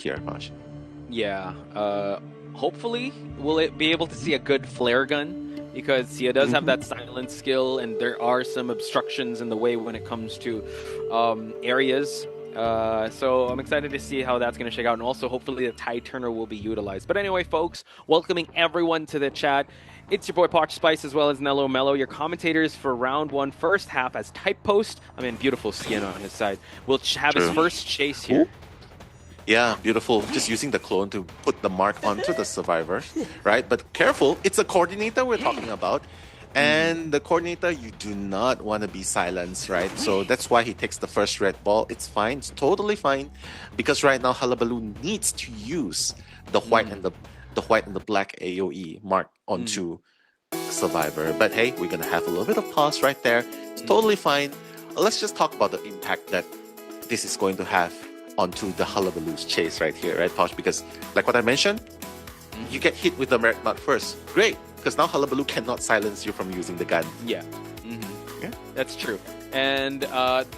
here, Posh. Yeah. Hopefully, we'll be able to see a good flare gun because he does have that silence skill, and there are some obstructions in the way when it comes to areas. So I'm excited to see how that's going to shake out, and also hopefully the tide turner will be utilized. But anyway, folks, welcoming everyone to the chat. It's your boy Poch Spice as well as Nello Mello, your commentators for round one, first half as Type Post. I mean, beautiful skin on his side. We'll have his first chase here. Yeah, beautiful. Just using the clone to put the mark onto the survivor, right? But careful, it's a coordinator we're talking about. And the coordinator, you do not want to be silenced, right? So that's why he takes the first red ball. It's fine. It's totally fine. Because right now, Hullabaloo needs to use the white and the black AoE mark onto survivor. But hey, we're going to have a little bit of pause right there. It's totally fine. Let's just talk about the impact that this is going to have onto the Hullabaloo's chase right here, right, Posh? Because like what I mentioned, you get hit with the red nut first. Great, because now Hullabaloo cannot silence you from using the gun. Yeah. Yeah, that's true. And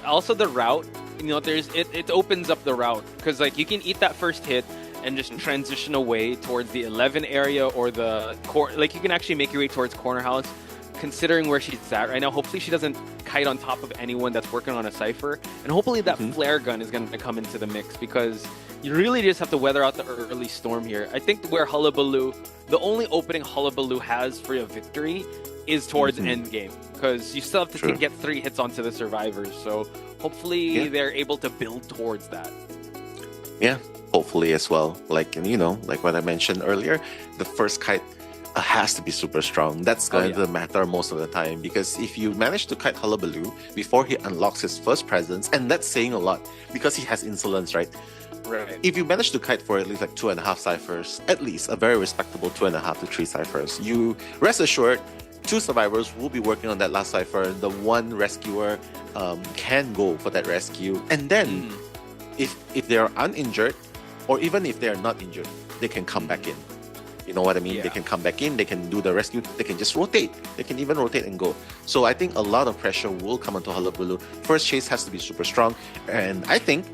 also the route, you know, it opens up the route because like you can eat that first hit and just transition away towards the 11 area or the core. Like you can actually make your way towards corner house. Considering where she's at right now, hopefully she doesn't kite on top of anyone that's working on a cipher, and hopefully that flare gun is going to come into the mix because you really just have to weather out the early storm here. I think where Hullabaloo, the only opening Hullabaloo has for a victory is towards end game because you still have to get 3 hits onto the survivors. So hopefully they're able to build towards that. Yeah, hopefully as well. Like, you know, like what I mentioned earlier, the first kite has to be super strong. That's going to matter most of the time because if you manage to kite Hullabaloo before he unlocks his first presence, and that's saying a lot because he has insolence, right? Right. If you manage to kite for at least like 2.5 ciphers, at least a very respectable 2.5 to 3 ciphers, you rest assured 2 survivors will be working on that last cipher. The one rescuer can go for that rescue, and then if they are uninjured, or even if they are not injured, they can come back in. You know what I mean? They can come back in, they can do the rescue, they can just rotate. They can even rotate and go. So I think a lot of pressure will come onto Hullabaloo. First chase has to be super strong. And I think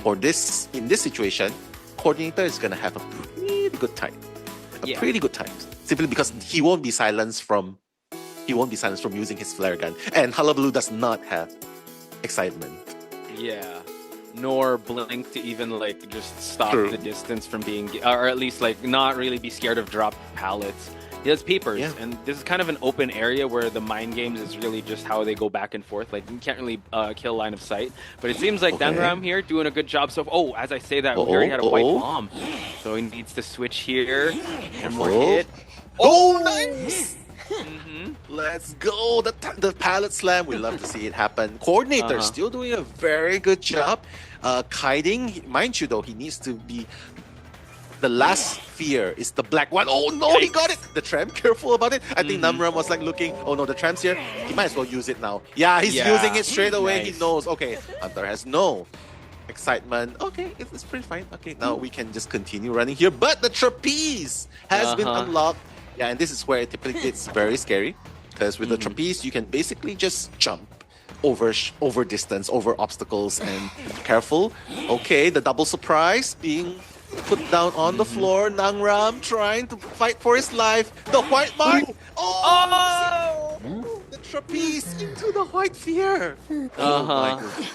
in this situation, coordinator is going to have a pretty good time. Pretty good time. Simply because he won't be silenced from using his flare gun. And Hullabaloo does not have excitement. Yeah. Nor blink to even like just stop the distance from being, or at least like not really be scared of dropped pallets. He has peepers, and this is kind of an open area where the mind games is really just how they go back and forth. Like you can't really kill line of sight, but it seems like Dangram here doing a good job. So as I say that, we already had a white bomb, so he needs to switch here. One more hit. Oh, nice! Let's go. The pallet slam. We love to see it happen. Coordinator still doing a very good job. Kiting, mind you though, he needs to be. The last fear is the black one. Oh no, he got it. The tram, careful about it. I think Namram was like looking. Oh no, the tram's here. He might as well use it now. Yeah, he's using it straight away. He knows. Okay, Hunter has no excitement. Okay, it's pretty fine. Okay, now we can just continue running here. But the trapeze has been unlocked. Yeah, and this is where it typically gets very scary because with the trapeze, you can basically just jump over distance, over obstacles, and careful. Okay, the double surprise being put down on the floor. Nangram trying to fight for his life. The white mark. The trapeze into the white fear. Oh my goodness.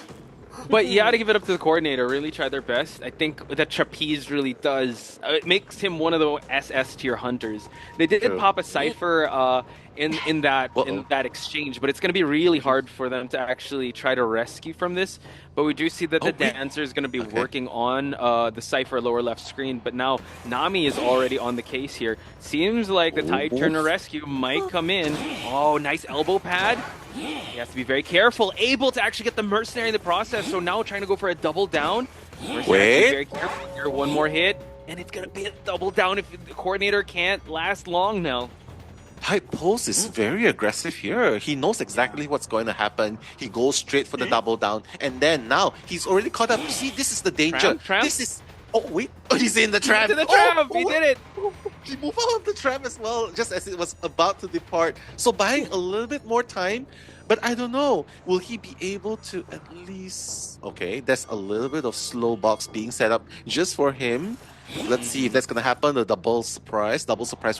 But you gotta give it up to the coordinator. Really try their best. I think the trapeze really does. It makes him one of the SS tier hunters. They did pop a cipher in that exchange, but it's gonna be really hard for them to actually try to rescue from this. But we do see that the dancer is gonna be working on the cipher lower left screen. But now Nami is already on the case here. Seems like the tide turner rescue might come in. Oh, nice elbow pad. He has to be very careful. Able to actually get the mercenary in the process. So now trying to go for a double down. Very careful here. One more hit. And it's going to be a double down if the coordinator can't last long now. Type Post is very aggressive here. He knows exactly what's going to happen. He goes straight for the double down. And then now he's already caught up. See, this is the danger. Tramp? This is Oh, wait. Oh, he's in the trap. He's in the trap. He did it. He moved out of the trap as well, just as it was about to depart. So buying a little bit more time, but I don't know. Will he be able to at least... Okay, there's a little bit of slow box being set up just for him. Let's see if that's going to happen. The double surprise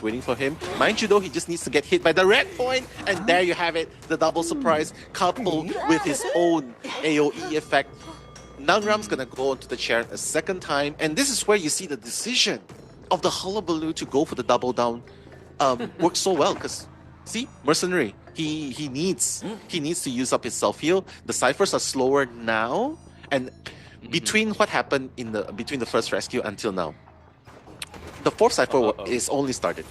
waiting for him. Mind you though, he just needs to get hit by the red point. And there you have it. The double surprise coupled with his own AoE effect. Nangram's going to go onto the chair a second time. And this is where you see the decision of the Hullabaloo to go for the double down works so well. Because, see, Mercenary, he needs to use up his self-heal. The ciphers are slower now. And between what happened between the first rescue until now, the fourth cipher is only started.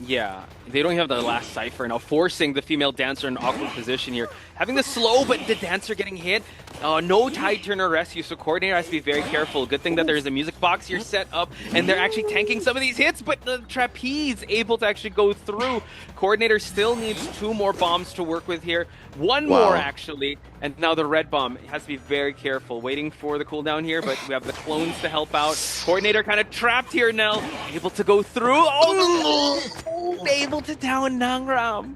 Yeah, they don't have the last cipher now, forcing the female dancer in an awkward position here. Having the slow, but the dancer getting hit. No tide turner rescue, so Coordinator has to be very careful. Good thing that there's a music box here set up, and they're actually tanking some of these hits, but the trapeze able to actually go through. Coordinator still needs 2 more bombs to work with here. One more, actually, and now the red bomb has to be very careful. Waiting for the cooldown here, but we have the clones to help out. Coordinator kind of trapped here now, able to go through. Able to down Nangram.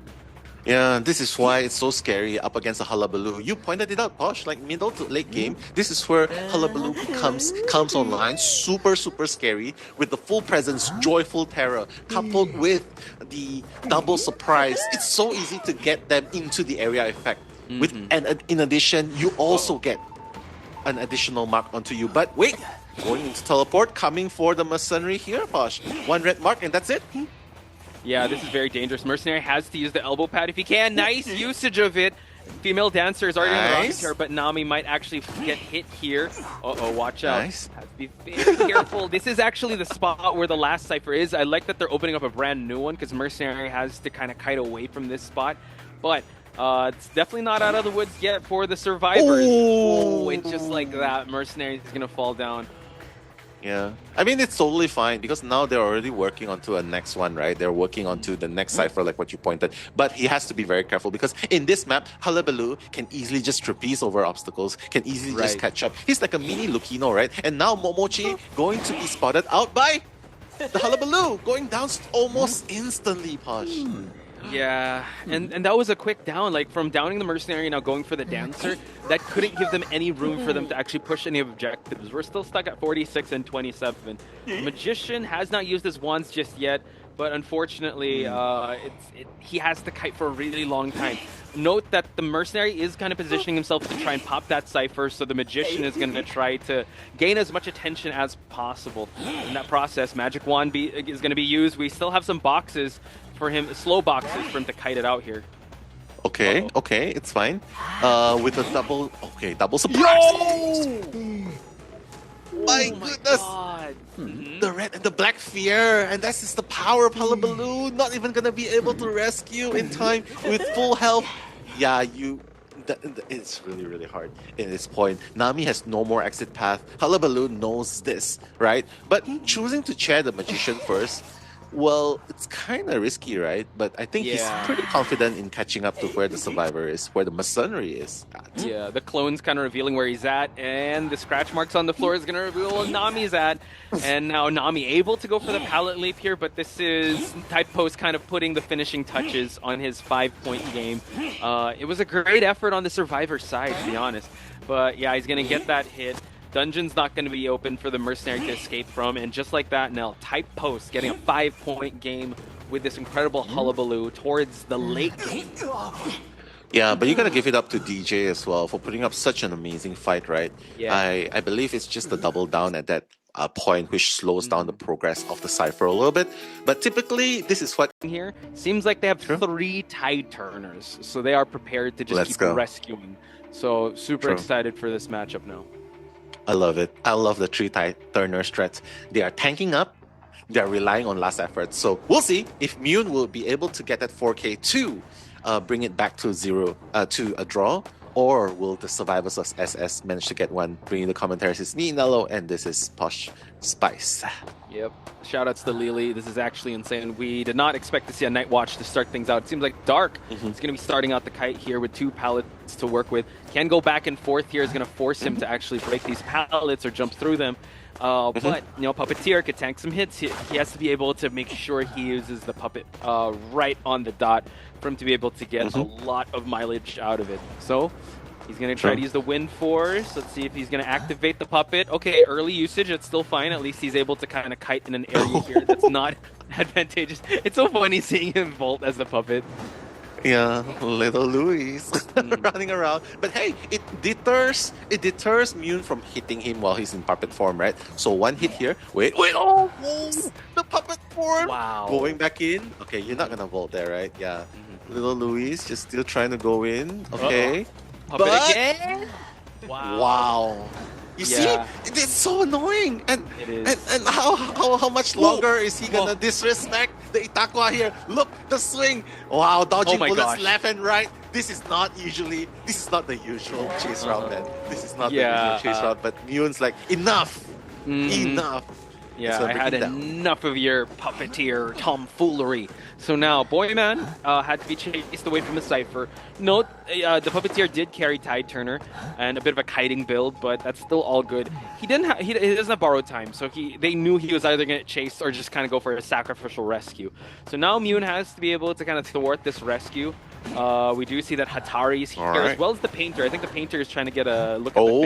Yeah, this is why it's so scary up against a Hullabaloo. You pointed it out, Posh, like middle to late game. This is where Hullabaloo comes online, super scary, with the full presence, joyful terror, coupled with the double surprise. It's so easy to get them into the area effect. And in addition, you also get an additional mark onto you. But wait, going into teleport, coming for the Mercenary here, Posh. 1 red mark and that's it. Yeah, this is very dangerous. Mercenary has to use the elbow pad if he can. Nice usage of it. Female dancer is already on the rocket chair, but Nami might actually get hit here. Watch out. Have to be very careful. This is actually the spot where the last cipher is. I like that they're opening up a brand new one because Mercenary has to kind of kite away from this spot. But it's definitely not out of the woods yet for the survivors. Oh, it's just like that. Mercenary is going to fall down. Yeah, I mean, it's totally fine because now they're already working onto a next one, right? They're working onto the next cipher, like what you pointed. But he has to be very careful because in this map, Hullabaloo can easily just trapeze over obstacles, can easily just catch up. He's like a mini Lucino, right? And now Momochi going to be spotted out by the Hullabaloo, going down almost instantly, Posh. Yeah, and that was a quick down, like from downing the Mercenary now going for the dancer. That couldn't give them any room for them to actually push any objectives. We're still stuck at 46 and 27. Magician has not used his wands just yet, but unfortunately, he has to kite for a really long time. Note that the Mercenary is kind of positioning himself to try and pop that cipher, so the Magician is going to try to gain as much attention as possible. In that process, Magic Wand is going to be used. We still have some boxes for him, slow boxes for him to kite it out here. Okay, it's fine. With a double surprise. My goodness! God. The red and the black fear, and that's just the power of Hullabaloo. Not even gonna be able to rescue in time with full health. Yeah, it's really hard in this point. Nami has no more exit path. Hullabaloo knows this, right? But choosing to chair the Magician first, well, it's kind of risky, right? But I think he's pretty confident in catching up to where the survivor is, where the Mercenary is at. Yeah, the clone's kind of revealing where he's at, and the scratch marks on the floor is going to reveal where Nami's at. And now Nami able to go for the pallet leap here, but this is Type Post kind of putting the finishing touches on his 5-point game. It was a great effort on the survivor side, to be honest. But yeah, he's going to get that hit. Dungeon's not going to be open for the Mercenary to escape from, and just like that, now Type Post getting a 5-point game with this incredible Hullabaloo towards the late game. Yeah, but you gotta give it up to DJ as well for putting up such an amazing fight, right? Yeah. I believe it's just the double down at that point which slows down the progress of the cipher a little bit. But typically, this is what here seems like they have 3 tide turners, so they are prepared to just keep rescuing. So super excited for this matchup now. I love it. I love the 3 Turner strats. They are tanking up. They are relying on last effort. So we'll see if Mune will be able to get that 4K to bring it back to 0 to a draw, or will the survivors of SS manage to get one? Bringing the commentaries is me, Nello, and this is Posh Spice. Yep. Shoutouts to Lily. This is actually insane. We did not expect to see a Night Watch to start things out. It seems like Dark is going to be starting out the kite here with 2 pallets to work with. Can go back and forth here. Is going to force him to actually break these pallets or jump through them. But, you know, Puppeteer could tank some hits. He has to be able to make sure he uses the puppet right on the dot for him to be able to get a lot of mileage out of it. So he's going to try to use the wind force. Let's see if he's going to activate the puppet. Okay, early usage, that's still fine. At least he's able to kind of kite in an area here that's not advantageous. It's so funny seeing him vault as the puppet. Yeah, little Louis running around. But hey, it deters Mune from hitting him while he's in puppet form, right? So one hit here. Wait, oh, the puppet form. Wow. Going back in. Okay, you're not gonna vault there, right? Yeah. Little Louis just still trying to go in. Okay. Puppet again. Wow. You see, it's so annoying, and it is. And how much longer is he gonna disrespect the Itakwa here? Look, the swing! Wow, dodging bullets left and right. This is not the usual chase route, man. This is not the usual chase route. But Mune's like, enough, enough. Yeah, I had enough of your puppeteer tomfoolery. So now, Boyman had to be chased away from the cipher. Note, the puppeteer did carry Tide Turner and a bit of a kiting build, but that's still all good. He doesn't have borrowed time, so they knew he was either going to chase or just kind of go for a sacrificial rescue. So now Mune has to be able to kind of thwart this rescue. We do see that Hatari's here, as well as the Painter. I think the Painter is trying to get a look at the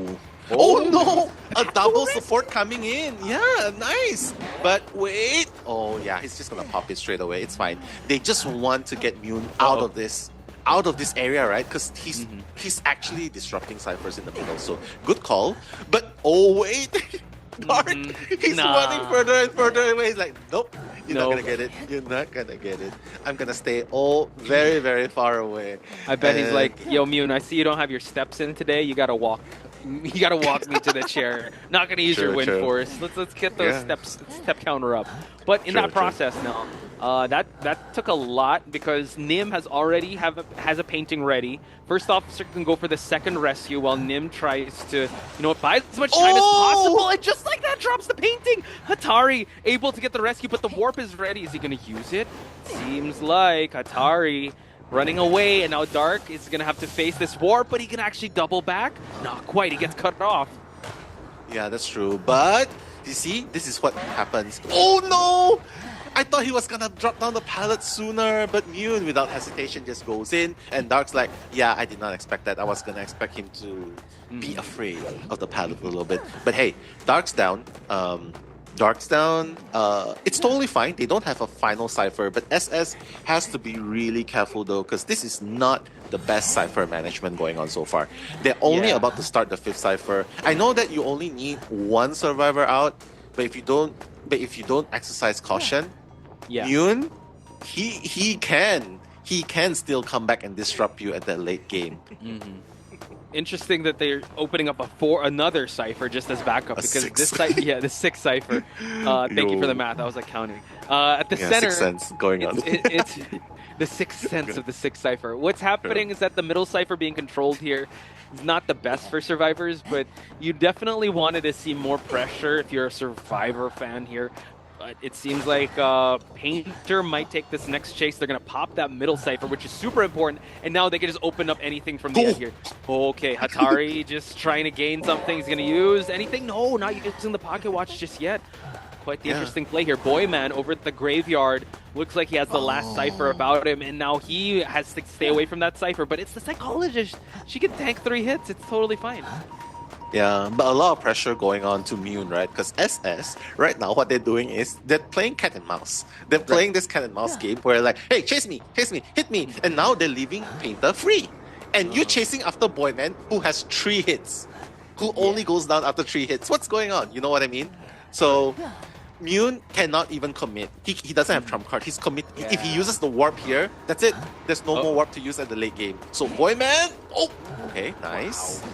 face. Oh no! A double support coming in. Yeah, nice. But wait. Oh yeah, he's just gonna pop it straight away. It's fine. They just want to get Mune out of this area, right? Because he's actually disrupting ciphers in the middle. So good call. But oh wait, Dark. He's running further and further away. He's like, nope. You're not gonna get it. You're not gonna get it. I'm gonna stay very, very far away. I bet he's like, yo, Mune, I see you don't have your steps in today. You gotta walk. You gotta walk me to the chair. Not gonna use your wind force. Let's get those step counter up. But in that process now, that took a lot because Nim has a painting ready. First officer can go for the second rescue while Nim tries to, buy as much time as possible. And just like that, drops the painting. Hatari able to get the rescue, but the warp is ready. Is he gonna use it? Seems like Hatari running away, and now Dark is going to have to face this warp, but he can actually double back. Not quite, he gets cut off. Yeah, that's true, but you see, this is what happens. Oh no! I thought he was going to drop down the pallet sooner, but Mune, without hesitation, just goes in, and Dark's like, yeah, I did not expect that. I was going to expect him to be afraid of the pallet a little bit. But hey, Dark's down. It's totally fine. They don't have a final cipher, but SS has to be really careful though, because this is not the best cipher management going on so far. They're only about to start the 5th cipher. I know that you only need one survivor out, but if you don't exercise caution, Mune, he can still come back and disrupt you at that late game. Interesting that they're opening up another cipher just as backup because this the 6th cipher. Thank you for the math. I was like counting. At the center, 6th sense going on. It's the 6th sense of the 6th cipher. What's happening is that the middle cipher being controlled here is not the best for survivors, but you definitely wanted to see more pressure if you're a survivor fan here. But it seems like Painter might take this next chase. They're going to pop that middle cipher, which is super important. And now they can just open up anything from the end here. Okay, Hatari just trying to gain something. He's going to use anything. No, not using the pocket watch just yet. Quite the interesting play here. Boyman over at the graveyard. Looks like he has the last cipher about him. And now he has to stay away from that cipher. But it's the psychologist. She can tank 3 hits. It's totally fine. Yeah, but a lot of pressure going on to Mune, right? Because SS, right now, what they're doing is they're playing cat and mouse. They're playing this cat and mouse game where like, hey, chase me, hit me. And now they're leaving Painter free. And you're chasing after Boyman, who has 3 hits. Who only goes down after 3 hits. What's going on? You know what I mean? So, Mune cannot even commit. He doesn't have trump card. He's commit. If he uses the warp here, that's it. There's no more warp to use at the late game. So, Boyman, okay, nice. Wow.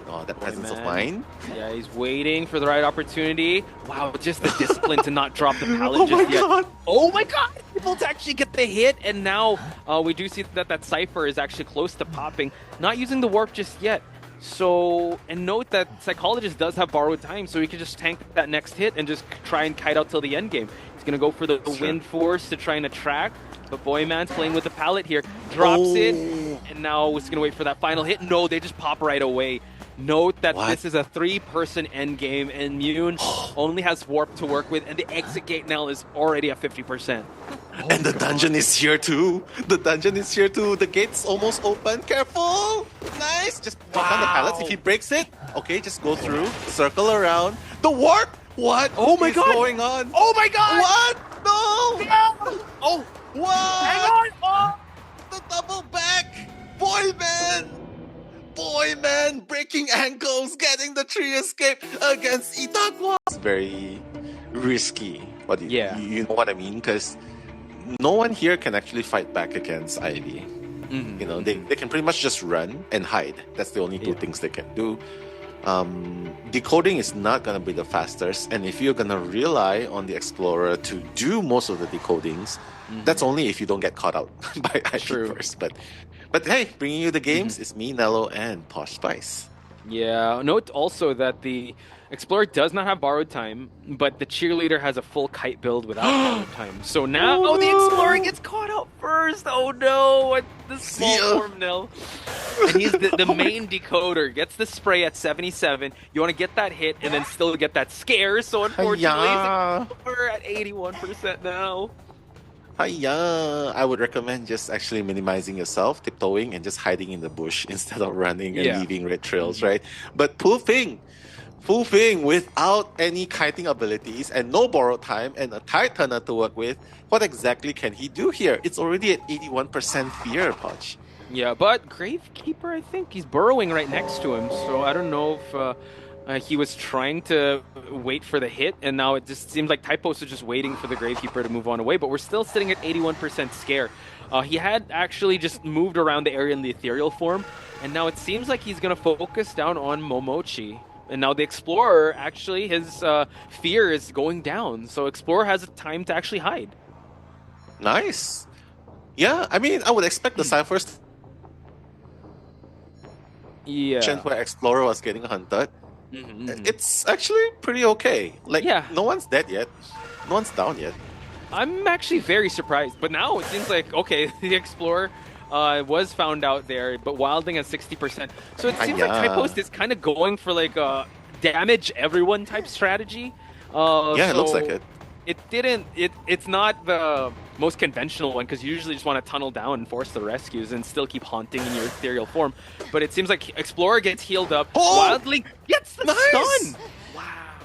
Oh, that presence of mind. Yeah, he's waiting for the right opportunity. Wow, just the discipline to not drop the pallet just yet. God. Oh my god! Able to actually get the hit, and now we do see that cipher is actually close to popping. Not using the warp just yet. So, and note that Psychologist does have borrowed time, so he can just tank that next hit and just try and kite out till the end game. He's going to go for the wind force to try and attract. But Boyman's playing with the pallet here. Drops it, and now he's going to wait for that final hit. No, they just pop right away. Note that this is a 3-person endgame, and Mune only has Warp to work with, and the exit gate now is already at 50%. And the dungeon is here too. The dungeon is here too. The gate's almost open. Careful! Nice! Just pop on the pallets. If he breaks it, okay, just go through, circle around. The warp! What? Oh my god! What's going on? Oh my god! What? No! Oh! What? Hang on! Oh! The double back! Boy man, breaking ankles, getting the 3 escape against Itakwa. It's very risky. But you know what I mean? Because no one here can actually fight back against Ivy. You know, they can pretty much just run and hide. That's the only two things they can do. Decoding is not going to be the fastest, and if you're going to rely on the Explorer to do most of the decodings, that's only if you don't get caught out by Ivy first. But hey, bringing you the games is me, Nello, and Posh Spice. Yeah, note also that the Explorer does not have borrowed time, but the Cheerleader has a full kite build without borrowed time. So now the Explorer gets caught out first. Oh no, what the small form Nell. And he's the main decoder. Gets the spray at 77. You want to get that hit and then still get that scare. So unfortunately, we're at 81% now. I would recommend just actually minimizing yourself, tiptoeing, and just hiding in the bush instead of running and leaving red trails, right? But Fu Fing without any kiting abilities and no borrowed time and a tide turner to work with, what exactly can he do here? It's already at 81% fear, Podge. Yeah, but Gravekeeper, I think he's burrowing right next to him, so I don't know if he was trying to wait for the hit, and now it just seems like Typos is just waiting for the Gravekeeper to move on away, but we're still sitting at 81% scare. He had actually just moved around the area in the ethereal form, and now it seems like he's going to focus down on Momochi. And now the Explorer, actually, his fear is going down, so Explorer has time to actually hide. Nice. Yeah, I mean, I would expect the ciphers where Explorer was getting hunted. It's actually pretty okay. Like, no one's dead yet. No one's down yet. I'm actually very surprised. But now it seems like, okay, the Explorer was found out there, but Wilding at 60%. So it seems like Typost is kind of going for like a damage everyone type strategy. It looks like it. It's not the most conventional one, because you usually just want to tunnel down and force the rescues and still keep haunting in your ethereal form. But it seems like Explorer gets healed up. Wildling gets the stun!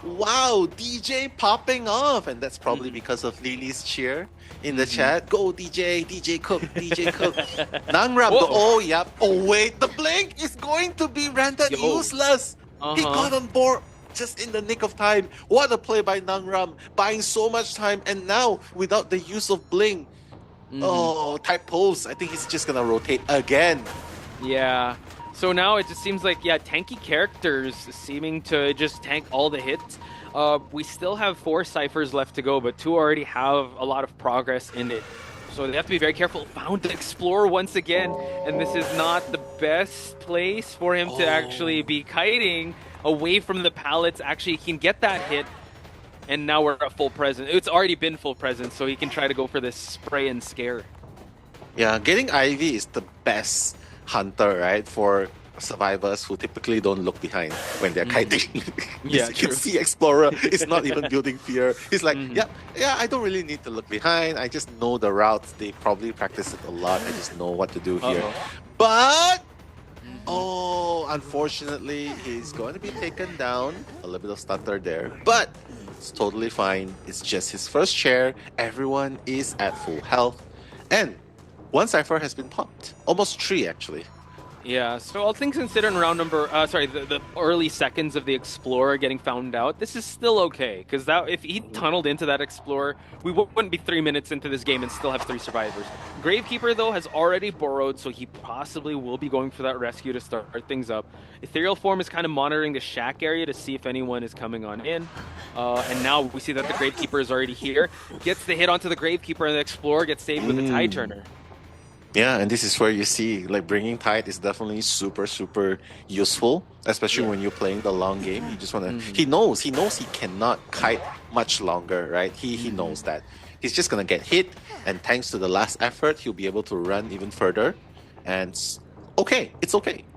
Wow, DJ popping off. And that's probably because of Lily's cheer in the chat. Go DJ, DJ Cook, DJ Cook. Nangrab, oh wait, the blink is going to be rendered useless. He got on board just in the nick of time. What a play by Nangram, buying so much time, and now without the use of Bling. Type pose. I think he's just gonna rotate again. Yeah. So now it just seems like, tanky characters seeming to just tank all the hits. We still have 4 ciphers left to go, but 2 already have a lot of progress in it. So they have to be very careful. Found the Explorer once again, and this is not the best place for him to actually be kiting away from the pallets. Actually, he can get that hit, and now we're at full presence. It's already been full presence, so he can try to go for this spray and scare. Yeah, getting Ivy is the best hunter, right, for survivors who typically don't look behind when they're kiting. You can see Explorer is not even building fear. He's like, I don't really need to look behind. I just know the routes. They probably practice it a lot. I just know what to do here. But unfortunately, he's going to be taken down. A little bit of stutter there, but it's totally fine. It's just his first chair. Everyone is at full health, and 1 cipher has been popped. Almost 3, actually. Yeah, so all things considered, in round number, the early seconds of the Explorer getting found out, this is still okay, because if he tunneled into that Explorer, we wouldn't be 3 minutes into this game and still have 3 survivors. Gravekeeper, though, has already borrowed, so he possibly will be going for that rescue to start things up. Ethereal Form is kind of monitoring the shack area to see if anyone is coming on in, and now we see that the Gravekeeper is already here. Gets the hit onto the Gravekeeper, and the Explorer gets saved with the Tide Turner. Yeah, and this is where you see, like, bringing Tide is definitely super, super useful, especially when you're playing the long game. You just want to... He knows he cannot kite much longer, right? He knows that. He's just going to get hit, and thanks to the last effort, he'll be able to run even further. And it's okay.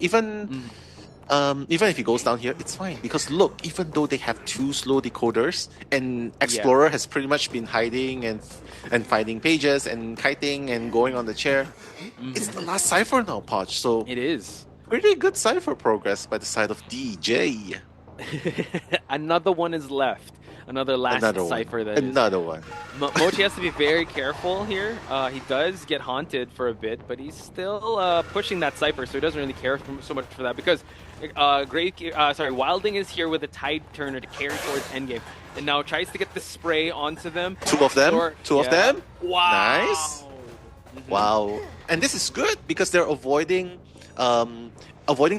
Even even if he goes down here, it's fine. Because look, even though they have 2 slow decoders, and Explorer has pretty much been hiding and finding pages and kiting and going on the chair, it's the last cipher now, Podge. So it is. Pretty good cipher progress by the side of DJ. Another one is left. Another cipher. Another one. Mochi has to be very careful here. He does get haunted for a bit, but he's still pushing that cipher, so he doesn't really care so much for that because Wilding is here with a tide turner to carry towards endgame, and now tries to get the spray onto them. Two of them. Wow. Nice. Wow. And this is good because they're avoiding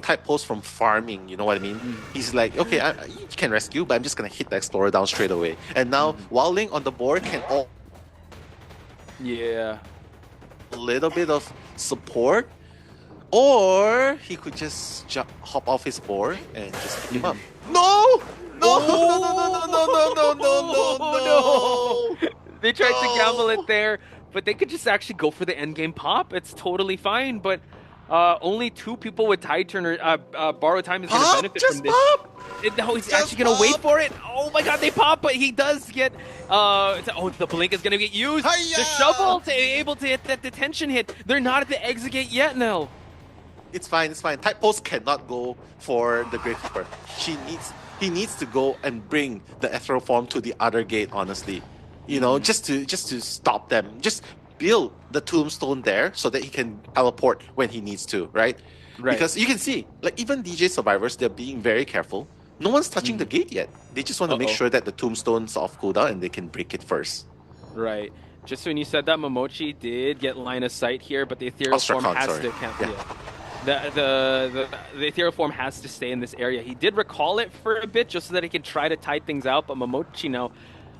type posts from farming, you know what I mean? He's like, okay, you can rescue, but I'm just gonna hit the Explorer down straight away. And now, Wilding on the board can all... Yeah. A little bit of support, or he could just hop off his board and just pick him up. No! No! They tried to gamble it there, but they could just actually go for the endgame pop. It's totally fine, but only 2 people with tide turner borrow time is going to benefit from this. No, he's actually going to wait for it. Oh my god, they pop, but he does get... the blink is going to get used. Hi-ya! The shovel to able to hit that detention hit. They're not at the exit gate yet, no. It's fine. Type post cannot go for the Gravekeeper. He needs to go and bring the Ethereal Form to the other gate, honestly. You know, just to stop them. Just build the tombstone there so that he can teleport when he needs to, right? Because you can see, like, even DJ survivors, they're being very careful. No one's touching the gate yet. They just want to make sure that the tombstone's off cooldown and they can break it first. Right. Just when you said that, Momochi did get line of sight here, but the Ethereal Form has to cancel. The Ethereal Form has to stay in this area. He did recall it for a bit just so that he can try to tide things out, but Momochi now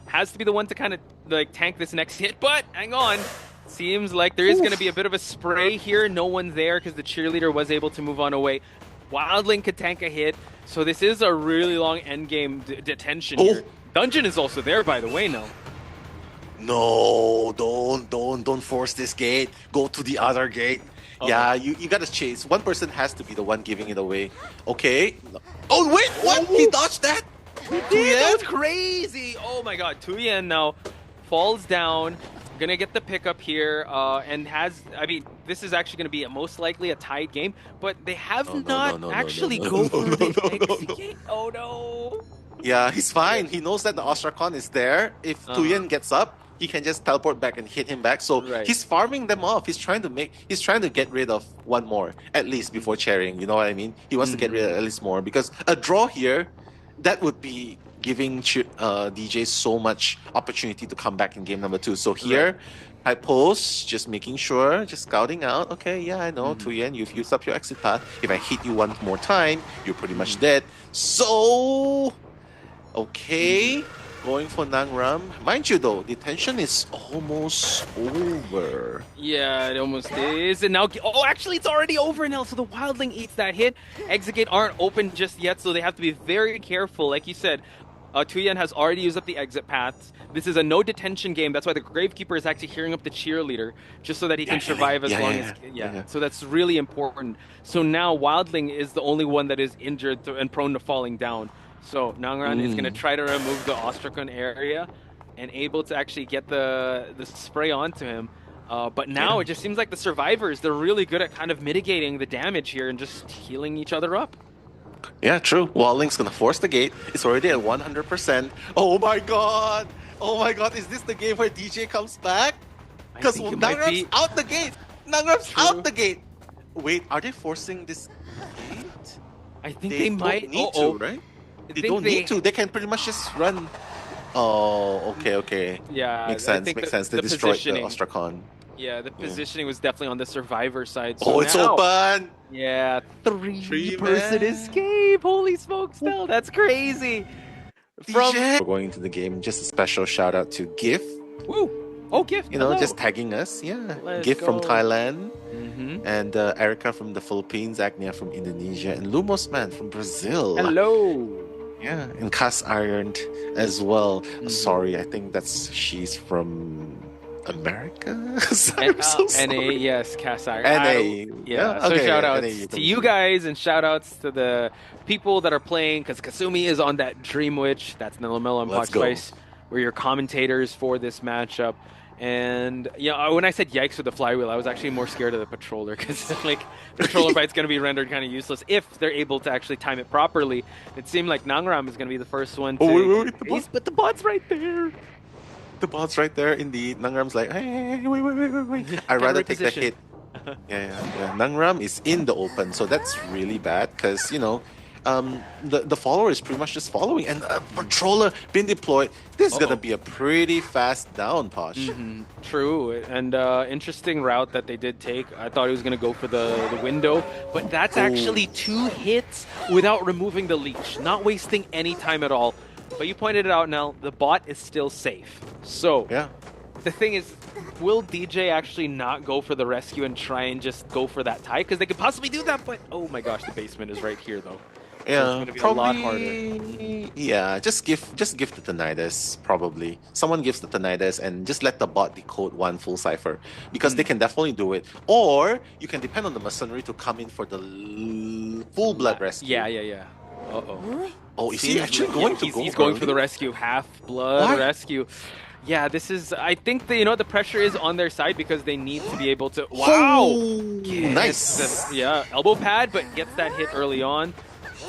has to be the one to kind of like tank this next hit. But hang on, seems like there is going to be a bit of a spray here. No one's there because the cheerleader was able to move on away. Wildling could tank a hit, so this is a really long endgame detention here. Dungeon is also there, by the way, now. No, don't force this gate. Go to the other gate. Yeah, you gotta chase. One person has to be the one giving it away. Okay. Oh wait, what? He dodged that? That was crazy! Oh my god, Tuyen now falls down, gonna get the pickup here, and this is actually gonna be most likely a tied game, but they have not actually go for the exit. Oh no! Yeah, he's fine. He knows that the Ostrakon is there. If Tuyen gets up, he can just teleport back and hit him back. So he's farming them off. He's trying to get rid of one more at least before chairing. You know what I mean? He wants to get rid of at least more because a draw here, that would be giving DJ so much opportunity to come back in game number 2. So here, I post, just making sure, just scouting out. Okay, yeah, I know, Tuyen, you've used up your exit path. If I hit you one more time, you're pretty much dead. So, okay, going for Nangram. Mind you though, detention is almost over. Yeah, it almost is. And now, actually it's already over now. So the Wildling eats that hit. Exit gate aren't open just yet, so they have to be very careful. Like you said, Tuyen has already used up the exit paths. This is a no detention game. That's why the Gravekeeper is actually hearing up the cheerleader, just so that he can survive as long as... So that's really important. So now Wildling is the only one that is injured and prone to falling down. So Nangran is going to try to remove the Ostrakon area and able to actually get the spray onto him. But now it just seems like the survivors, they're really good at kind of mitigating the damage here and just healing each other up. Yeah, true. Wildling's going to force the gate. It's already at 100%. Oh my god! Oh my god, is this the game where DJ comes back? Because Nangram's out the gate! Nangram's out the gate! Wait, are they forcing this gate? I think they might need to, right? They don't need to. They can pretty much just run. Oh, okay. Yeah, makes sense. They destroyed the Ostrakon. Yeah, the positioning was definitely on the survivor side. So it's open! Yeah, three-person escape! Holy smokes, no, that's crazy! We're going into the game, just a special shout out to GIF. Woo! Oh, GIF! You know, just tagging us, GIF from Thailand, and Erica from the Philippines, Agnia from Indonesia, and Lumos Man from Brazil. Hello! Yeah, and Cast Ironed as well. Sorry, I think she's from America? NA, yes, Kasai. NA. Yeah, so okay, shout outs NA, to you guys and shout outs to the people that are playing because Kasumi is on that Dream Witch. That's Nelomelo and Pot Spice. We're your commentators for this matchup. And when I said yikes with the flywheel, I was actually more scared of the Patroller because like Patroller bite's going to be rendered kind of useless if they're able to actually time it properly. It seemed like Nangram is going to be the first one to but the bot's right there. The bot's right there, indeed. Nangram's like, hey, wait. I'd rather take the hit. Yeah. Nangram is in the open, so that's really bad because, the follower is pretty much just following, and a Patroller being deployed. This is going to be a pretty fast down, Posh. True, and interesting route that they did take. I thought he was going to go for the window, but that's actually 2 hits without removing the leech, not wasting any time at all. But you pointed it out, Nell, the bot is still safe. So, the thing is, will DJ actually not go for the rescue and try and just go for that tie? Because they could possibly do that, but oh my gosh, the basement is right here, though. Yeah, so it's gonna be probably a lot harder. Yeah, just give the Tinnitus, probably. Someone gives the Tinnitus and just let the bot decode one full cipher. Because they can definitely do it. Or you can depend on the mercenary to come in for the full blood rescue. Yeah. Uh-oh. Oh, is he actually going to go? He's going for the rescue, half blood rescue. Yeah, this is. I think the pressure is on their side because they need to be able to. Wow, nice. Elbow pad, but gets that hit early on.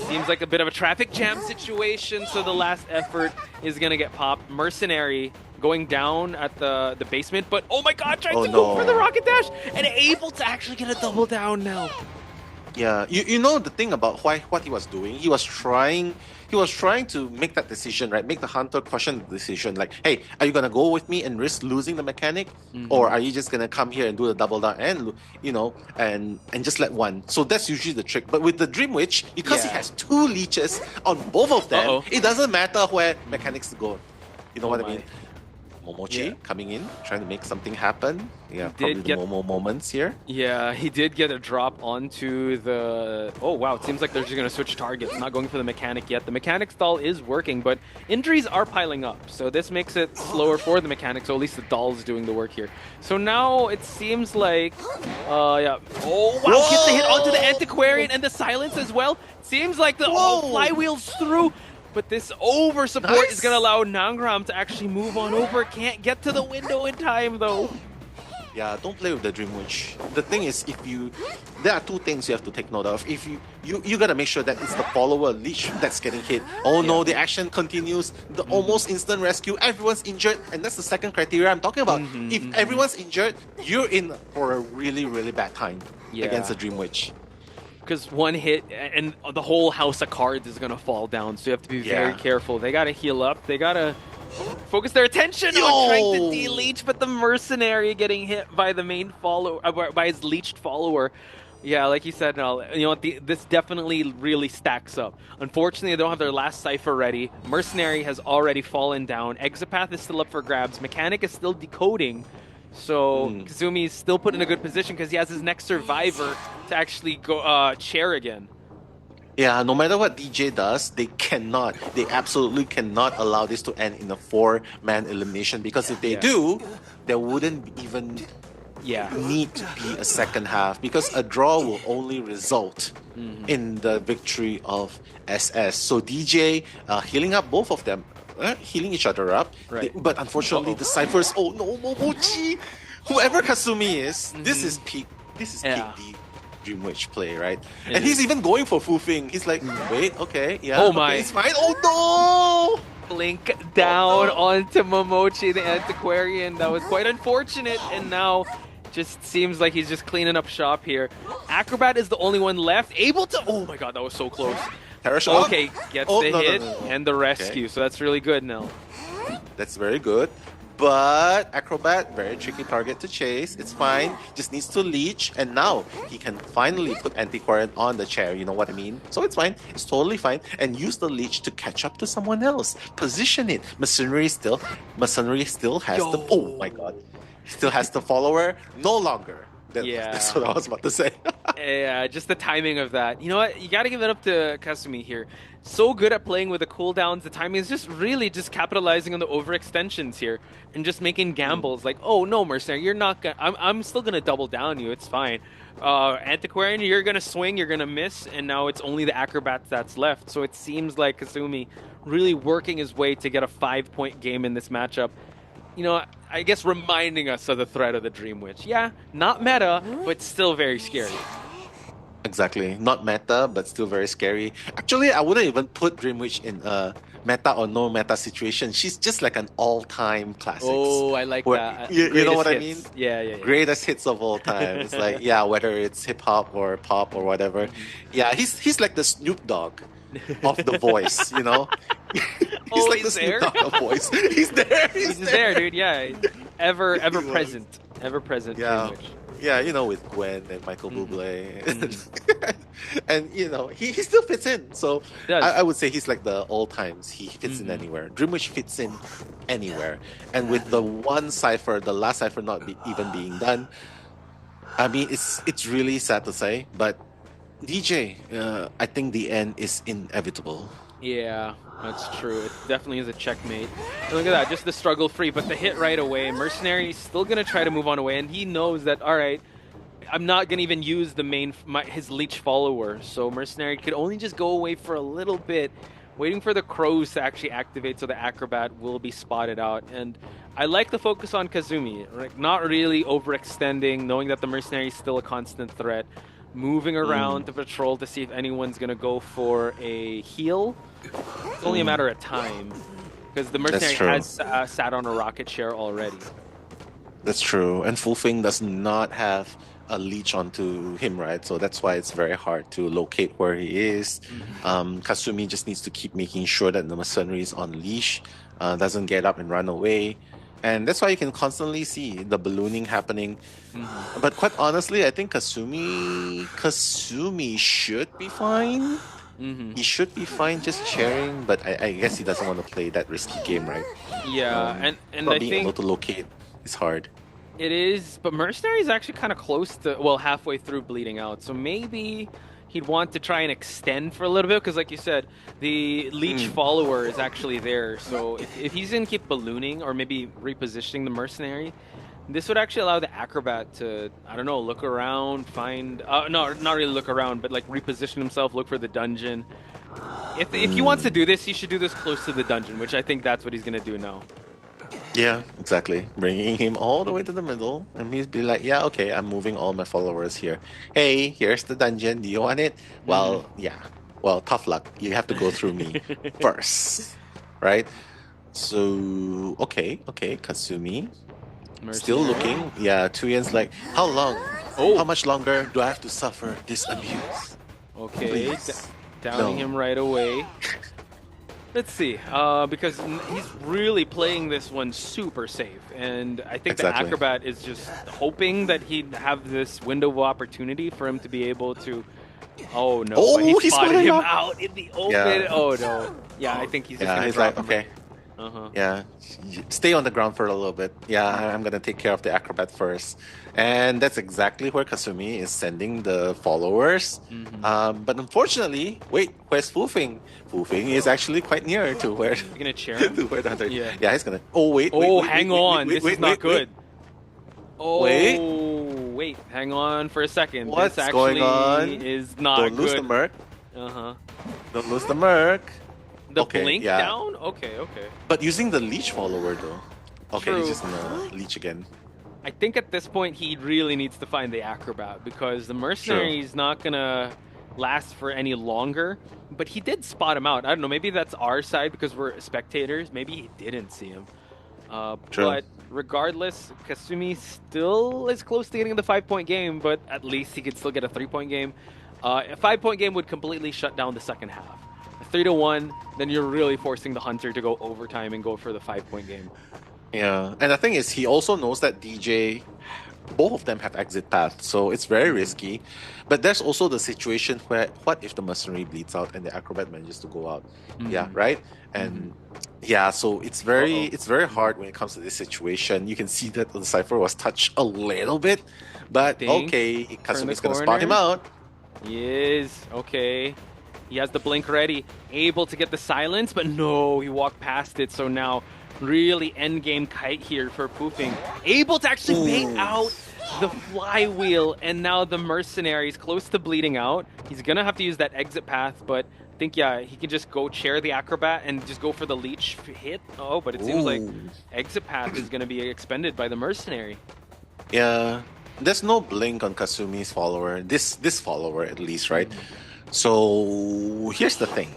Seems like a bit of a traffic jam situation, so the last effort is gonna get popped. Mercenary going down at the basement, but oh my god, trying to go for the rocket dash and able to actually get a double down now. Yeah, you know the thing about what he was doing. He was trying to make that decision, right? Make the hunter question the decision, like, hey, are you gonna go with me and risk losing the mechanic, or are you just gonna come here and do the double down and and just let one? So that's usually the trick. But with the Dream Witch, because he has 2 leeches on both of them, it doesn't matter where mechanics go. You know what I mean? Momochi coming in, trying to make something happen. Yeah, probably the Momo moments here. Yeah, he did get a drop onto the... Oh, wow, it seems like they're just going to switch targets, not going for the mechanic yet. The mechanic stall is working, but injuries are piling up, so this makes it slower for the mechanic, so at least the doll's doing the work here. So now it seems like... Oh, wow, gets the hit onto the Antiquarian and the silence as well. Seems like the flywheel's through. But this over support is going to allow Nangram to actually move on over. Can't get to the window in time, though. Yeah, don't play with the Dream Witch. The thing is, there are 2 things you have to take note of. If you gotta make sure that it's the follower leech that's getting hit. Oh no, the action continues. The almost instant rescue. Everyone's injured, and that's the second criteria I'm talking about. If everyone's injured, you're in for a really, really bad time against the Dream Witch. Because one hit and the whole house of cards is going to fall down. So you have to be very careful. They got to heal up. They got to focus their attention on trying to de-leech, but the mercenary getting hit by the main follower, by his leeched follower. Yeah, like you said, this definitely really stacks up. Unfortunately, they don't have their last cipher ready. Mercenary has already fallen down. Exopath is still up for grabs. Mechanic is still decoding. So Kazumi is still put in a good position because he has his next survivor to actually go chair again. Yeah, no matter what DJ does, they absolutely cannot allow this to end in a 4-man elimination, because if they do, there wouldn't even need to be a second half, because a draw will only result in the victory of SS. So DJ healing up both of them. Healing each other up, but unfortunately the ciphers. Oh no, Momochi! Whoever Kasumi is, this is peak the Dream Witch play, right? And he's even going for Fufing. He's like, wait, okay, it's fine. Oh no! Blink down onto Momochi, the Antiquarian. That was quite unfortunate, and now just seems like he's just cleaning up shop here. Acrobat is the only one left, able to. Oh my god, that was so close. Okay, gets the hit and the rescue, so that's really good now. That's very good. But Acrobat, very tricky target to chase. It's fine. Just needs to leech, and now he can finally put Antiquarian on the chair. You know what I mean? So it's fine. It's totally fine. And use the leech to catch up to someone else. Position it. Mercenary still has the. Oh my god. Still has the follower. No longer. That's what I was about to say. Yeah, just the timing of that. You know what? You got to give it up to Kasumi here. so good at playing with the cooldowns. The timing is just really just capitalizing on the overextensions here and just making gambles. Like, oh no, Mercenary, you're not gonna. I'm still gonna double down you. It's fine. Antiquarian, you're gonna swing, you're gonna miss, and now it's only the acrobats that's left. So it seems like Kasumi really working his way to get a 5-point game in this matchup. You know, I guess reminding us of the threat of the Dream Witch. Yeah, not meta, but still very scary. Exactly. Not meta, but still very scary. Actually, I wouldn't even put Dream Witch in a meta or no meta situation. She's just like an all-time classic. Oh, I like that. You know what hits. I mean? Yeah. Greatest hits of all time. It's like, yeah, whether it's hip-hop or pop or whatever. Yeah, he's like the Snoop Dogg of the voice, you know? He's like the Snoop Dogg of voice. He's there. He's there, dude. Yeah. Ever present. Ever present. Yeah. Yeah, you know, with Gwen and Michael Bublé. And, you know, he still fits in. So I would say he's like the all times. He fits in anywhere. Dream Witch fits in anywhere. And with the one cipher, the last cipher not even being done, I mean, it's really sad to say, but DJ, I think the end is inevitable. Yeah, that's true. It definitely is a checkmate. And look at that, just the struggle free, but the hit right away. Mercenary is still going to try to move on away, and he knows that, all right, I'm not going to even use the his leech follower. So Mercenary could only just go away for a little bit, waiting for the crows to actually activate so the acrobat will be spotted out. And I like the focus on Kazumi, like not really overextending, knowing that the Mercenary is still a constant threat. Moving around to patrol to see if anyone's going to go for a heal. It's only a matter of time, because the Mercenary has sat on a rocket share already. That's true. And Fulfing does not have a leech onto him, right? So that's why it's very hard to locate where he is. Kasumi just needs to keep making sure that the Mercenary is on leash, doesn't get up and run away. And that's why you can constantly see the ballooning happening. But quite honestly, I think Kasumi should be fine. He should be fine just cheering, but I guess he doesn't want to play that risky game, right? Yeah, and not I being think able to locate is hard. It is, but Mercenary is actually kind of close to, well, halfway through bleeding out. So maybe he'd want to try and extend for a little bit, because like you said, the leech follower is actually there. So if he's going to keep ballooning or maybe repositioning the Mercenary, this would actually allow the acrobat to, I don't know, look around, find, no, not really look around, but like reposition himself, look for the dungeon. If he wants to do this, he should do this close to the dungeon, which I think that's what he's going to do now. Yeah, exactly. Bringing him all the way to the middle, and he'd be like, yeah, okay, I'm moving all my followers here. Hey, here's the dungeon. Do you want it? Well, yeah. Well, tough luck. You have to go through me first, right? So, okay, Kasumi. Mercenary. Still looking. Yeah, Tuyen's like, how long? How much longer do I have to suffer this abuse? Okay, downing him right away. Let's see, because he's really playing this one super safe, and I think the acrobat is just hoping that he'd have this window of opportunity for him to be able to. Oh no! Oh, he spotted him out in the open. Yeah. Oh no! Yeah, I think he's just gonna drop him. Okay. Yeah, stay on the ground for a little bit. Yeah, I'm gonna take care of the acrobat first, and that's exactly where Kasumi is sending the followers. But unfortunately, wait, where's Fulfing? Fulfing is actually quite near to where. You're gonna cheer him? To where the hunter. Yeah, he's gonna. Oh wait. Hang on. This is not good. Wait, hang on for a second. What's this actually going on? Is not Don't good. Lose the merc. Don't lose the merc. The blink down? Okay. But using the leech follower though. Okay, True. he's just gonna leech again. I think at this point he really needs to find the acrobat, because the Mercenary is not gonna last for any longer. But he did spot him out. I don't know, maybe that's our side because we're spectators. Maybe he didn't see him. But regardless, Kasumi still is close to getting the 5-point game, but at least he could still get a 3-point game. A 5-point game would completely shut down the second half. 3-1, then you're really forcing the hunter to go overtime and go for the 5-point game. Yeah, and the thing is, he also knows that DJ, both of them have exit paths, so it's very risky. But there's also the situation where, what if the Mercenary bleeds out and the acrobat manages to go out? Yeah, right? And yeah, so it's very hard when it comes to this situation. You can see that the cipher was touched a little bit, but okay, Kasumi's gonna spot him out. He is, okay. He has the blink ready, able to get the silence, but no, he walked past it. So now really endgame kite here for Poofing. Able to actually bait out the flywheel, and now the mercenary's close to bleeding out. He's gonna have to use that exit path, but I think, yeah, he can just go chair the acrobat and just go for the leech hit. Oh, but it seems like exit path is gonna be expended by the mercenary. Yeah, there's no blink on Kasumi's follower, this follower at least, right? So here's the thing.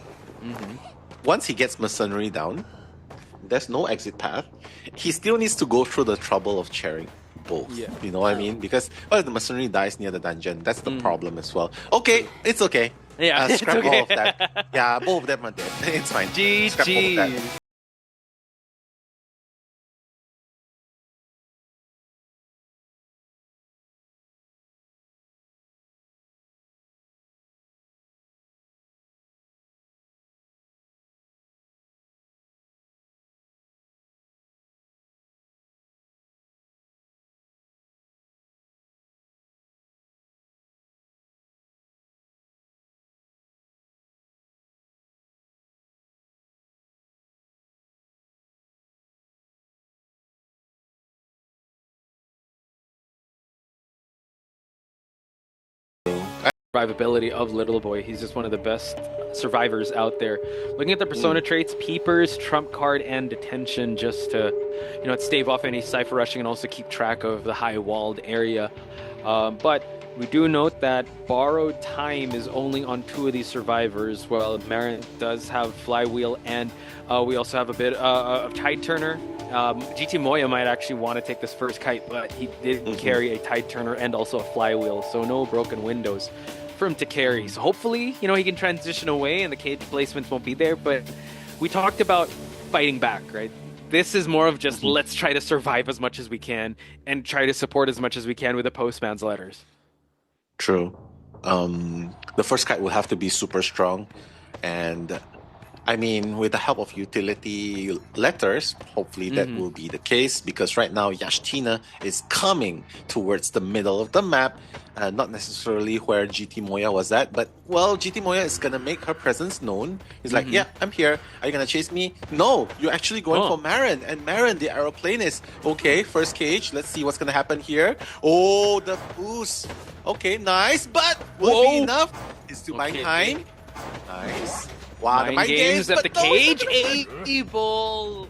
Once he gets mercenary down, there's no exit path. He still needs to go through the trouble of chairing both. Yeah. You know what I mean? Because the mercenary dies near the dungeon. That's the problem as well. Okay, it's okay. Yeah, scrap all of that. Yeah, both of them are dead. It's fine. GG. Survivability of Little Boy. He's just one of the best survivors out there. Looking at the persona traits, Peepers, Trump Card, and Detention, just to, you know, stave off any cipher rushing and also keep track of the high walled area. But we do note that Borrowed Time is only on 2 of these survivors, while Marin does have Flywheel, and we also have a bit of Tide Turner. GT Moya might actually want to take this first kite, but he did carry a Tide Turner and also a Flywheel, so no broken windows for him to carry. So hopefully, you know, he can transition away and the cage placements won't be there, but we talked about fighting back, right? This is more of just let's try to survive as much as we can and try to support as much as we can with the postman's letters. True. The first kite will have to be super strong, and I mean, with the help of utility letters, hopefully that will be the case, because right now Yashtina is coming towards the middle of the map, not necessarily where GT Moya was at, but, well, GT Moya is going to make her presence known. He's like, yeah, I'm here. Are you going to chase me? No, you're actually going for Marin, and Marin, the aeroplanist. Okay, first cage. Let's see what's going to happen here. Oh, the boost. Okay, nice, but will it be enough? It's to buy time. Nice. Wow, the mind games at the cage. Able.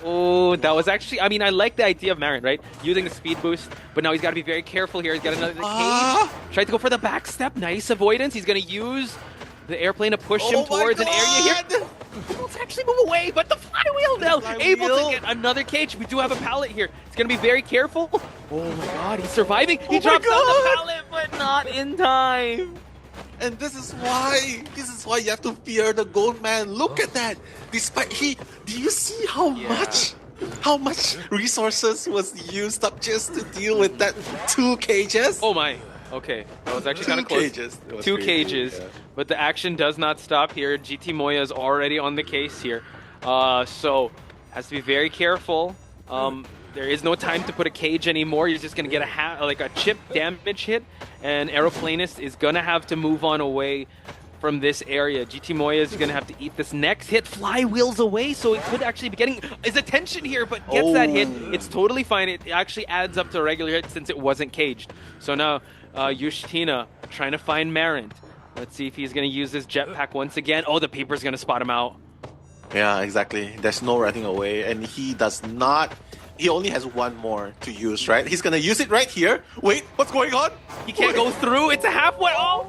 Oh, that was actually, I mean, I like the idea of Marin, right? Using the speed boost, but now he's got to be very careful here. He's got another cage. Tried to go for the back step. Nice avoidance. He's going to use the airplane to push him towards an area here. Let's actually move away, but the flywheel now able to get another cage. We do have a pallet here. He's going to be very careful. Oh my god, he's surviving. He drops down the pallet, but not in time. And this is why you have to fear the gold man. Look at that. Despite do you see how much resources was used up just to deal with that 2 cages? Oh my. Okay, that was actually kind of close. 2 cages, but the action does not stop here. GT Moya is already on the case here, so has to be very careful. There is no time to put a cage anymore. You're just gonna get a chip damage hit, and Aeroplanist is gonna have to move on away from this area. GT Moya is gonna have to eat this next hit. Flywheels away, so it could actually be getting his attention here, but gets that hit. It's totally fine. It actually adds up to a regular hit since it wasn't caged. So now Yushtina trying to find Marin. Let's see if he's gonna use his jetpack once again. Oh, the Peeper's gonna spot him out. Yeah, exactly. There's no running away, and he does not. He only has 1 more to use, right? He's gonna use it right here. Wait, what's going on? He can't go through. It's a halfway. Oh!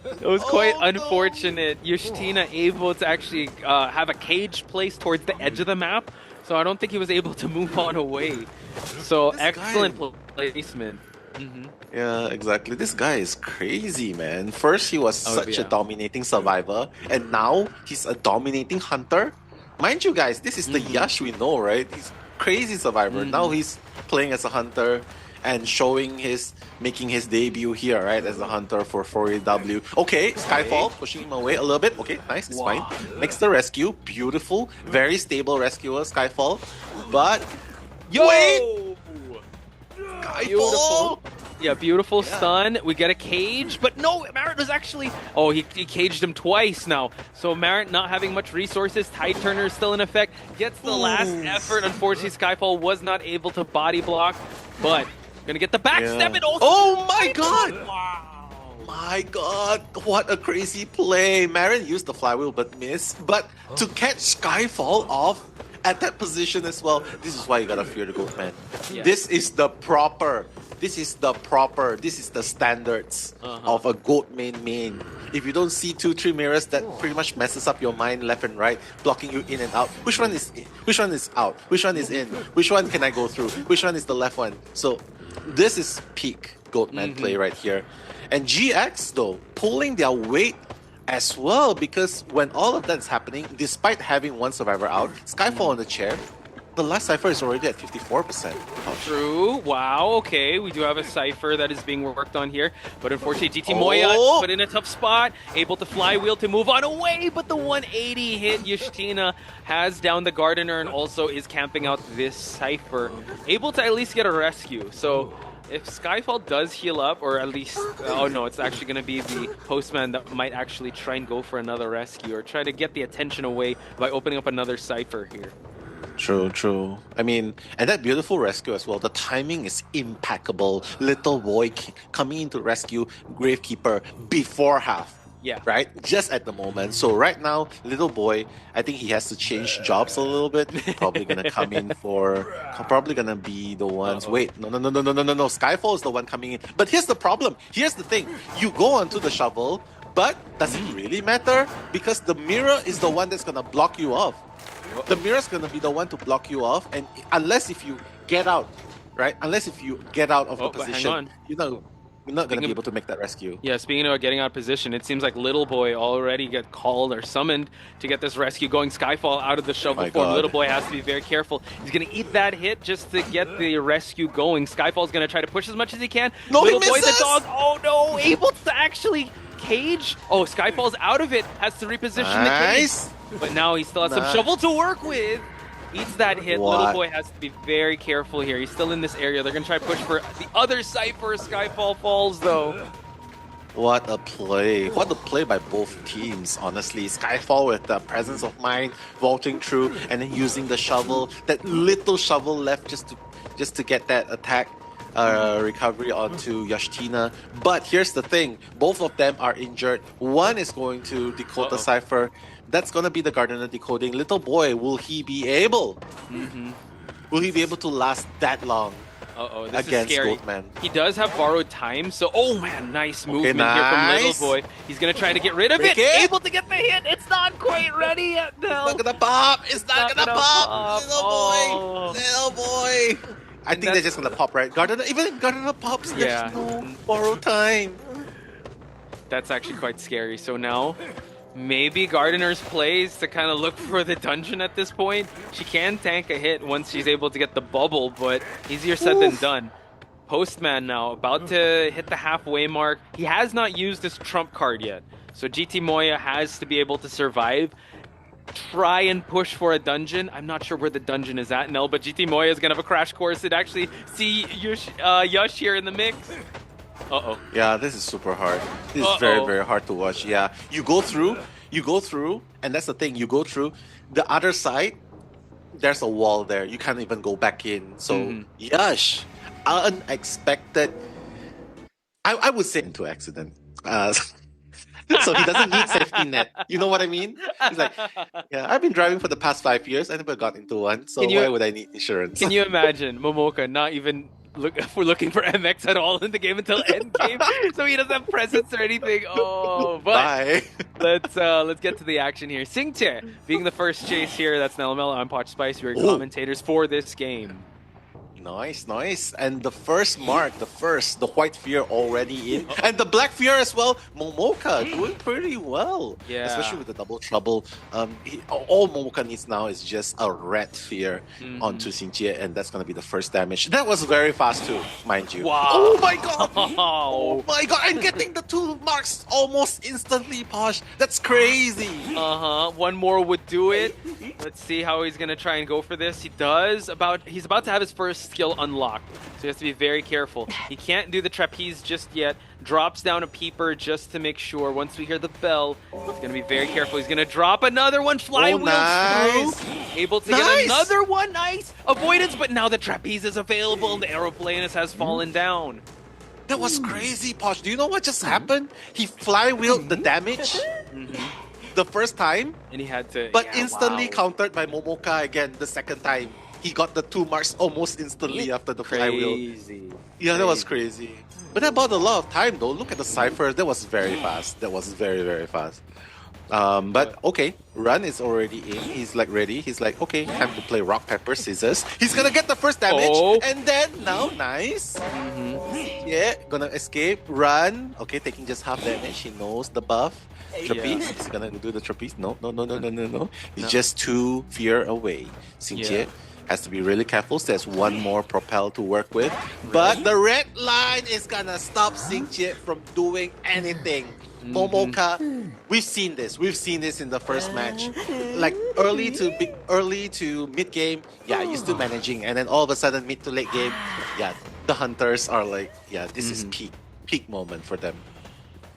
It was quite unfortunate. Yushtina able to actually have a cage placed towards the edge of the map, so I don't think he was able to move on away. So excellent placement. Yeah, exactly. This guy is crazy, man. First, he was such a dominating survivor, and now he's a dominating hunter. Mind you guys, this is the Yash we know, right? He's crazy survivor. Now he's playing as a hunter and making his debut here, right? As a hunter for 4AW. Okay, Skyfall, pushing him away a little bit. Okay, nice, it's fine. Makes the rescue. Beautiful. Very stable rescuer, Skyfall. But, wait! Skyfall! Yeah, beautiful stun. We get a cage, but no, Marit was actually... Oh, he caged him twice now. So Marit not having much resources. Tide Turner is still in effect. Gets the last effort. Unfortunately, Skyfall was not able to body block, but gonna get the backstep and also... Oh my god! Wow. My god, what a crazy play. Marin used the flywheel but missed. But to catch Skyfall off at that position as well, this is why you gotta fear the goat, man. Yeah. This is the standards of a goat main. If you don't see 2-3 mirrors, that pretty much messes up your mind left and right, blocking you in and out. Which one is in? Which one is out? Which one is in? Which one can I go through? Which one is the left one? So this is peak Goatman play right here. And GX though, pulling their weight as well, because when all of that is happening, despite having one survivor out, Skyfall on the chair, the last cipher is already at 54%. True. Wow. Okay. We do have a cipher that is being worked on here. But unfortunately, GT Moya put in a tough spot. Able to flywheel to move on away. But the 180 hit Yushtina has down the Gardener and also is camping out this cipher. Able to at least get a rescue. So if Skyfall does heal up, or at least... Oh no, it's actually going to be the Postman that might actually try and go for another rescue or try to get the attention away by opening up another cipher here. True. I mean, and that beautiful rescue as well. The timing is impeccable. Little boy coming in to rescue Gravekeeper before half. Yeah. Right? Just at the moment. So right now, little boy, I think he has to change jobs a little bit. Probably gonna come in for... Probably gonna be the ones... Wait, no. Skyfall is the one coming in. But here's the problem. Here's the thing. You go onto the shovel, but does it really matter? Because the mirror is the one that's gonna block you off. The mirror's gonna be the one to block you off, and unless if you get out, right? Unless if you get out of the position, you're not gonna be able to make that rescue. Yeah, speaking of getting out of position, it seems like Little Boy already got called or summoned to get this rescue going. Skyfall out of the shovel form. Little Boy has to be very careful. He's gonna eat that hit just to get the rescue going. Skyfall's gonna try to push as much as he can. No, Little he Boy, misses! the dog, oh no, able to actually cage. Oh, Skyfall's out of it, has to reposition the cage. But now he still has some shovel to work with. Eats that hit. Little Boy has to be very careful here. He's still in this area. They're going to try to push for the other cipher. Skyfall falls, though. What a play. What a play by both teams, honestly. Skyfall with the presence of mind, vaulting through, and then using the shovel. That little shovel left just to get that attack recovery onto Yushtina. But here's the thing. Both of them are injured. One is going to decode the cipher. That's going to be the Gardener decoding. Little Boy, will he be able? Will he be able to last that long this against is scary. Goatman? He does have borrowed time, so oh man, nice movement here from Little Boy. He's going to try to get rid of it. Able to get the hit. It's not quite ready yet. No. It's not going to pop. It's not going to pop. Little Boy. I think they're just going to pop, right? Gardener, even if Gardener pops, there's no borrowed time. That's actually quite scary. So now... maybe Gardener's plays to kind of look for the dungeon at this point. She can tank a hit once she's able to get the bubble, but easier said than done. Postman now, about to hit the halfway mark. He has not used his trump card yet, so GT Moya has to be able to survive. Try and push for a dungeon. I'm not sure where the dungeon is at, no, but GT Moya is going to have a crash course and actually see Yush here in the mix. Yeah, this is super hard. This is very, very hard to watch. Yeah, you go through, and that's the thing. You go through the other side. There's a wall there. You can't even go back in. So, Yash, unexpected. I would say into accident. So he doesn't need safety net. You know what I mean? He's like, yeah, I've been driving for the past 5 years. I never got into one. So why would I need insurance? Can you imagine Momoka not even... we're looking for MX at all in the game until end game, so he doesn't have presence or anything. Oh, but let's get to the action here. Singche being the first chase here. That's Nelmel. I'm Potch Spice. We're commentators for this game. Nice. And the first mark, the White Fear already in. And the Black Fear as well. Momoka doing pretty well. Yeah. Especially with the double trouble. All Momoka needs now is just a Red Fear onto Xinjie, and that's going to be the first damage. That was very fast too, mind you. Wow. Oh my god! Oh my god! I'm getting the 2 marks almost instantly, Posh. That's crazy. One more would do it. Let's see how he's going to try and go for this. He's about to have his first skill unlocked. So he has to be very careful. He can't do the trapeze just yet. Drops down a peeper just to make sure. Once we hear the bell, he's going to be very careful. He's going to drop another one. Flywheel through. Able to get another one. Nice. Avoidance, but now the trapeze is available. The aeroplanist has fallen down. That was crazy, Posh. Do you know what just happened? He flywheeled the damage the first time. And he had to... But instantly countered by Momoka again the second time. He got the 2 marks almost instantly after the flywheel. Yeah, that was crazy. But that bought a lot of time though. Look at the cipher. That was very fast. That was very, very fast. But okay, Run is already in. He's like ready. He's like, okay, time to play rock, paper, scissors. He's gonna get the first damage. And then now, nice. Yeah, gonna escape. Run. Okay, taking just half damage. He knows the buff. Trapeze. He's gonna do the trapeze. No. He's just 2 fear away. Xingjie has to be really careful. So there's 1 more propel to work with. But the red line is gonna stop Xingjie from doing anything. Momoka, we've seen this. We've seen this in the first match. Like early to mid game, yeah, you're still managing, and then all of a sudden mid to late game, yeah, the hunters are like, yeah, this is peak moment for them.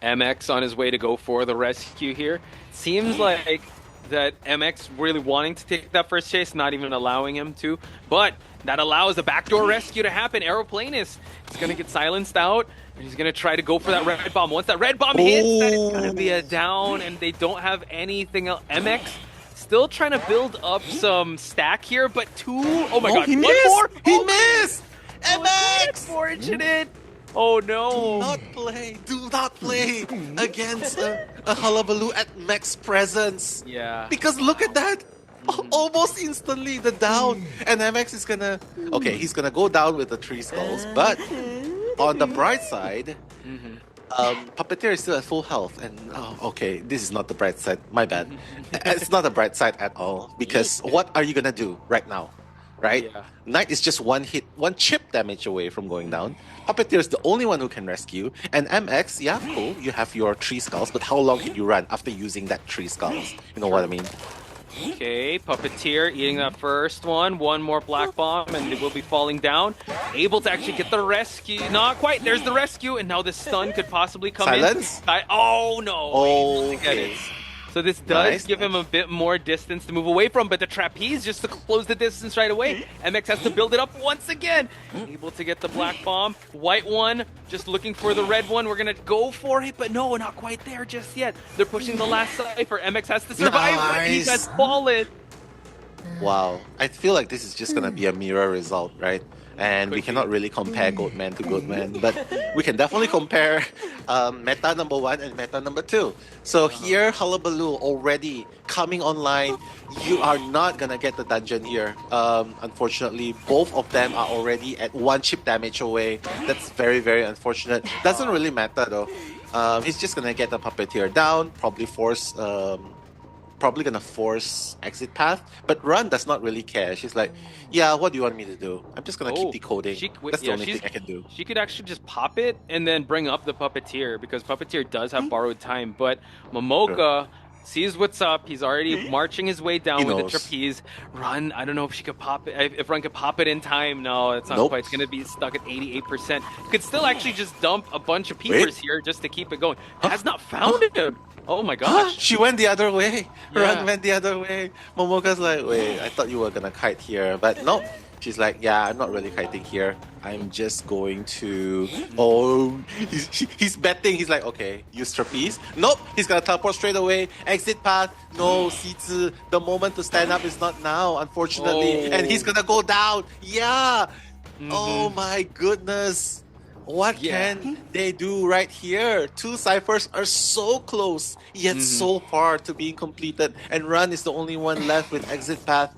MX on his way to go for the rescue here. Seems like that MX really wanting to take that first chase, not even allowing him to, but that allows the backdoor rescue to happen. Aeroplanist is going to get silenced out, and he's going to try to go for that red bomb. Once that red bomb hits, that is going to be a down, and they don't have anything else. MX still trying to build up some stack here, but 2... Oh my god, he one more! He missed! MX! Unfortunate! Oh no! Do not play against a Hullabaloo at max presence. Yeah. Because look at that! Almost instantly the down. And MX is gonna... Okay, he's gonna go down with the 3 skulls, but on the bright side, Puppeteer is still at full health. And okay, this is not the bright side. My bad. It's not the bright side at all. Because what are you gonna do right now? Right? Yeah. Knight is just 1 hit, 1 chip damage away from going down. Puppeteer is the only one who can rescue. And MX, yeah, cool, you have your 3 skulls, but how long can you run after using that 3 skulls? You know what I mean? Okay, Puppeteer eating that first one. 1 more black bomb, and it will be falling down. Able to actually get the rescue. Not quite. There's the rescue, and now the stun could possibly come in. Oh, no. Okay. So this does give him a bit more distance to move away from, but the trapeze just to close the distance right away. MX has to build it up once again. Able to get the black bomb. White one, just looking for the red one. We're going to go for it, but no, not quite there just yet. They're pushing the last cipher. MX has to survive, but he has fallen. Wow. I feel like this is just going to be a mirror result, right? And we cannot really compare Goatman to Goatman, but we can definitely compare meta number 1 and meta number 2. So here, Hullabaloo already coming online. You are not gonna get the dungeon here. Unfortunately, both of them are already at 1 chip damage away. That's very, very unfortunate. Doesn't really matter though. He's just gonna get the Puppeteer down, probably gonna force exit path, but Run does not really care. She's like, yeah, what do you want me to do? I'm just gonna keep decoding. That's the only thing I can do. She could actually just pop it and then bring up the Puppeteer, because Puppeteer does have borrowed time, but Momoka sees what's up. He's already marching his way down with the trapeze. Run, I don't know if she could pop it. If Run could pop it in time. No, it's not quite. It's going to be stuck at 88%. Could still actually just dump a bunch of peepers here just to keep it going. Has not found him. Oh my gosh. She went the other way. Run went the other way. Momoka's like, wait, I thought you were going to kite here. But no. She's like, yeah, I'm not really kiting here. I'm just going to... Oh, he's betting. He's like, okay, use trapeze. Nope, he's going to teleport straight away. Exit path. No, Sizi, the moment to stand up is not now, unfortunately. And he's going to go down. Yeah. Oh my goodness. What can they do right here? 2 ciphers are so close, yet so far to being completed. And Run is the only one left with exit path.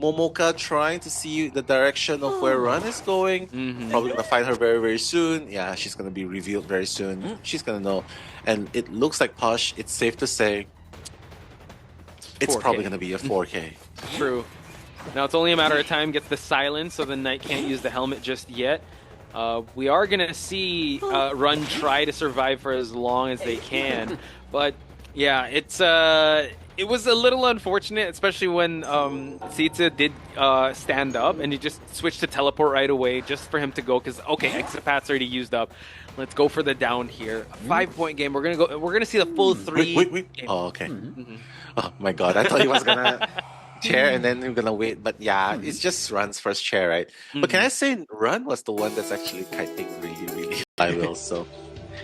Momoka trying to see the direction of where Run is going. Probably gonna find her very, very soon. Yeah, she's gonna be revealed very soon. She's gonna know. And it looks like, Posh, it's safe to say it's 4K. Probably gonna be a 4K. True. Now it's only a matter of time. Gets the silence, so the Knight can't use the helmet just yet. We are gonna see Run try to survive for as long as they can. But yeah, it's It was a little unfortunate, especially when Ⅷ did stand up and he just switched to teleport right away just for him to go because okay, exit path's already used up. Let's go for the down here. A 5-point game. We're gonna see the full 3. Wait. Oh, okay. Oh my god, I thought he was gonna chair and then we're gonna wait. But yeah, it's just Run's first chair, right? But can I say Run was the one that's actually kiting really flywheels. So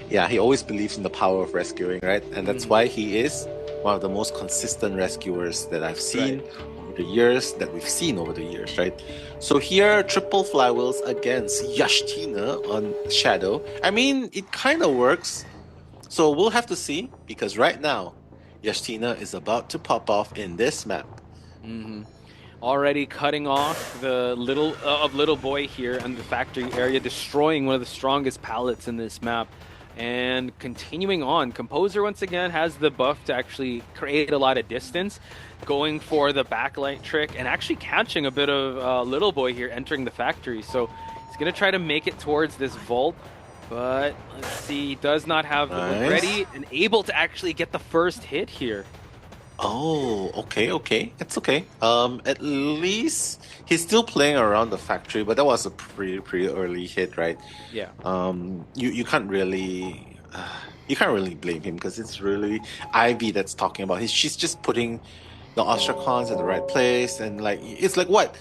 yeah, he always believes in the power of rescuing, right? And that's why he is one of the most consistent rescuers that I've seen over the years, that we've seen over the years, right? So here, triple flywheels against Yashtina on Shadow. I mean, it kind of works. So we'll have to see, because right now, Yashtina is about to pop off in this map. Already cutting off the little boy here in the factory area, destroying one of the strongest pallets in this map. And continuing on, Composer once again has the buff to actually create a lot of distance, going for the backlight trick and actually catching a bit of Little Boy here entering the factory. So he's going to try to make it towards this vault, but let's see, he does not have the look ready and able to actually get the first hit here. Oh, okay. It's okay. At least he's still playing around the factory, but that was a pretty early hit, right? Yeah. You can't really blame him because it's really Ivy that's talking about. She's just putting the Ostracons at the right place, and like it's like what?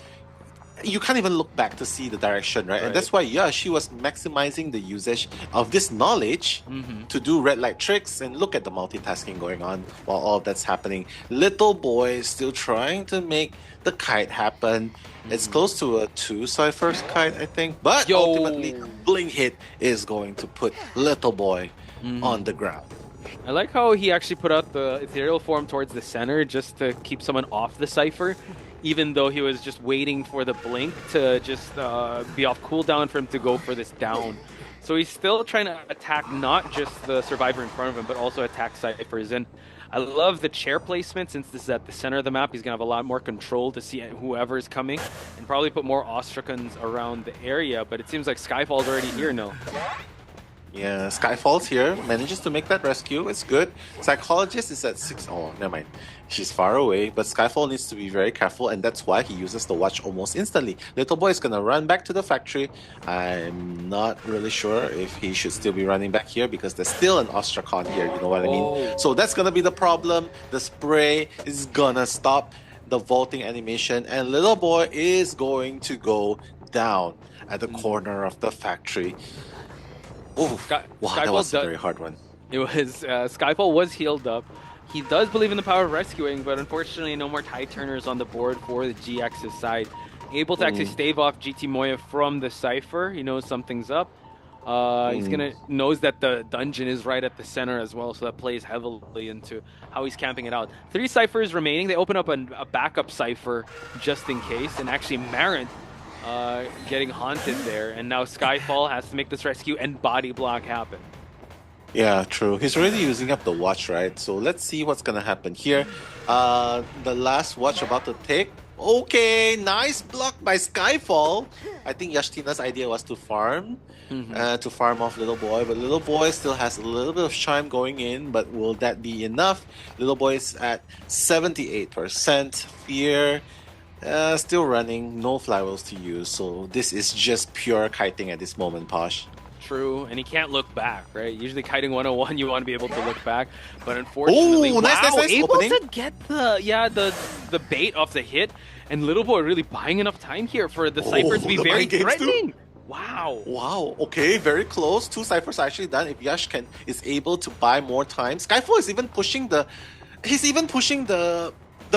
You can't even look back to see the direction, right? And that's why, yeah, she was maximizing the usage of this knowledge to do red light tricks and look at the multitasking going on while all of that's happening. Little Boy is still trying to make the kite happen. It's close to a 2 ciphers kite, I think. But ultimately, Bling hit is going to put Little Boy on the ground. I like how he actually put out the ethereal form towards the center just to keep someone off the cipher, even though he was just waiting for the blink to just be off cooldown for him to go for this down. So he's still trying to attack not just the survivor in front of him, but also attack ciphers. And I love the chair placement. Since this is at the center of the map, he's going to have a lot more control to see whoever's coming and probably put more Ostracons around the area. But it seems like Skyfall's already here now. Yeah, Skyfall's here, manages to make that rescue. It's good. Psychologist is at 6. Oh, never mind. She's far away, but Skyfall needs to be very careful, and that's why he uses the watch almost instantly. Little Boy is going to run back to the factory. I'm not really sure if he should still be running back here because there's still an Ostracon here, you know what I mean? So that's going to be the problem. The spray is going to stop the vaulting animation, and Little Boy is going to go down at the corner of the factory. Oh, wow, that was a very hard one. It was, Skyfall was healed up. He does believe in the power of rescuing, but unfortunately no more tide turners on the board for the GX's side. Able to actually stave off GT Moya from the cipher. He knows something's up. He's knows that the dungeon is right at the center as well, so that plays heavily into how he's camping it out. 3 ciphers remaining. They open up a backup cipher just in case, and actually Marin getting haunted there, and now Skyfall has to make this rescue and body block happen. Yeah, true. He's already using up the watch, right? So let's see what's gonna happen here. The last watch about to take. Okay, nice block by Skyfall. I think Yashtina's idea was to farm, off Little Boy, but Little Boy still has a little bit of chime going in, but will that be enough? Little Boy is at 78%. Fear. Still running, no flywheels to use, so this is just pure kiting at this moment, Posh. True, and he can't look back, right? Usually kiting 101, you want to be able to look back, but unfortunately, nice, able opening. to get the bait off the hit, and Little Boy really buying enough time here for the cipher to be very threatening. Wow, okay, very close. 2 ciphers are actually done. If Yash is able to buy more time, Skyfall is even pushing the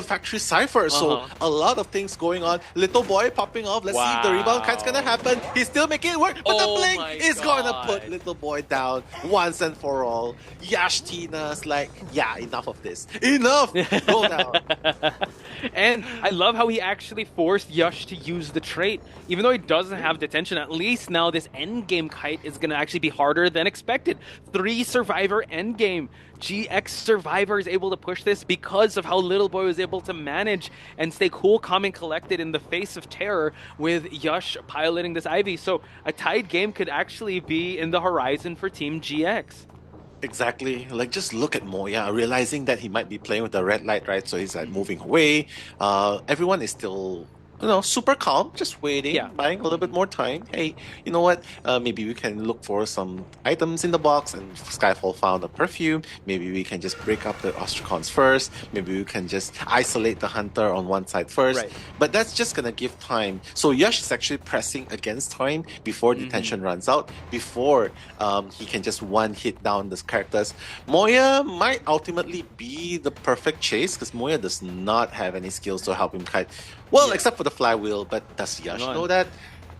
factory cipher, so a lot of things going on. Little Boy popping off. Let's see if the rebound kite's gonna happen. He's still making it work, but the blink is gonna put Little Boy down once and for all. Yashtina's like, yeah, enough of this. Enough! Go down. And I love how he actually forced Yash to use the trait. Even though he doesn't have detention, at least now this endgame kite is gonna actually be harder than expected. 3 survivor endgame. GX Survivor is able to push this because of how Little Boy was able to manage and stay cool, calm, and collected in the face of terror with Yash piloting this Ivy. So a tied game could actually be in the horizon for Team GX. Exactly. Like, just look at Moya, realizing that he might be playing with the red light, right? So he's like moving away. Everyone is still, super calm, just waiting, buying a little bit more time. Hey, you know what? Maybe we can look for some items in the box, and Skyfall found a perfume. Maybe we can just break up the Ostracons first. Maybe we can just isolate the hunter on one side first. Right. But that's just gonna give time. So Yash is actually pressing against time before detention runs out, before he can just one hit down the characters. Moya might ultimately be the perfect chase because Moya does not have any skills to help him kite. Well, except for the flywheel, but does Yash know that?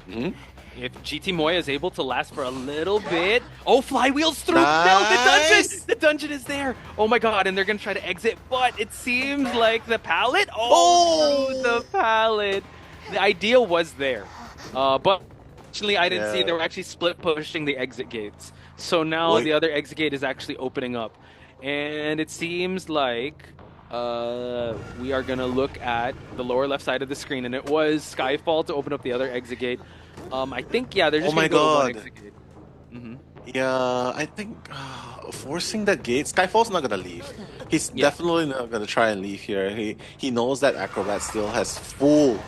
If GT Moya is able to last for a little bit... Oh, flywheel's through! Nice. No, the dungeon! The dungeon is there! Oh my god, and they're gonna try to exit, but it seems like the pallet... through the pallet! The idea was there, but actually I didn't see they were actually split pushing the exit gates. So now the other exit gate is actually opening up. And it seems like... we are gonna look at the lower left side of the screen, and it was Skyfall to open up the other exit gate. I think they're just gonna go to one exit gate. Yeah, I think forcing that gate, Skyfall's not gonna leave. He's definitely not gonna try and leave here. He knows that Acrobat still has full.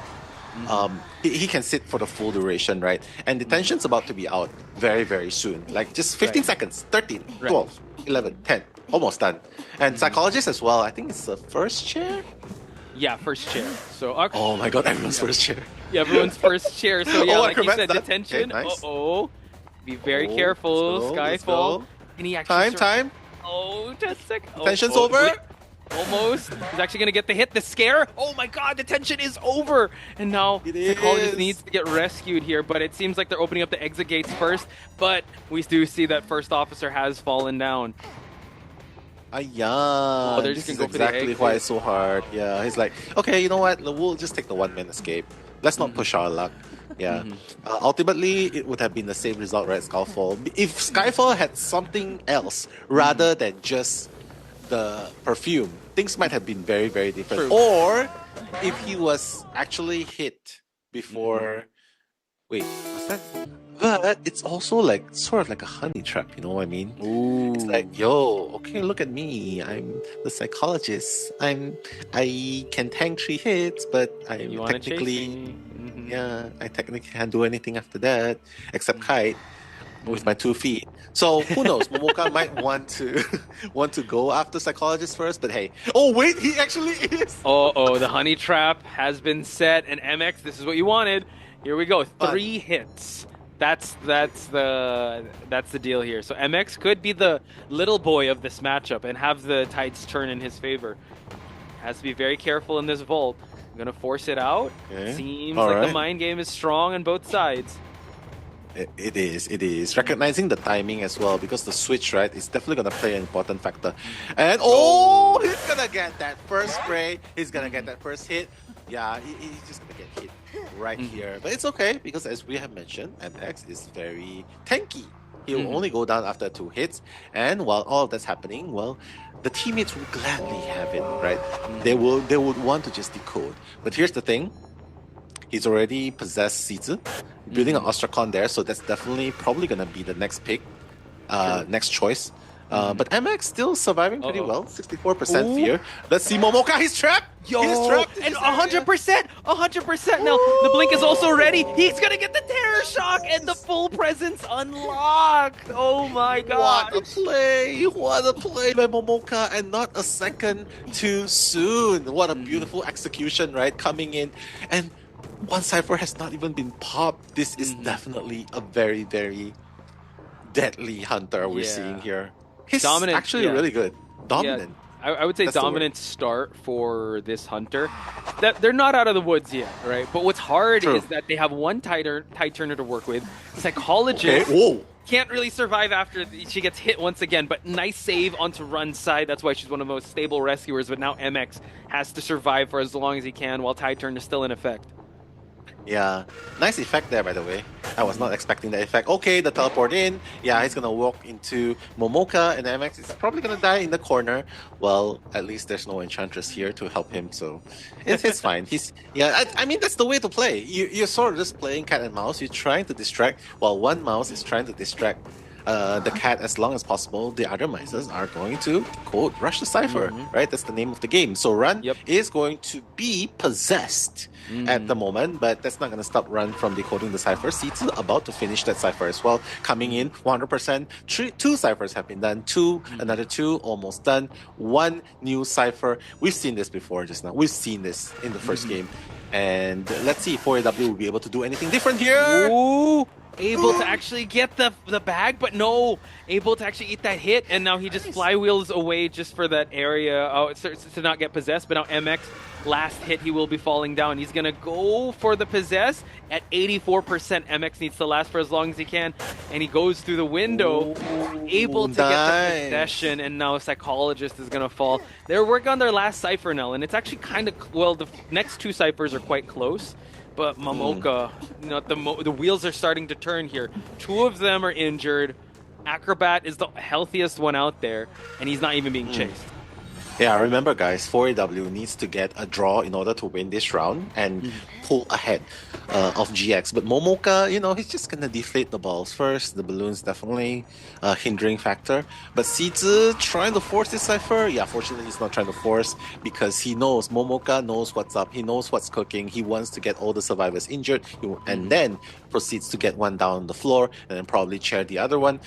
He can sit for the full duration, right? And detention's about to be out very, very soon. Like just 15 seconds, 13, 12, 11, 10. Almost done. And psychologist as well. I think it's the first chair? Yeah, first chair. So oh my god, everyone's first chair. Yeah, everyone's first chair. So yeah, like you said, done. detention. Okay, nice. Be very careful, Skyfall. And he actually time. Oh, just a second. Detention's over. Almost. He's actually gonna get the hit, the scare. Oh my god, detention is over. And now psychologist needs to get rescued here, but it seems like they're opening up the exit gates first. But we do see that first officer has fallen down. This is exactly why it's so hard. Yeah, he's like, okay, you know what? We'll just take the one-man escape. Let's not push our luck. Yeah. Ultimately, it would have been the same result, right? Skyfall. If Skyfall had something else rather than just the perfume, things might have been very, very different. True. Or if he was actually hit before. Wait, what's that? But it's also like sort of like a honey trap, you know what I mean? Ooh. It's like, yo, okay, look at me. I'm the psychologist. I can tank 3 hits, but I'm technically I technically can't do anything after that except kite with my 2 feet. So who knows? Momoka might want to go after psychologist first, but hey. Oh wait, he actually is. The honey trap has been set, and MX, this is what you wanted. Here we go. 3 hits. That's the deal here. So MX could be the little boy of this matchup and have the tides turn in his favor. Has to be very careful in this vault. I'm gonna force it out. Okay. Seems like the mind game is strong on both sides. It is. Recognizing the timing as well, because the switch, right, is definitely gonna play an important factor. And he's gonna get that first spray. He's gonna get that first hit. Yeah, he's just gonna get hit right here. But it's okay, because as we have mentioned, MX is very tanky. He'll only go down after 2 hits. And while all of that's happening, well, the teammates will gladly have it, right? They would want to just decode. But here's the thing. He's already possessed Sizi, building an Ostracon there, so that's definitely probably gonna be the next pick, next choice. But MX still surviving pretty well, 64% fear. Let's see Momoka, he's trapped! He's trapped! And 100%! Now, the blink is also ready! He's gonna get the terror shock and the full presence unlocked! Oh my god! What a play by Momoka, and not a second too soon! What a beautiful execution, right? Coming in, and one cipher has not even been popped. This is definitely a very, very deadly hunter we're seeing here. He's dominant, actually really good. Dominant. Yeah, I would say dominant start for this hunter. That they're not out of the woods yet, right? But what's hard is that they have one tide turner to work with. Psychologist can't really survive after she gets hit once again, but nice save onto Run's side. That's why she's one of the most stable rescuers, but now MX has to survive for as long as he can while tide turn is still in effect. Yeah, nice effect there, by the way. I was not expecting that effect. Okay, the teleport in. Yeah, he's gonna walk into Momoka, and MX is probably gonna die in the corner. Well, at least there's no Enchantress here to help him, so it's fine. I mean, that's the way to play. You're sort of just playing cat and mouse. You're trying to distract, while one mouse is trying to distract the cat as long as possible, the other misers are going to, quote, rush the cipher, right? That's the name of the game. So Run is going to be possessed at the moment, but that's not going to stop Run from decoding the cipher. Sizi about to finish that cipher as well, coming in 100%. Two ciphers have been done, another two almost done, one new cipher. We've seen this before just now. We've seen this in the first game. And let's see if 4AW will be able to do anything different here. Ooh, able to actually get the bag, but no, able to actually eat that hit, and now he just flywheels away just for that area to not get possessed. But now MX, last hit, he will be falling down. He's going to go for the possess at 84%. MX needs to last for as long as he can, and he goes through the window, able to get the possession, and now Psychologist is going to fall. They're working on their last cipher now, and it's actually kind of, well, the next two ciphers are quite close. But Momoka, you know, the wheels are starting to turn here. Two of them are injured. Acrobat is the healthiest one out there, and he's not even being chased. Yeah, remember guys, 4AW needs to get a draw in order to win this round and pull ahead of GX. But Momoka, you know, he's just going to deflate the balls first. The balloon's definitely a hindering factor. But Sizi trying to force this cipher. Yeah, fortunately he's not trying to force because he knows, Momoka knows what's up. He knows what's cooking. He wants to get all the survivors injured and then proceeds to get one down on the floor and then probably chair the other one.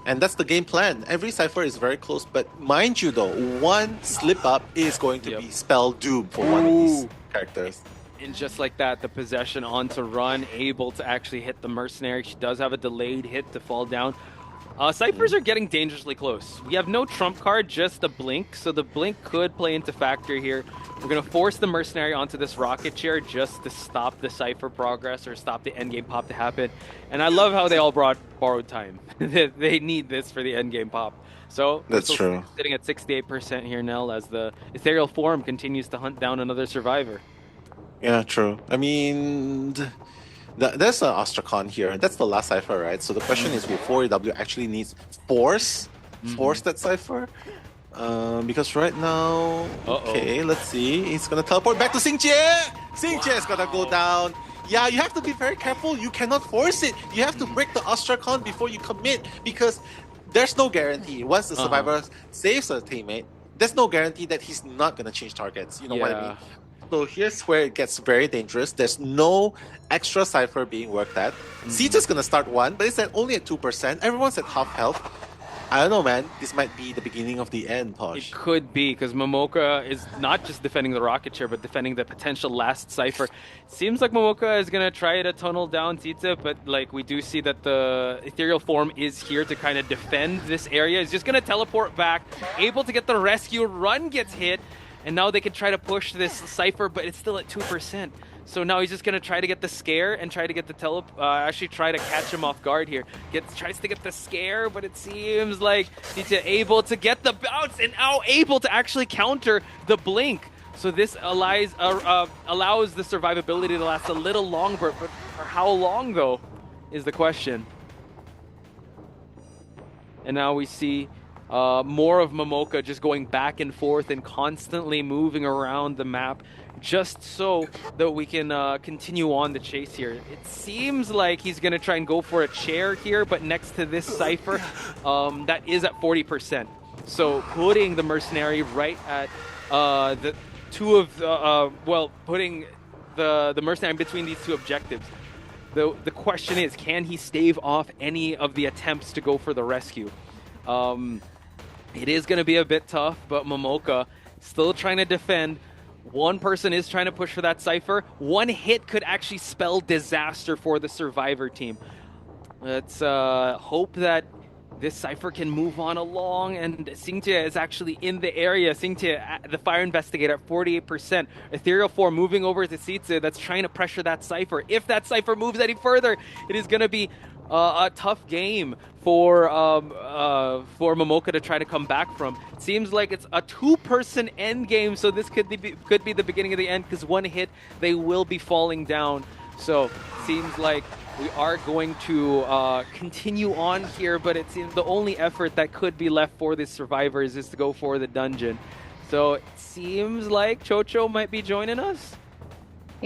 And that's the game plan. Every cipher is very close, but mind you though, one slip up is going to be spell doom for one of these characters. And just like that, the possession onto Run, able to actually hit the Mercenary. She does have a delayed hit to fall down. Ciphers are getting dangerously close. We have no trump card, just a blink, so the blink could play into factor here. We're going to force the Mercenary onto this rocket chair just to stop the cipher progress or stop the endgame pop to happen. And I love how they all borrowed time. They need this for the endgame pop. So that's true. Sitting at 68% here, Nell, as the ethereal form continues to hunt down another survivor. Yeah, true. I mean, there's an Ostrakhan here. That's the last cipher, right? So the question is, will 4AW actually needs force that cipher? Because right now, okay, let's see. He's gonna teleport back to Xingjie. Xingjie's gonna go down. Yeah, you have to be very careful. You cannot force it. You have to break the Ostrakhan before you commit because there's no guarantee. Once the survivor saves a teammate, there's no guarantee that he's not gonna change targets. You know what I mean? So here's where it gets very dangerous. There's no extra cipher being worked at. Siji's gonna start one, but it's only at 2%. Everyone's at half health. I don't know, man. This might be the beginning of the end, Posh. It could be, because Momoka is not just defending the rocket chair, but defending the potential last cipher. It seems like Momoka is going to try to tunnel down Sizi, but like we do see that the ethereal form is here to kind of defend this area. He's just going to teleport back, able to get the rescue. Run gets hit, and now they can try to push this cipher, but it's still at 2%. So now he's just going to try to get the scare and try to get the actually try to catch him off guard here. Tries to get the scare, but it seems like he's able to get the bounce and now able to actually counter the blink. So this allows the survivability to last a little longer, but for how long though is the question. And now we see more of Momoka just going back and forth and constantly moving around the map, just so that we can continue on the chase here. It seems like he's going to try and go for a chair here, but next to this cipher, that is at 40%. So putting the Mercenary right at the two of the, putting the Mercenary in between these two objectives. The question is, can he stave off any of the attempts to go for the rescue? It is going to be a bit tough, but Momoka still trying to defend. One person is trying to push for that cipher. One hit could actually spell disaster for the survivor team. Let's hope that this cipher can move on along, and Xingjie is actually in the area. Xingjie, the fire investigator, at 48%. Ethereal form moving over to Sizi, that's trying to pressure that cipher. If that cipher moves any further, it is going to be a tough game for Momoka to try to come back from. It seems like it's a two-person end game, so this could be the beginning of the end, because one hit, they will be falling down. So seems like we are going to continue on here, but it seems the only effort that could be left for the survivors is to go for the dungeon. So it seems like Chocho might be joining us.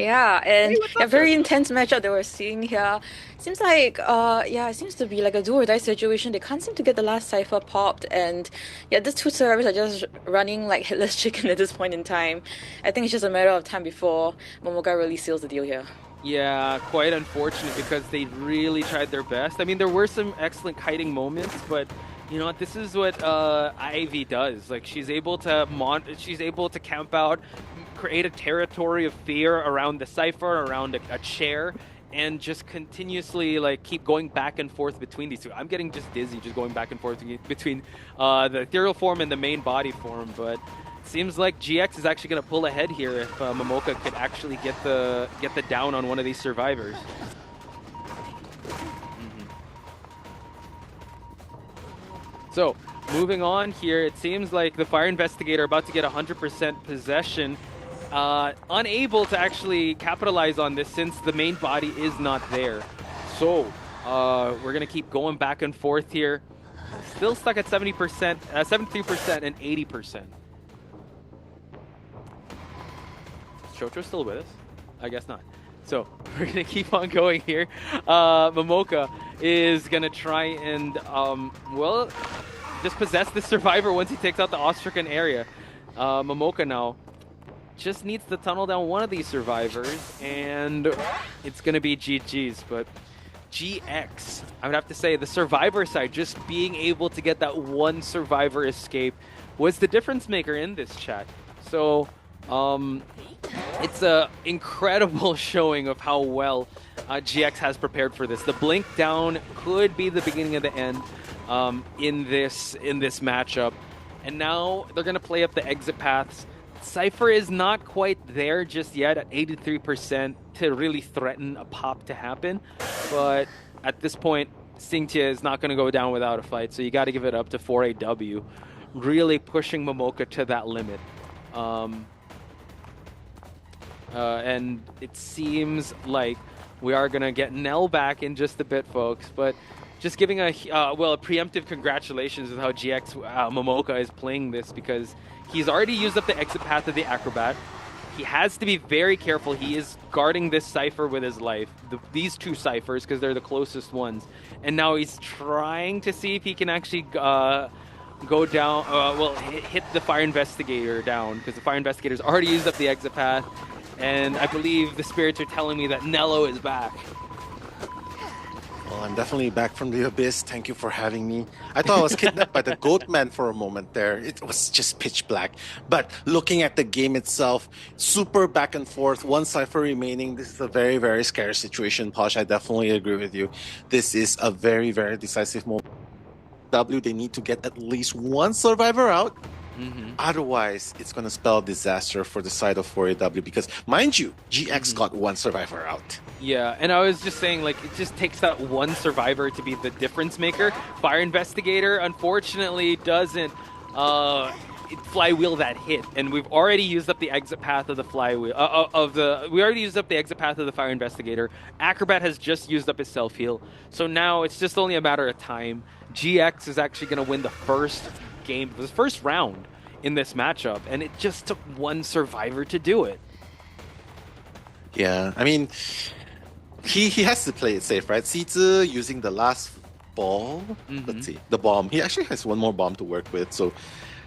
Yeah, and a very intense matchup that we're seeing here. Seems like, yeah, it seems to be like a do or die situation. They can't seem to get the last cipher popped, and yeah, these two survivors are just running like headless chicken at this point in time. I think it's just a matter of time before Momoka really seals the deal here. Yeah, quite unfortunate because they really tried their best. I mean, there were some excellent kiting moments, but you know what? This is what Ivy does. Like, she's able to camp out, create a territory of fear around the cipher, around a chair, and just continuously like keep going back and forth between these two. I'm getting just dizzy just going back and forth between the ethereal form and the main body form, but seems like GX is actually going to pull ahead here if Momoka could actually get the down on one of these survivors. So, moving on here, it seems like the Fire Investigator about to get 100% possession. Unable to actually capitalize on this since the main body is not there. So, we're going to keep going back and forth here. Still stuck at 70%, 73% and 80%. Chocho's still with us? I guess not. So, we're going to keep on going here. Momoka is going to try and, well, just possess the survivor once he takes out the off-stricken area. Momoka now just needs to tunnel down one of these survivors, and it's going to be GG's. But GX, I would have to say, the survivor side, just being able to get that one survivor escape was the difference maker in this chat. So, it's an incredible showing of how well GX has prepared for this. The blink down could be the beginning of the end in this matchup. And now they're going to play up the exit paths. Cipher is not quite there just yet at 83% to really threaten a pop to happen. But at this point, Xingtie is not going to go down without a fight. So you got to give it up to 4AW. Really pushing Momoka to that limit. And it seems like we are going to get Nell back in just a bit, folks. But just giving a preemptive congratulations with how GX Momoka is playing this, because he's already used up the exit path of the Acrobat. He has to be very careful. He is guarding this cipher with his life, these two ciphers, because they're the closest ones. And now he's trying to see if he can actually go down, hit the Fire Investigator down, because the Fire Investigator's already used up the exit path. And I believe the spirits are telling me that Nello is back. Well, I'm definitely back from the abyss. Thank you for having me. I thought I was kidnapped by the goat man for a moment there. It was just pitch black. But looking at the game itself, super back and forth, one cipher remaining. This is a very, very scary situation, Posh. I definitely agree with you. This is a very, very decisive moment. They need to get at least one survivor out. Otherwise, it's going to spell disaster for the side of 4AW because, mind you, GX got one survivor out. Yeah, and I was just saying, like, it just takes that one survivor to be the difference maker. Fire Investigator, unfortunately, doesn't flywheel that hit, and we've already used up the exit path of the flywheel we already used up the exit path of the Fire Investigator. Acrobat has just used up his self heal, so now it's just only a matter of time. GX is actually going to win the first game, the first round in this matchup, and it just took one survivor to do it. Yeah, I mean, he has to play it safe, right? Xizhi using the last ball. Let's see, the bomb. He actually has one more bomb to work with, so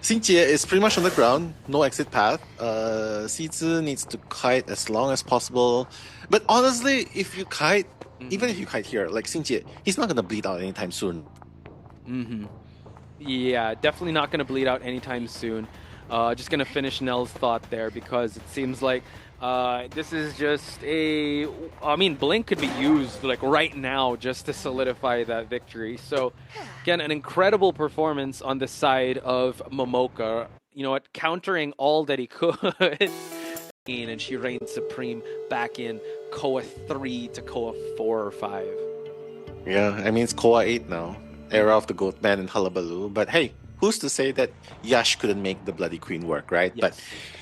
Xingtie is pretty much on the ground, no exit path. Xizhi needs to kite as long as possible. But honestly, if you kite, even if you kite here, like Xingtie, he's not going to bleed out anytime soon. Yeah, definitely not going to bleed out anytime soon. Just going to finish Nell's thought there, because it seems like this is just a... I mean, Blink could be used like right now just to solidify that victory. So, again, an incredible performance on the side of Momoka. You know what? Countering all that he could. And she reigns supreme back in Koa 3 to Koa 4 or 5. Yeah, I mean, it's Koa 8 now. Era of the Goat Man and Hullabaloo. But hey, who's to say that Yash couldn't make the Bloody Queen work, right? Yes. But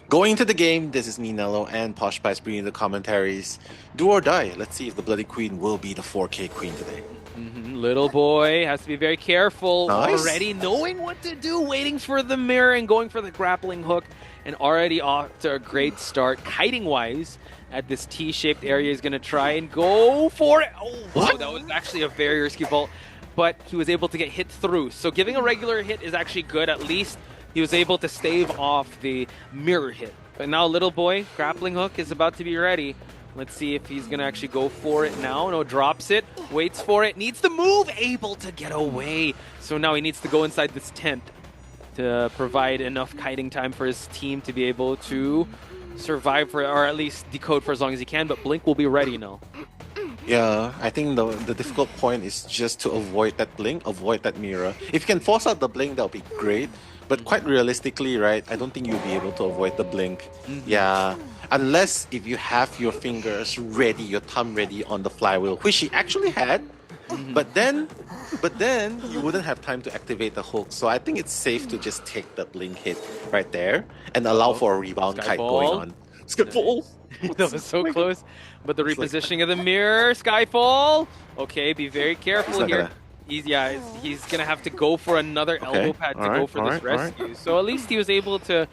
going into the game, this is me, Nello, and Posh Pies bringing the commentaries. Do or die. Let's see if the Bloody Queen will be the 4K Queen today. Little boy has to be very careful. Nice. Already knowing what to do, waiting for the mirror and going for the grappling hook, and already off to a great start. Kiting-wise, at this T-shaped area. He's going to try and go for it. Oh, wow, that was actually a very risky vault, but he was able to get hit through. So giving a regular hit is actually good. At least he was able to stave off the mirror hit. But now Little Boy, grappling hook is about to be ready. Let's see if he's going to actually go for it now. No, drops it, waits for it, needs to move, able to get away. So now he needs to go inside this tent to provide enough kiting time for his team to be able to survive for, or at least decode for as long as he can. But Blink will be ready now. Yeah, I think the difficult point is just to avoid that blink, avoid that mirror. If you can force out the blink, that'll be great. But quite realistically, right, I don't think you'll be able to avoid the blink. Yeah, unless if you have your fingers ready, your thumb ready on the flywheel, which he actually had. But then you wouldn't have time to activate the hook. So I think it's safe to just take the blink hit right there and allow for a rebound kite going on. Skyfall! That was so close. But the repositioning of the mirror, Skyfall. Okay, be very careful here. He's gonna have to go for another elbow pad to go for this rescue. So at least he was able to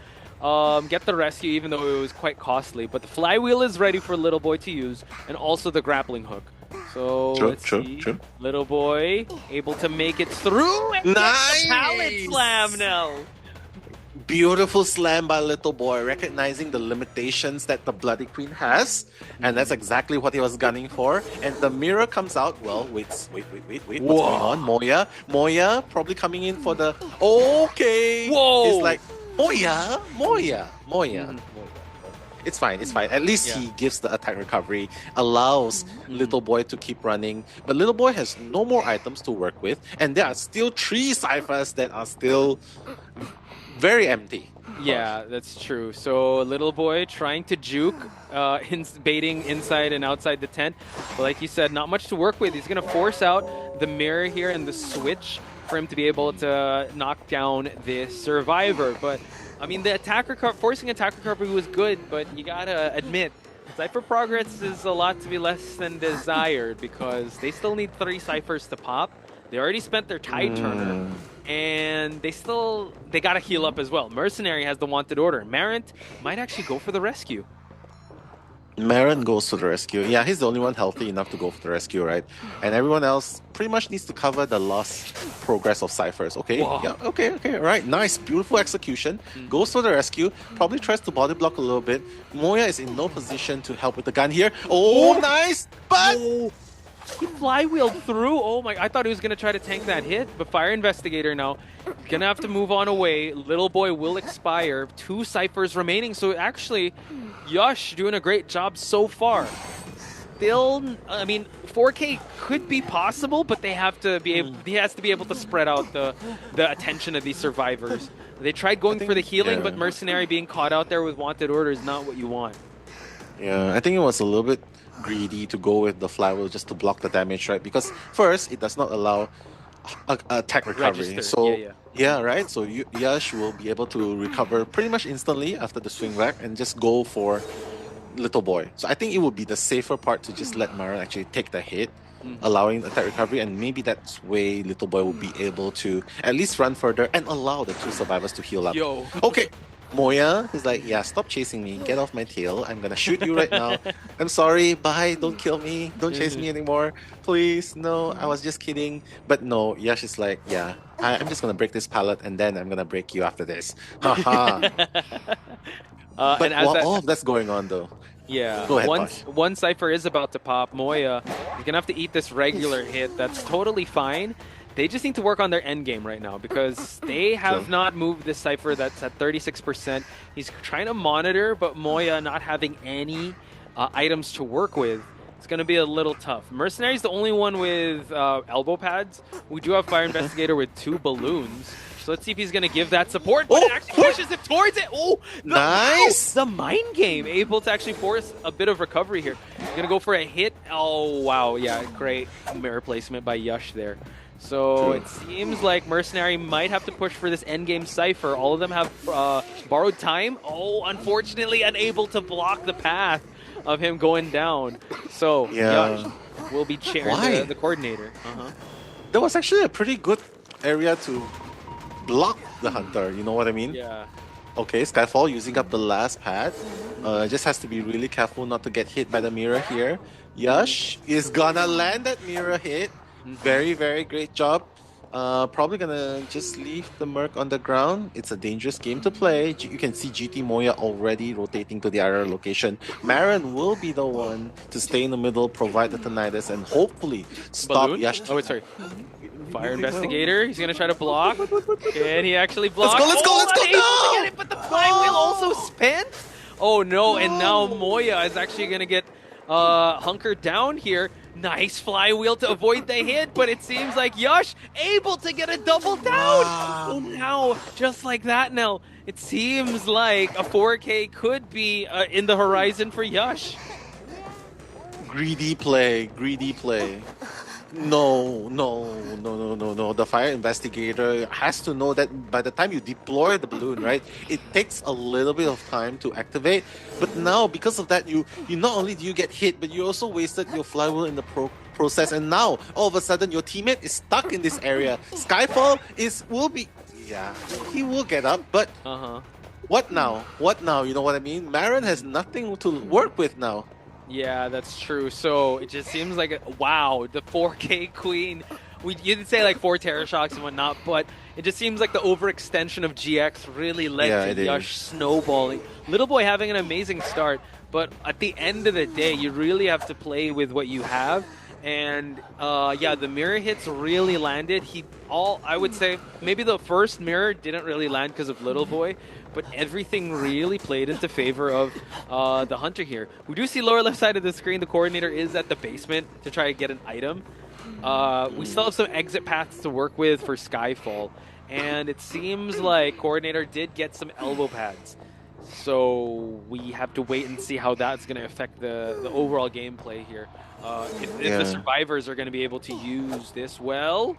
get the rescue, even though it was quite costly. But the flywheel is ready for Little Boy to use, and also the grappling hook. So let's see. Little Boy able to make it through. And nice pallet slam now. Beautiful slam by Little Boy, recognizing the limitations that the Bloody Queen has, and that's exactly what he was gunning for. And the mirror comes out. Well, wait, what's going on? Moya probably coming in for the okay. Whoa! It's like Moya. It's fine. At least he gives the attack recovery, allows Little Boy to keep running. But Little Boy has no more items to work with, and there are still 3 ciphers that are still very empty. Yeah, that's true. So Little Boy trying to juke, baiting inside and outside the tent. But like you said, not much to work with. He's going to force out the mirror here and the switch for him to be able to knock down this survivor. But I mean, the forcing attack recovery was good, but you gotta admit, Cypher progress is a lot to be less than desired because they still need 3 ciphers to pop. They already spent their tide turner, and they gotta heal up as well. Mercenary has the wanted order. Marant might actually go for the rescue. Marin goes for the rescue. Yeah, he's the only one healthy enough to go for the rescue, right? And everyone else pretty much needs to cover the lost progress of ciphers. Okay, yeah, okay, right. Nice, beautiful execution. Goes for the rescue. Probably tries to body block a little bit. Moya is in no position to help with the gun here. Oh, nice, but he flywheeled through. Oh my! I thought he was gonna try to tank that hit, but Fire Investigator now gonna have to move on away. Little Boy will expire. 2 ciphers remaining. So actually, Yash doing a great job so far. Still, I mean, 4K could be possible, but they have to be able. He has to be able to spread out the attention of these survivors. They tried going for the healing, but Mercenary being caught out there with wanted order is not what you want. Yeah, I think it was a little bit greedy to go with the flywheel just to block the damage, right? Because first, it does not allow attack recovery. Register. So yeah, right? So Yash will be able to recover pretty much instantly after the swing back and just go for Little Boy. So I think it would be the safer part to just let Marin actually take the hit, allowing attack recovery, and maybe that's way Little Boy will be able to at least run further and allow the 2 survivors to heal up. Okay. Moya is like, yeah, stop chasing me. Get off my tail. I'm gonna shoot you right now. I'm sorry. Bye. Don't kill me. Don't chase me anymore. Please. No, I was just kidding. But no, Yash is like, yeah, I'm just gonna break this pallet and then I'm gonna break you after this. Haha. But while all of that's going on though. Yeah, go ahead, one cipher is about to pop. Moya is gonna have to eat this regular hit. That's totally fine. They just need to work on their end game right now because they have not moved this cipher that's at 36%. He's trying to monitor, but Moya not having any items to work with. It's going to be a little tough. Mercenary's the only one with elbow pads. We do have Fire Investigator with 2 balloons. So let's see if he's going to give that support, but it actually pushes it towards it. Oh, nice! The mind game, able to actually force a bit of recovery here. He's going to go for a hit. Oh, wow. Yeah, great mirror placement by Yash there. So it seems like Mercenary might have to push for this endgame cipher. All of them have borrowed time. Oh, unfortunately unable to block the path of him going down. So Yash will be the coordinator. That was actually a pretty good area to block the hunter, you know what I mean? Yeah. Okay, Skyfall using up the last pad. Just has to be really careful not to get hit by the mirror here. Yash is gonna land that mirror hit. Very, very great job. Probably gonna just leave the Merc on the ground. It's a dangerous game to play. You can see GT Moya already rotating to the other location. Marin will be the one to stay in the middle, provide the tinnitus, and hopefully stop Balloon? Yash. Oh, wait, sorry. Fire Investigator. He's gonna try to block. Can he actually block? Let's go, let's go, unable no! to get it, but the flywheel also spin. Oh no, and now Moya is actually gonna get hunkered down here. Nice flywheel to avoid the hit, but it seems like Yash able to get a double down. So now, just like that now, it seems like a 4K could be in the horizon for Yash. Greedy play, greedy play. No. The fire investigator has to know that by the time you deploy the balloon, right, it takes a little bit of time to activate. But now, because of that, you not only do you get hit, but you also wasted your flywheel in the process. And now, all of a sudden, your teammate is stuck in this area. Skyfall he will get up, but what now? What now? You know what I mean? Marin has nothing to work with now. Yeah, that's true. So it just seems like, wow, the 4K Queen. You did say like 4 Terror Shocks and whatnot, but it just seems like the overextension of GX really led to Yash snowballing. Little Boy having an amazing start, but at the end of the day, you really have to play with what you have. And yeah, the mirror hits really landed. I would say maybe the first mirror didn't really land because of Little Boy, but everything really played into favor of the Hunter here. We do see lower left side of the screen, the coordinator is at the basement to try to get an item. We still have some exit paths to work with for Skyfall, and it seems like coordinator did get some elbow pads. So we have to wait and see how that's going to affect the overall gameplay here. If the survivors are going to be able to use this well.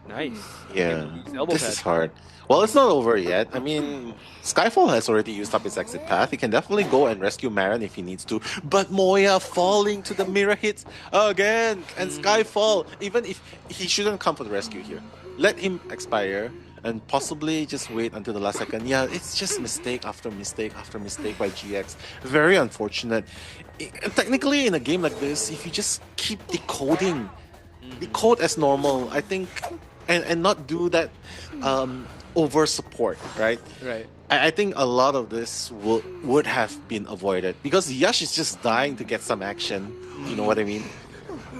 Nice. Yeah, this is hard. Well, it's not over yet. I mean, Skyfall has already used up his exit path. He can definitely go and rescue Marin if he needs to. But Moya falling to the mirror hits again. And Skyfall, even if he shouldn't come for the rescue here, let him expire and possibly just wait until the last second. Yeah, it's just mistake after mistake after mistake by GX. Very unfortunate. Technically, in a game like this, if you just keep decoding, decode as normal, I think, and not do that over support, right? Right. I think a lot of this would have been avoided because Yash is just dying to get some action. You know what I mean?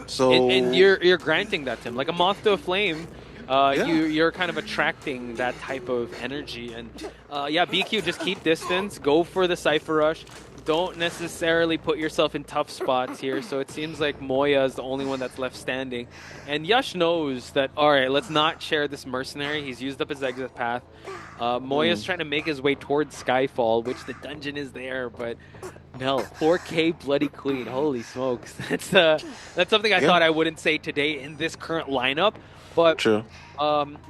So and you're granting that to him, like a moth to a flame. You're kind of attracting that type of energy, and yeah, BQ, just keep distance, go for the Cipher Rush. Don't necessarily put yourself in tough spots here. So it seems like Moya is the only one that's left standing. And Yash knows that, all right, let's not share this mercenary. He's used up his exit path. Moya's trying to make his way towards Skyfall, which the dungeon is there, but no, 4K Bloody Queen. Holy smokes. That's something I thought I wouldn't say today in this current lineup. But true.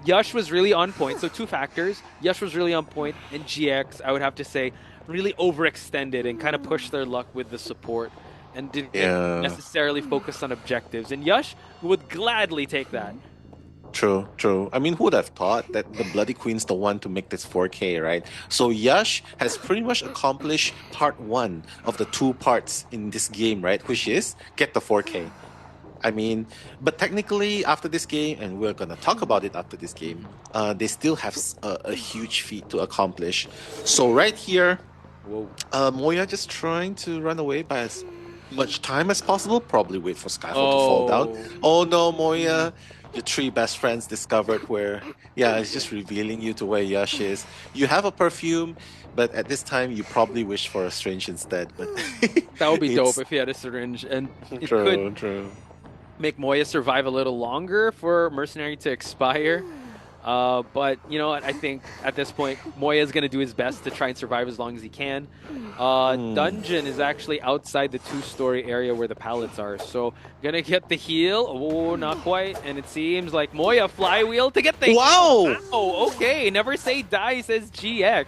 Yash was really on point. So 2 factors. Yash was really on point, and GX, I would have to say, really overextended and kind of pushed their luck with the support and didn't necessarily focus on objectives. And Yash would gladly take that. True. I mean, who would have thought that the Bloody Queen's the one to make this 4K, right? So Yash has pretty much accomplished part 1 of the 2 parts in this game, right? Which is get the 4K. I mean, but technically after this game, and we're going to talk about it after this game, they still have a huge feat to accomplish. So right here, Moya just trying to run away by as much time as possible. Probably wait for Skyfall to fall down. Oh no, Moya. Your 3 best friends discovered where, it's just revealing you to where Yash is. You have a perfume, but at this time you probably wish for a syringe instead. But that would be dope if he had a syringe. And it could make Moya survive a little longer for Mercenary to expire. But you know what? I think at this point, Moya is going to do his best to try and survive as long as he can. Dungeon is actually outside the 2-story area where the pallets are. So going to get the heal. Oh, not quite. And it seems like Moya flywheel to get the heal. Wow, okay. Never say die, says GX.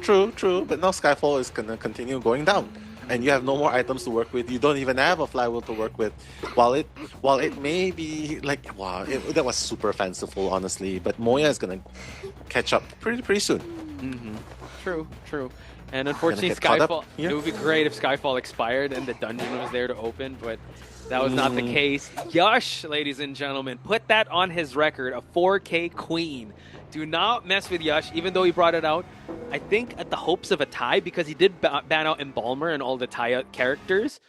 True. But now Skyfall is going to continue going down. And you have no more items to work with. You don't even have a flywheel to work with. While it may be like, wow, that was super fanciful, honestly. But Moya is gonna catch up pretty soon. True, true. And unfortunately, Skyfall, it would be great if Skyfall expired and the dungeon was there to open, but that was not the case. Yash, ladies and gentlemen, put that on his record, a 4K queen. Do not mess with Yash, even though he brought it out, I think, at the hopes of a tie, because he did ban out Embalmer and all the tie characters.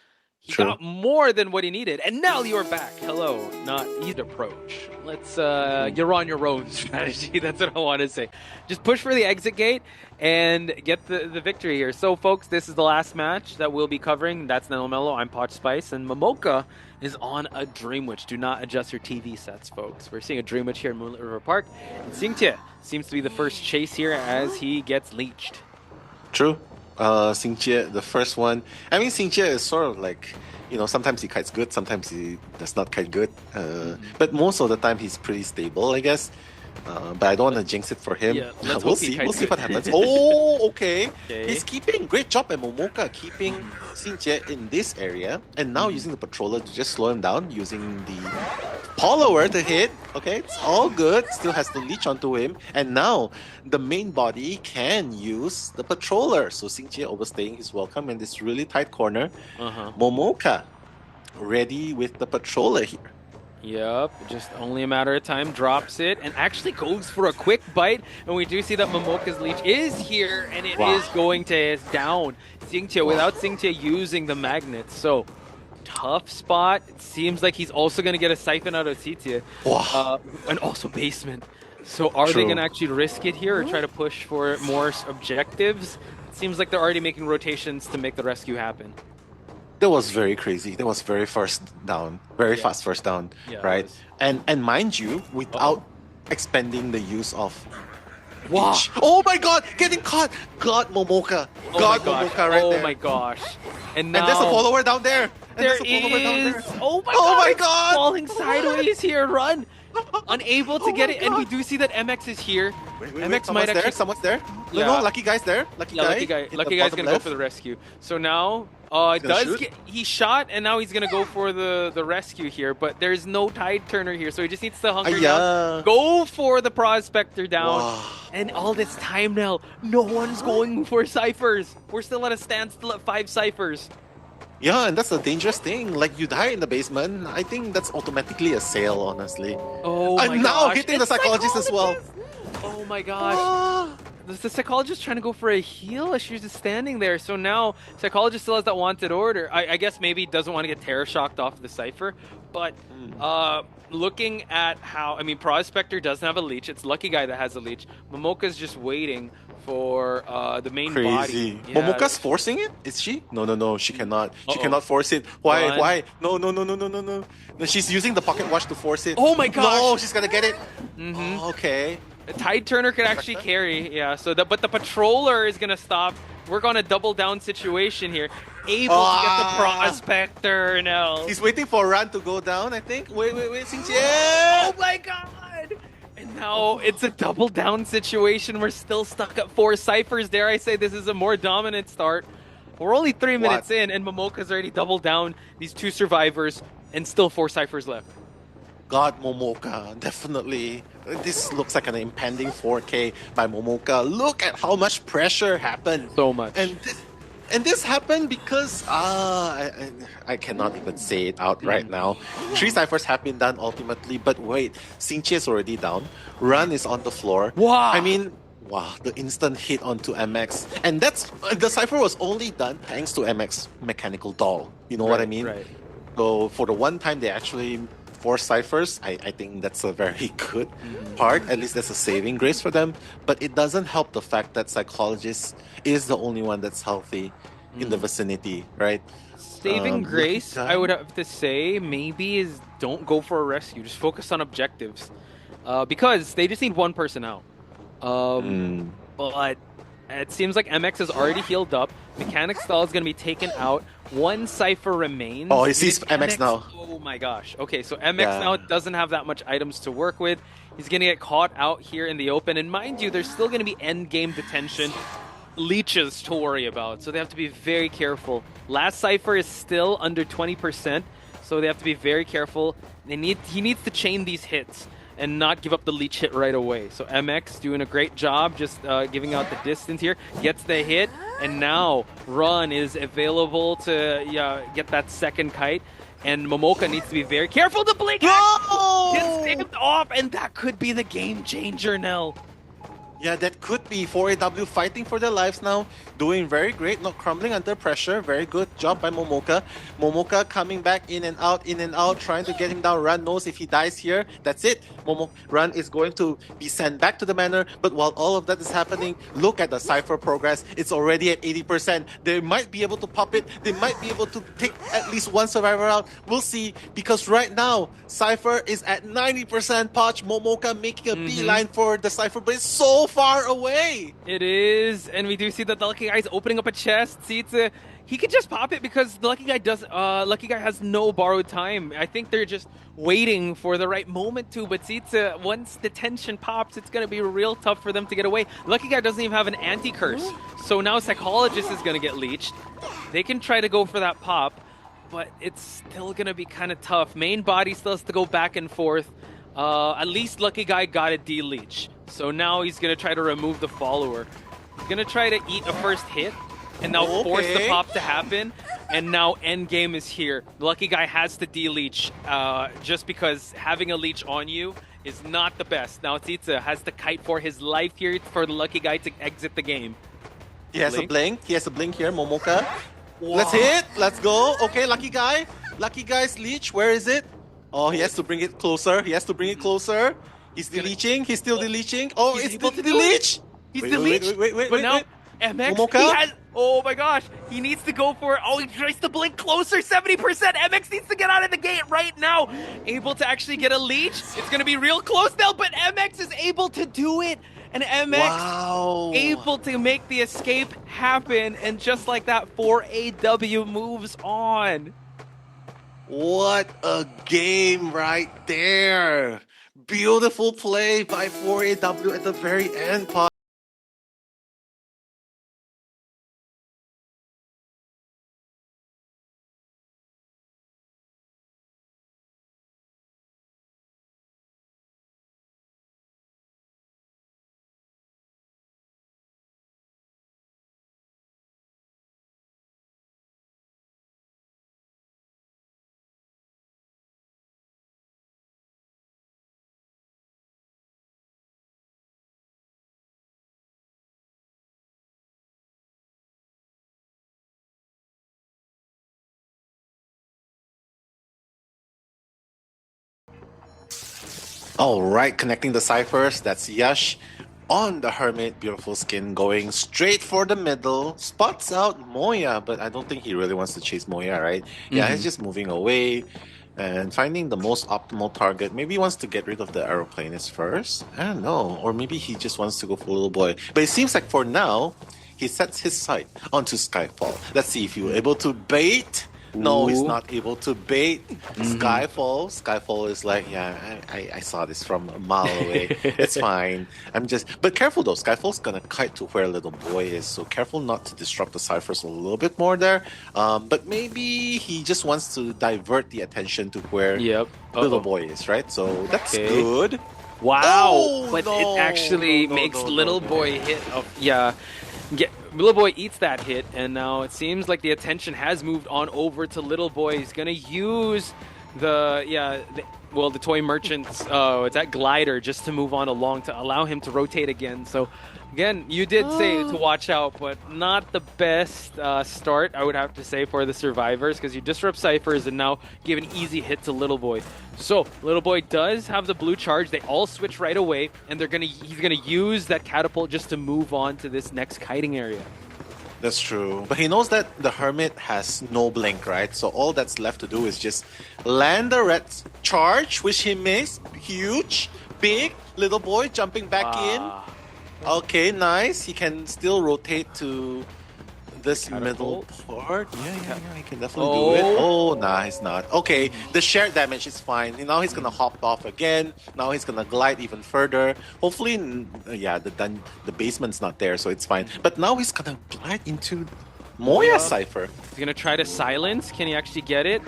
He got more than what he needed, and now you're back. Hello, not easy approach. Let's, you're on your own strategy. That's what I want to say. Just push for the exit gate and get the victory here. So, folks, this is the last match that we'll be covering. That's Nello, I'm Potch Spice, and Momoka is on a Dream Witch. Do not adjust your TV sets, folks. We're seeing a Dream Witch here in Moonlit River Park, and Xingtie seems to be the first chase here as he gets leeched. True. Xingtie, the first one. I mean, Xingtie is sort of like, you know, sometimes he kites good, sometimes he does not kite good. But most of the time, he's pretty stable, I guess. But I don't want to jinx it for him. Yeah, we'll see what happens. Oh, okay. He's keeping, great job at Momoka, keeping Xingtie in this area. And now using the Patroller to just slow him down, using the follower to hit. Okay, it's all good. Still has to leech onto him. And now the main body can use the Patroller. So Xingtie overstaying his welcome in this really tight corner. Momoka ready with the Patroller here. Yep, just only a matter of time, drops it, and actually goes for a quick bite, and we do see that Momoka's leech is here, and it is going to down Xingtie without Xingtie using the magnets, so tough spot. It seems like he's also going to get a siphon out of Xingtie, and also basement. So are they going to actually risk it here or try to push for more objectives? It seems like they're already making rotations to make the rescue happen. That was very crazy. That was very fast first down, right? And mind you, without expending the use of leech. Oh my god, getting caught! Got Momoka. Got Momoka right there. Oh my gosh. And now... And there's a follower down there. There is! Oh my god! Falling sideways here, run! Unable to get it, and we do see that MX is here. MX might actually... Someone's there? No, Lucky Guy's there. Lucky Guy's gonna go for the rescue. So now, he shot, and now he's gonna go for the rescue here, but there's no tide turner here, so he just needs to hunker down. Go for the prospector down. And all this time now, no one's going for ciphers. We're still at a standstill at 5 ciphers. Yeah, and that's the dangerous thing. Like, you die in the basement, I think that's automatically a sale, honestly. Oh my gosh. I'm now hitting the psychologist as well. Oh my gosh. The psychologist trying to go for a heal? She's just standing there. So now, psychologist still has that wanted order. I guess maybe he doesn't want to get terror shocked off the cipher. But looking at how, I mean, Prospector doesn't have a leech. It's Lucky Guy that has a leech. Momoka's just waiting for the main body. Yeah. Momoka's forcing it? Is she? No. She cannot. She cannot force it. Why? Why? No. No, she's using the pocket watch to force it. Oh my gosh. No, she's gonna get it. Okay. The Tide Turner could actually carry. Yeah, so but the Patroller is gonna stop. We're on a double down situation here. Able to get the Prospector now. He's waiting for Ran to go down, I think. Wait, Xingtie. Oh my god! And now it's a double down situation. We're still stuck at 4 ciphers. Dare I say this is a more dominant start. We're only 3 minutes in, and Momoka's already doubled down these 2 survivors, and still 4 ciphers left. God, Momoka, definitely. This looks like an impending 4K by Momoka. Look at how much pressure happened. So much. And this happened because I cannot even say it out right now. 3 ciphers have been done ultimately, but wait, Xingtie is already down. Run is on the floor. Wow. I mean, wow, the instant hit onto MX. And that's the cipher was only done thanks to MX mechanical doll. You know what I mean? Right. So for the one time they actually 4 ciphers, I think that's a very good part. At least that's a saving grace for them. But it doesn't help the fact that Psychologist is the only one that's healthy in the vicinity, right? Saving grace, I would have to say, maybe is don't go for a rescue. Just focus on objectives. Because they just need 1 person out. But it seems like MX is already healed up. Mechanic Stall is going to be taken out. 1 cipher remains. Oh, he sees MX now. Oh my gosh. Okay, so MX now doesn't have that much items to work with. He's going to get caught out here in the open. And mind you, there's still going to be end game detention. Leeches to worry about. So they have to be very careful. Last cipher is still under 20%. So they have to be very careful. He needs to chain these hits. and not give up the leech hit right away. So MX doing a great job just giving out the distance here, gets the hit, and now Run is available to get that second kite. And Momoka needs to be very careful. The blink gets saved off, and that could be the game changer, Nell. Yeah, that could be 4AW fighting for their lives now. Doing very great, not crumbling under pressure. Very good job by Momoka. Momoka coming back in and out, trying to get him down. Run knows if he dies here, that's it. Run is going to be sent back to the manor. But while all of that is happening, look at the cipher progress. It's already at 80%. They might be able to pop it. They might be able to take at least one survivor out. We'll see, because right now, cipher is at 90% Poch. Momoka making a beeline for the cipher, but it's so far away. It is, and we do see that the Lucky Guy is opening up a chest. See, he could just pop it because the Lucky Guy has no borrowed time. I think they're just waiting for the right moment to, but see, once the tension pops, it's going to be real tough for them to get away. Lucky Guy doesn't even have an anti-curse, so now Psychologist is going to get leeched. They can try to go for that pop, but it's still going to be kind of tough. Main body still has to go back and forth. At least Lucky Guy got a D-leech. So now he's going to try to remove the follower. He's going to try to eat a first hit and now force the pop to happen. And now endgame is here. The Lucky Guy has to D-leech just because having a leech on you is not the best. Now Tsitsa has the kite for his life here for the Lucky Guy to exit the game. He has a blink. He has a blink here, Momoka. Wow. Let's hit. Let's go. Okay, Lucky Guy. Lucky Guy's leech. Where is it? Oh, he has to bring it closer. He has to bring it closer. He's deleaching. He's still deleaching. Oh, he's it's able the to deleach. He's deleached. But now MX, Momoka? he has... Oh my gosh, he needs to go for it. Oh, he tries to blink closer, 70%. MX needs to get out of the gate right now. Able to actually get a leech. It's going to be real close now, but MX is able to do it. And MX able to make the escape happen. And just like that, 4AW moves on. What a game right there. Beautiful play by 4AW at the very end, Pod. All right, connecting the ciphers. That's Yash on the Hermit. Beautiful skin going straight for the middle. Spots out Moya, but I don't think he really wants to chase Moya, right? Yeah, he's just moving away and finding the most optimal target. Maybe he wants to get rid of the aeroplanist first. I don't know. Or maybe he just wants to go for Little Boy. But it seems like for now, he sets his sight onto Skyfall. Let's see if he was able to bait. No, he's not able to bait Skyfall. Skyfall is like, yeah, I saw this from a mile away. It's fine. But careful though. Skyfall's gonna kite to where Little Boy is, so careful not to disrupt the ciphers a little bit more there. But maybe he just wants to divert the attention to where Little Boy is, right? So that's good. Wow, but it actually makes Little Boy hit. Little Boy eats that hit, and now it seems like the attention has moved on over to Little Boy. He's gonna use the toy merchant's it's that glider just to move on along to allow him to rotate again. So again, you did say to watch out, but not the best start, I would have to say, for the survivors, because you disrupt ciphers and now give an easy hit to Little Boy. So Little Boy does have the blue charge. They all switch right away, and he's gonna use that catapult just to move on to this next kiting area. That's true. But he knows that the Hermit has no blink, right? So all that's left to do is just land the red charge, which he missed. Huge, big, Little Boy jumping back in. Okay, nice. He can still rotate to this middle part. Yeah, he can definitely do it. Oh, nah, he's not. Okay, the shared damage is fine. Now he's gonna hop off again. Now he's gonna glide even further. Hopefully, the basement's not there, so it's fine. But now he's gonna glide into Moya Cipher. He's gonna try to silence. Can he actually get it?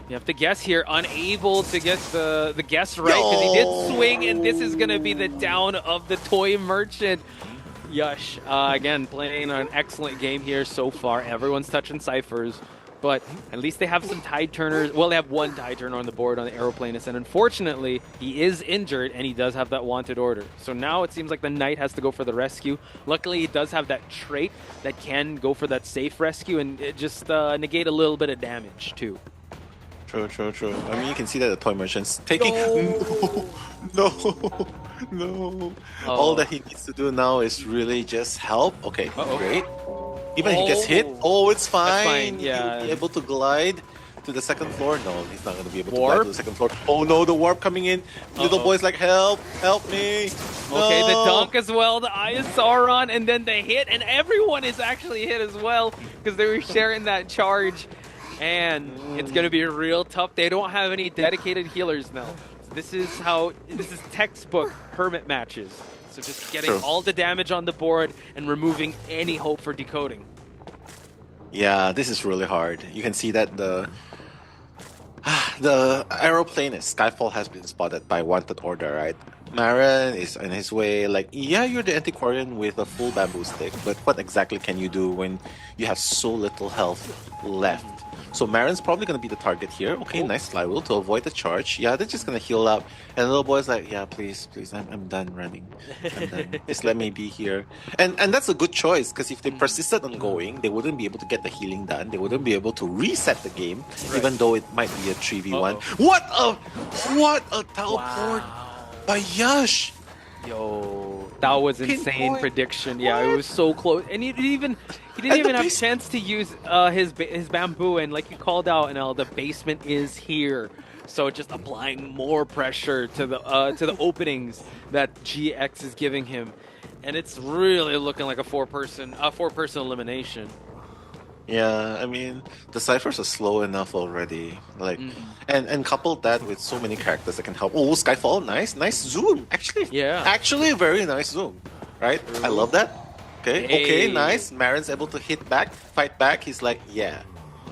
You have to guess here, unable to get the guess right because he did swing, and this is going to be the down of the toy merchant. Yush, again, playing an excellent game here so far. Everyone's touching ciphers, but at least they have some tide turners. Well, they have one tide turner on the board on the aeroplanist, and unfortunately, he is injured, and he does have that wanted order. So now it seems like the knight has to go for the rescue. Luckily, he does have that trait that can go for that safe rescue and just negate a little bit of damage, too. True. I mean, you can see that the toy merchant's taking... No. All that he needs to do now is really just help. Okay, great. Even if he gets hit, it's fine. That's fine, yeah. He'll be able to glide to the second floor. No, he's not going to be able to glide to the second floor. Oh no, the warp coming in. Little boy's like, help me. Okay, the dunk as well, the Eye of Sauron, and then the hit, and everyone is actually hit as well because they were sharing that charge. And it's going to be real tough. They don't have any dedicated healers now. This is textbook Hermit matches. So just getting all the damage on the board and removing any hope for decoding. Yeah, this is really hard. You can see that the aeroplanist Skyfall has been spotted by wanted order, right? Marin is on his way, like, yeah, you're the Antiquarian with a full bamboo stick, but what exactly can you do when you have so little health left? So Marin's probably going to be the target here. Okay, nice flywheel to avoid the charge. Yeah, they're just going to heal up. And the little boy's like, yeah, please, I'm done running. I'm done. Just let me be here. And that's a good choice, because if they persisted on going, they wouldn't be able to get the healing done. They wouldn't be able to reset the game, even though it might be a 3v1. What a teleport by Yash! Yo, that was insane prediction. Yeah, it was so close, and he didn't even have a chance to use his bamboo. And like you called out, and the basement is here, so just applying more pressure to the openings that GX is giving him, and it's really looking like a four-person elimination. Yeah, I mean, the ciphers are slow enough already. Like, and couple that with so many characters that can help. Oh, Skyfall, nice zoom. Actually, a very nice zoom, right? I love that. Okay, nice. Marin's able to fight back. He's like, yeah,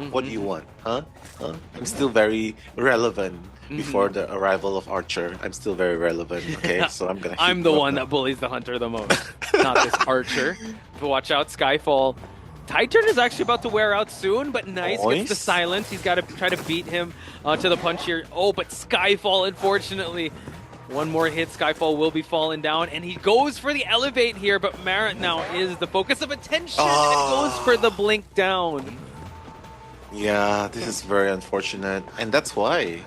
what do you want, huh? I'm still very relevant. Before the arrival of Archer, I'm still very relevant. Okay, so I'm gonna. I'm the one that bullies the hunter the most, not this Archer. But watch out, Skyfall. Tide turn is actually about to wear out soon, but nice gets the silence. He's got to try to beat him to the punch here. Oh, but Skyfall, unfortunately, one more hit, Skyfall will be falling down, and he goes for the elevate here, but Marin now is the focus of attention, and goes for the blink down. Yeah, this is very unfortunate, and that's why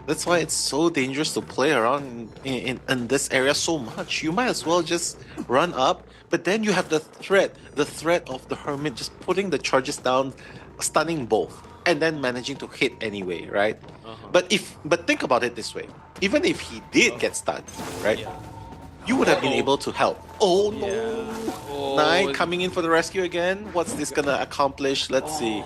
it's so dangerous to play around in this area so much. You might as well just run up, but then you have the threat of the Hermit just putting the charges down, stunning both, and then managing to hit anyway, right? But think about it this way: even if he did get stunned, right? You would have been able to help. Oh no! Nai coming in for the rescue again. What's this gonna accomplish? Let's see.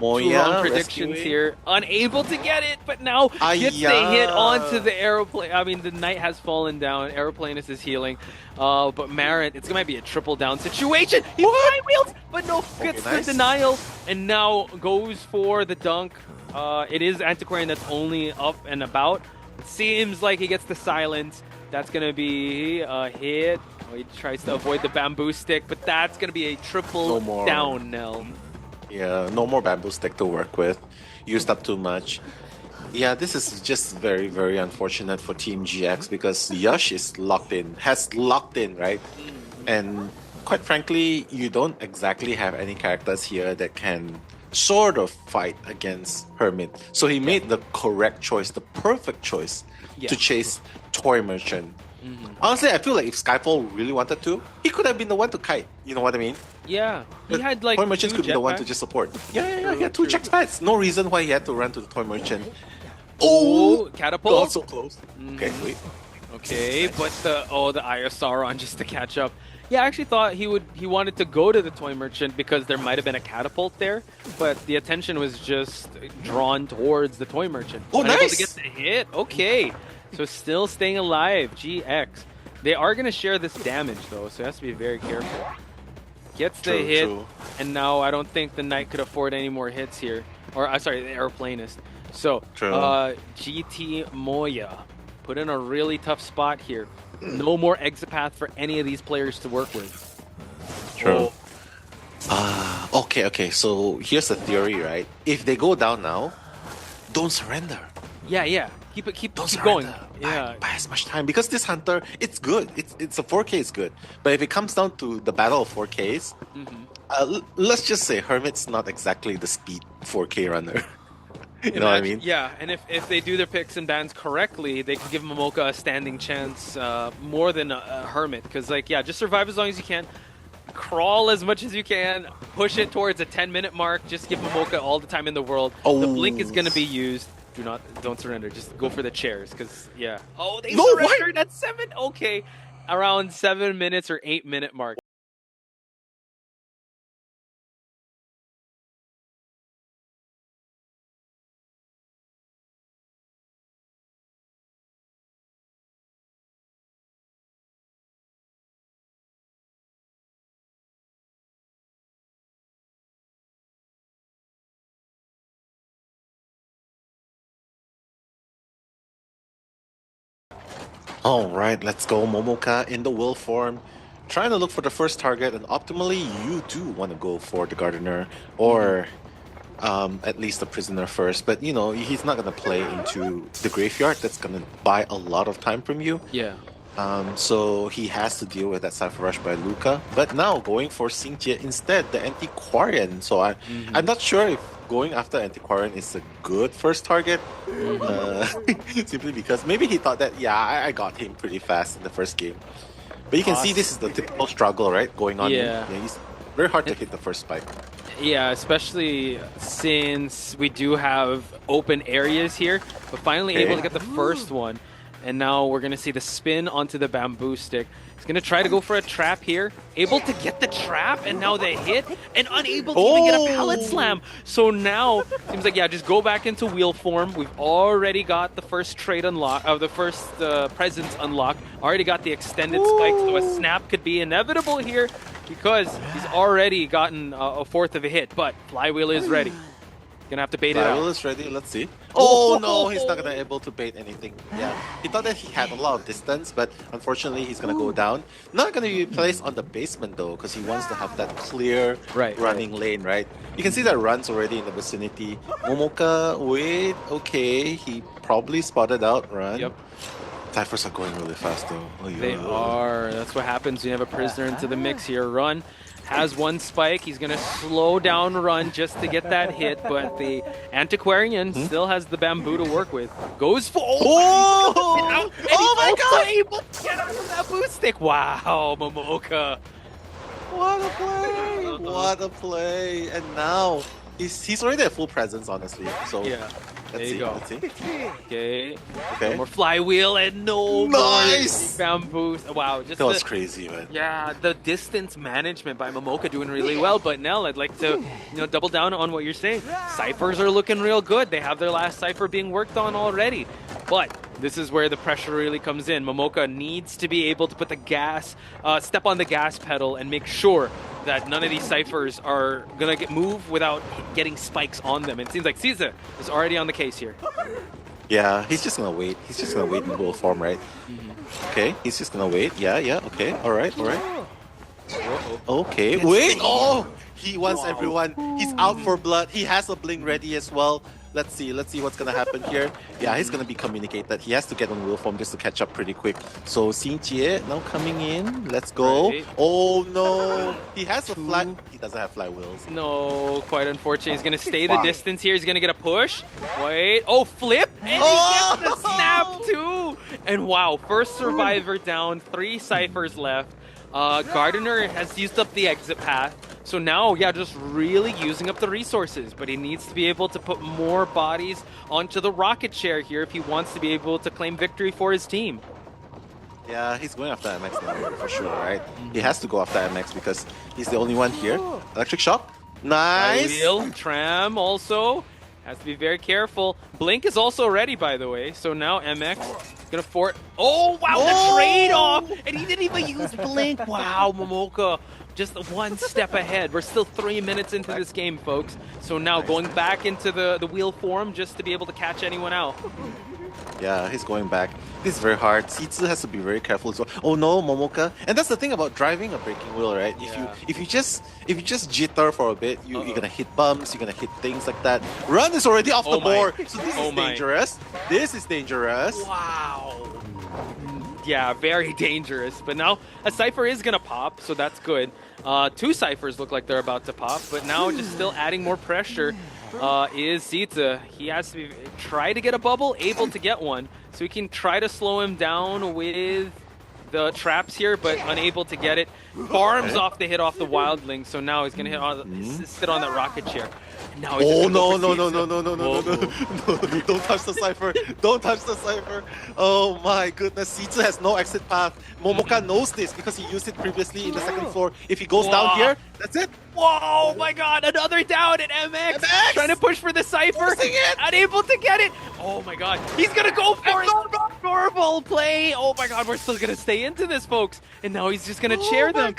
Moya wrong predictions here. Unable to get it, but now gets the hit onto the aeroplane. I mean, the knight has fallen down. Aeroplanist is healing. But Marin, it's going to be a triple down situation. He fly wheels, but no, gets the denial. And now goes for the dunk. It is Antiquarian that's only up and about. It seems like he gets the silence. That's going to be a hit. He tries to avoid the bamboo stick, but that's going to be a triple down, Nell. Yeah, no more bamboo stick to work with. Used up too much. Yeah, this is just very, very unfortunate for Team GX because Yash is has locked in, right? And quite frankly, you don't exactly have any characters here that can sort of fight against Hermit. So he made the correct choice, the perfect choice to chase Toy Merchant. Honestly, I feel like if Skyfall really wanted to, he could have been the one to kite. You know what I mean? Yeah, he had like Toy Merchants could be the one to just support. Yeah, he had 2 jetpacks. No reason why he had to run to the Toy Merchant. Oh, catapult! God, so close. Okay, wait. Okay, but the Eye of Sauron just to catch up. Yeah, I actually thought he wanted to go to the Toy Merchant because there might have been a catapult there, but the attention was just drawn towards the Toy Merchant. Oh, nice! Unable to get the hit. Okay, so still staying alive. GX. They are going to share this damage though, so he has to be very careful. Gets the hit, and now I don't think the Knight could afford any more hits here. Or, sorry, the Aeroplanist. So, GT Moya put in a really tough spot here. No more exit path for any of these players to work with. True. Okay. So here's the theory, right? If they go down now, don't surrender. Yeah. Keep Don't going. Yeah. Buy as much time because this hunter, it's good. It's a 4K is good. But if it comes down to the battle of 4Ks, let's just say Hermit's not exactly the speed 4K runner. You know what I mean? Yeah, and if they do their picks and bans correctly, they can give Momoka a standing chance more than a Hermit. Because, just survive as long as you can. Crawl as much as you can. Push it towards a 10-minute mark. Just give Momoka all the time in the world. The blink is going to be used. Don't surrender. Just go for the chairs. Because, Oh, they surrendered at 7. Okay. Around 7 minutes or 8-minute mark. Alright, let's go. Momoka in the will form. Trying to look for the first target, and optimally, you do want to go for the Gardener or at least the Prisoner first. But, he's not going to play into the Graveyard. That's going to buy a lot of time from you. Yeah. So he has to deal with that Cipher Rush by Luca. But now going for Xingjie instead, the Antiquarian. So I'm not sure if going after Antiquarian is a good first target. Simply because maybe he thought that, I got him pretty fast in the first game. But you can see this is the typical struggle, right? Going on. Yeah. He's very hard to hit the first spike. Yeah, especially since we do have open areas here. But finally able to get the first one. And now we're going to see the spin onto the bamboo stick. He's going to try to go for a trap here. Able to get the trap, and now the hit, and unable to even get a pallet slam. So now, seems like, just go back into wheel form. We've already got the first trade unlocked, the first presence unlocked. Already got the extended spike, so a snap could be inevitable here because he's already gotten a fourth of a hit. But Flywheel is ready. Gonna have to bait it out. Flywheel is ready, let's see. Oh no, he's not gonna be able to bait anything. Yeah, he thought that he had a lot of distance, but unfortunately he's gonna go down. Not gonna be placed on the basement though, because he wants to have that clear running lane, right? You can see that run's already in the vicinity. Momoka, wait, okay, he probably spotted out run. Yep. Ciphers are going really fast though. Oh, yeah. They are. That's what happens when you have a prisoner into the mix here. Run has one spike. He's going to slow down Run just to get that hit, but the Antiquarian still has the bamboo to work with. Goes for... Oh my god! Able to get out of that boost stick. Wow, Momoka. What a play! What a play! And now he's already at full presence, honestly. So there you go. Let's see. Okay. No more flywheel and no more bamboo. Wow, just that was crazy, man. Yeah, the distance management by Momoka doing really well. But Nell, I'd like to double down on what you're saying. Ciphers are looking real good. They have their last cipher being worked on already. But this is where the pressure really comes in. Momoka needs to be able to put the gas, step on the gas pedal and make sure that none of these ciphers are gonna move without getting spikes on them. It seems like Caesar is already on the case here. Yeah, he's just gonna wait. He's just gonna wait in bull form, right? Okay, he's just gonna wait. Yeah, okay. Alright. Okay, wait! Oh! He wants everyone. He's out for blood. He has a blink ready as well. Let's see what's gonna happen here. Yeah, he's gonna be communicated. He has to get on wheel form just to catch up pretty quick. So Xingjie now coming in. Let's go. Right. Oh no! He has a fly. He doesn't have flywheels. No, quite unfortunate. He's gonna stay the distance here. He's gonna get a push. Wait. Oh, flip! And he gets the snap too! And wow, first survivor down. 3 ciphers left. Gardener has used up the exit path. So now, just really using up the resources. But he needs to be able to put more bodies onto the rocket chair here if he wants to be able to claim victory for his team. Yeah, he's going after MX now, for sure, right? He has to go after MX because he's the only one here. Electric Shock. Nice! Wheel, Tram also. Has to be very careful. Blink is also ready, by the way. So now MX gonna fort. Oh, wow, the trade-off! And he didn't even use Blink. Wow, Momoka just one step ahead. We're still 3 minutes into this game, folks. So now going back into the wheel form just to be able to catch anyone out. Yeah, he's going back. This is very hard. Ⅷ has to be very careful as well. Oh no, Momoka. And that's the thing about driving a breaking wheel, right? Yeah. If you just jitter for a bit, you're gonna hit bumps, you're gonna hit things like that. Run is already off the board. So this is dangerous. This is dangerous. Wow. Yeah, very dangerous. But now a cipher is gonna pop, so that's good. 2 ciphers look like they're about to pop, but now just still adding more pressure is ⅷ. He has to try to get a bubble, able to get one, so he can try to slow him down with the traps here, but unable to get it. Farms off the hit off the wildling, so now he's gonna sit on that rocket chair. Now oh no. Don't touch the cipher. Don't touch the cipher. Oh my goodness. ⅷ has no exit path. Momoka knows this because he used it previously in the second floor. If he goes down here, that's it. Whoa, my god, another down at MX. Trying to push for the cipher. Unable to get it. Oh my god. He's gonna go for it. Normal play. Oh my god, we're still gonna stay into this, folks. And now he's just gonna chair them.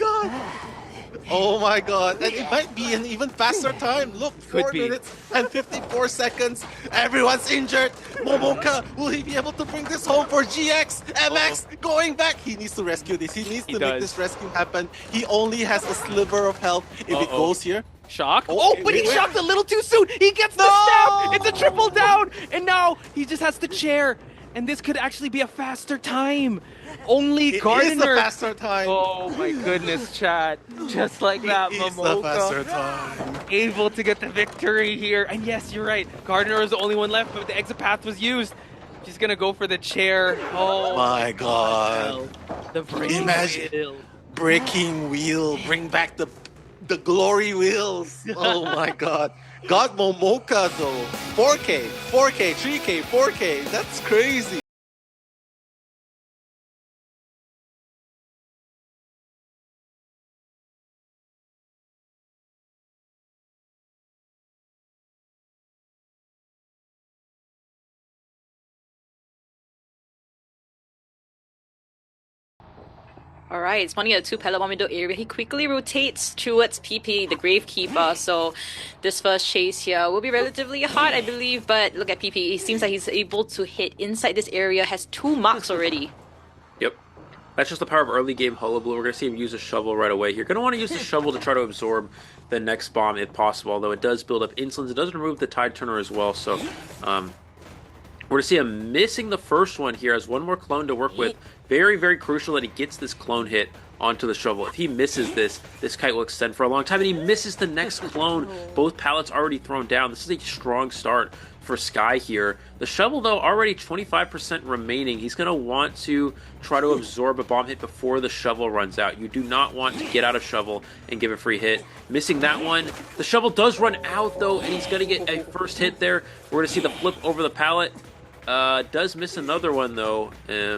Oh my god, and it might be an even faster time. Look, 4 minutes and 54 seconds. Everyone's injured. Momoka, will he be able to bring this home for GX? MX going back. He needs to rescue this. He needs to make this rescue happen. He only has a sliver of health if it goes here. Shock. But he shocked a little too soon. He gets the stab. It's a triple down. And now he just has to chair. And this could actually be a faster time. Only Gardner. It is a faster time. Oh my goodness, chat. Just like that, Momoka. Able to get the victory here. And yes, you're right. Gardner was the only one left, but the exit path was used. She's going to go for the chair. Oh my god. The breaking wheel. Breaking wheel. Bring back the glory wheels. Oh my god. Got Momoka though. 4K, 4K, 3K, 4K. That's crazy. Alright, spawning at the 2 pellet bomb window area. He quickly rotates towards PP, the Gravekeeper. So this first chase here will be relatively hard, I believe. But look at PP. It seems like he's able to hit inside this area. Has 2 marks already. Yep. That's just the power of early game Hullabaloo. We're going to see him use a shovel right away. You're going to want to use the shovel to try to absorb the next bomb if possible. Although it does build up insolence. It does remove the Tide Turner as well. So we're going to see him missing the first one here as one more clone to work with. Very, very crucial that he gets this clone hit onto the shovel. If he misses this, this kite will extend for a long time, and he misses the next clone. Both pallets already thrown down. This is a strong start for Sky here. The shovel, though, already 25% remaining. He's going to want to try to absorb a bomb hit before the shovel runs out. You do not want to get out of shovel and give a free hit. Missing that one. The shovel does run out, though, and he's going to get a first hit there. We're going to see the flip over the pallet. Does miss another one though,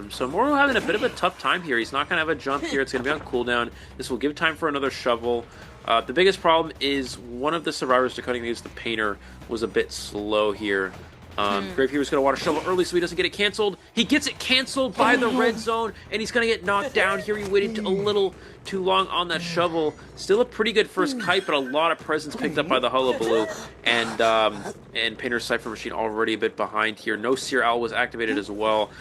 so Moro having a bit of a tough time here. He's not going to have a jump here. It's going to be on cooldown. This will give time for another shovel. The biggest problem is one of the survivors decoding against the painter was a bit slow here. Gravekeeper's going to want to shovel early so he doesn't get it canceled. He gets it canceled by the red zone, and he's going to get knocked down here. He waited a little too long on that shovel. Still a pretty good first kite, but a lot of presence picked up by the Hullabaloo. And Painter's Cipher Machine already a bit behind here. No Seer Owl was activated as well,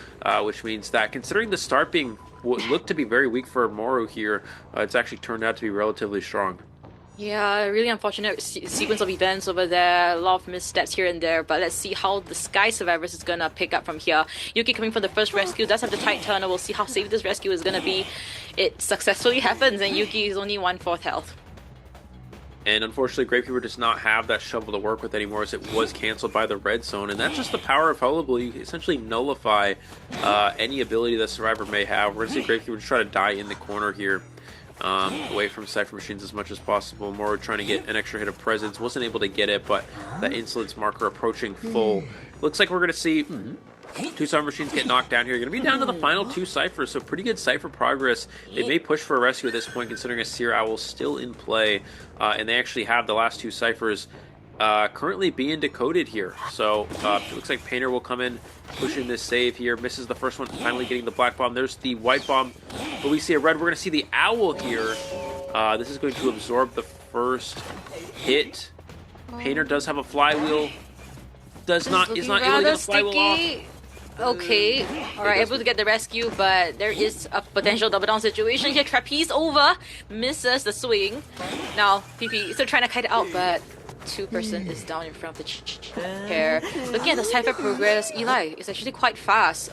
which means that considering the start being what looked to be very weak for Moru here, it's actually turned out to be relatively strong. Yeah, really unfortunate sequence of events over there. A lot of missteps here and there, but let's see how the Sky Survivors is gonna pick up from here. Yuki coming for the first rescue, does have the Tide Turner. We'll see how safe this rescue is gonna be. It successfully happens, and Yuki is only 1/4 health. And unfortunately, Gravekeeper does not have that shovel to work with anymore as it was canceled by the red zone. And that's just the power of Hullabaloo. You essentially nullify any ability that Survivor may have. We're going to see Gravekeeper just try to die in the corner here. Away from Cipher Machines as much as possible. More trying to get an extra hit of presence. Wasn't able to get it, but that insolence marker approaching full. Looks like we're going to see 2 Cipher Machines get knocked down here. Going to be down to the final 2 Ciphers, so pretty good Cipher progress. They may push for a rescue at this point, considering a Seer Owl still in play, and they actually have the last 2 Ciphers currently being decoded here. So it looks like Painter will come in, pushing this save here. Misses the first one, finally getting the black bomb. There's the white bomb, but we see a red. We're going to see the Owl here. This is going to absorb the first hit. Painter does have a flywheel. Is not able to get a flywheel off. Okay, alright, able to get the rescue, but there is a potential double down situation here. Trapeze over, misses the swing. Now, PP still trying to kite it out, but 2% is down in front of the chair. Looking at the cipher progress, Eli is actually quite fast.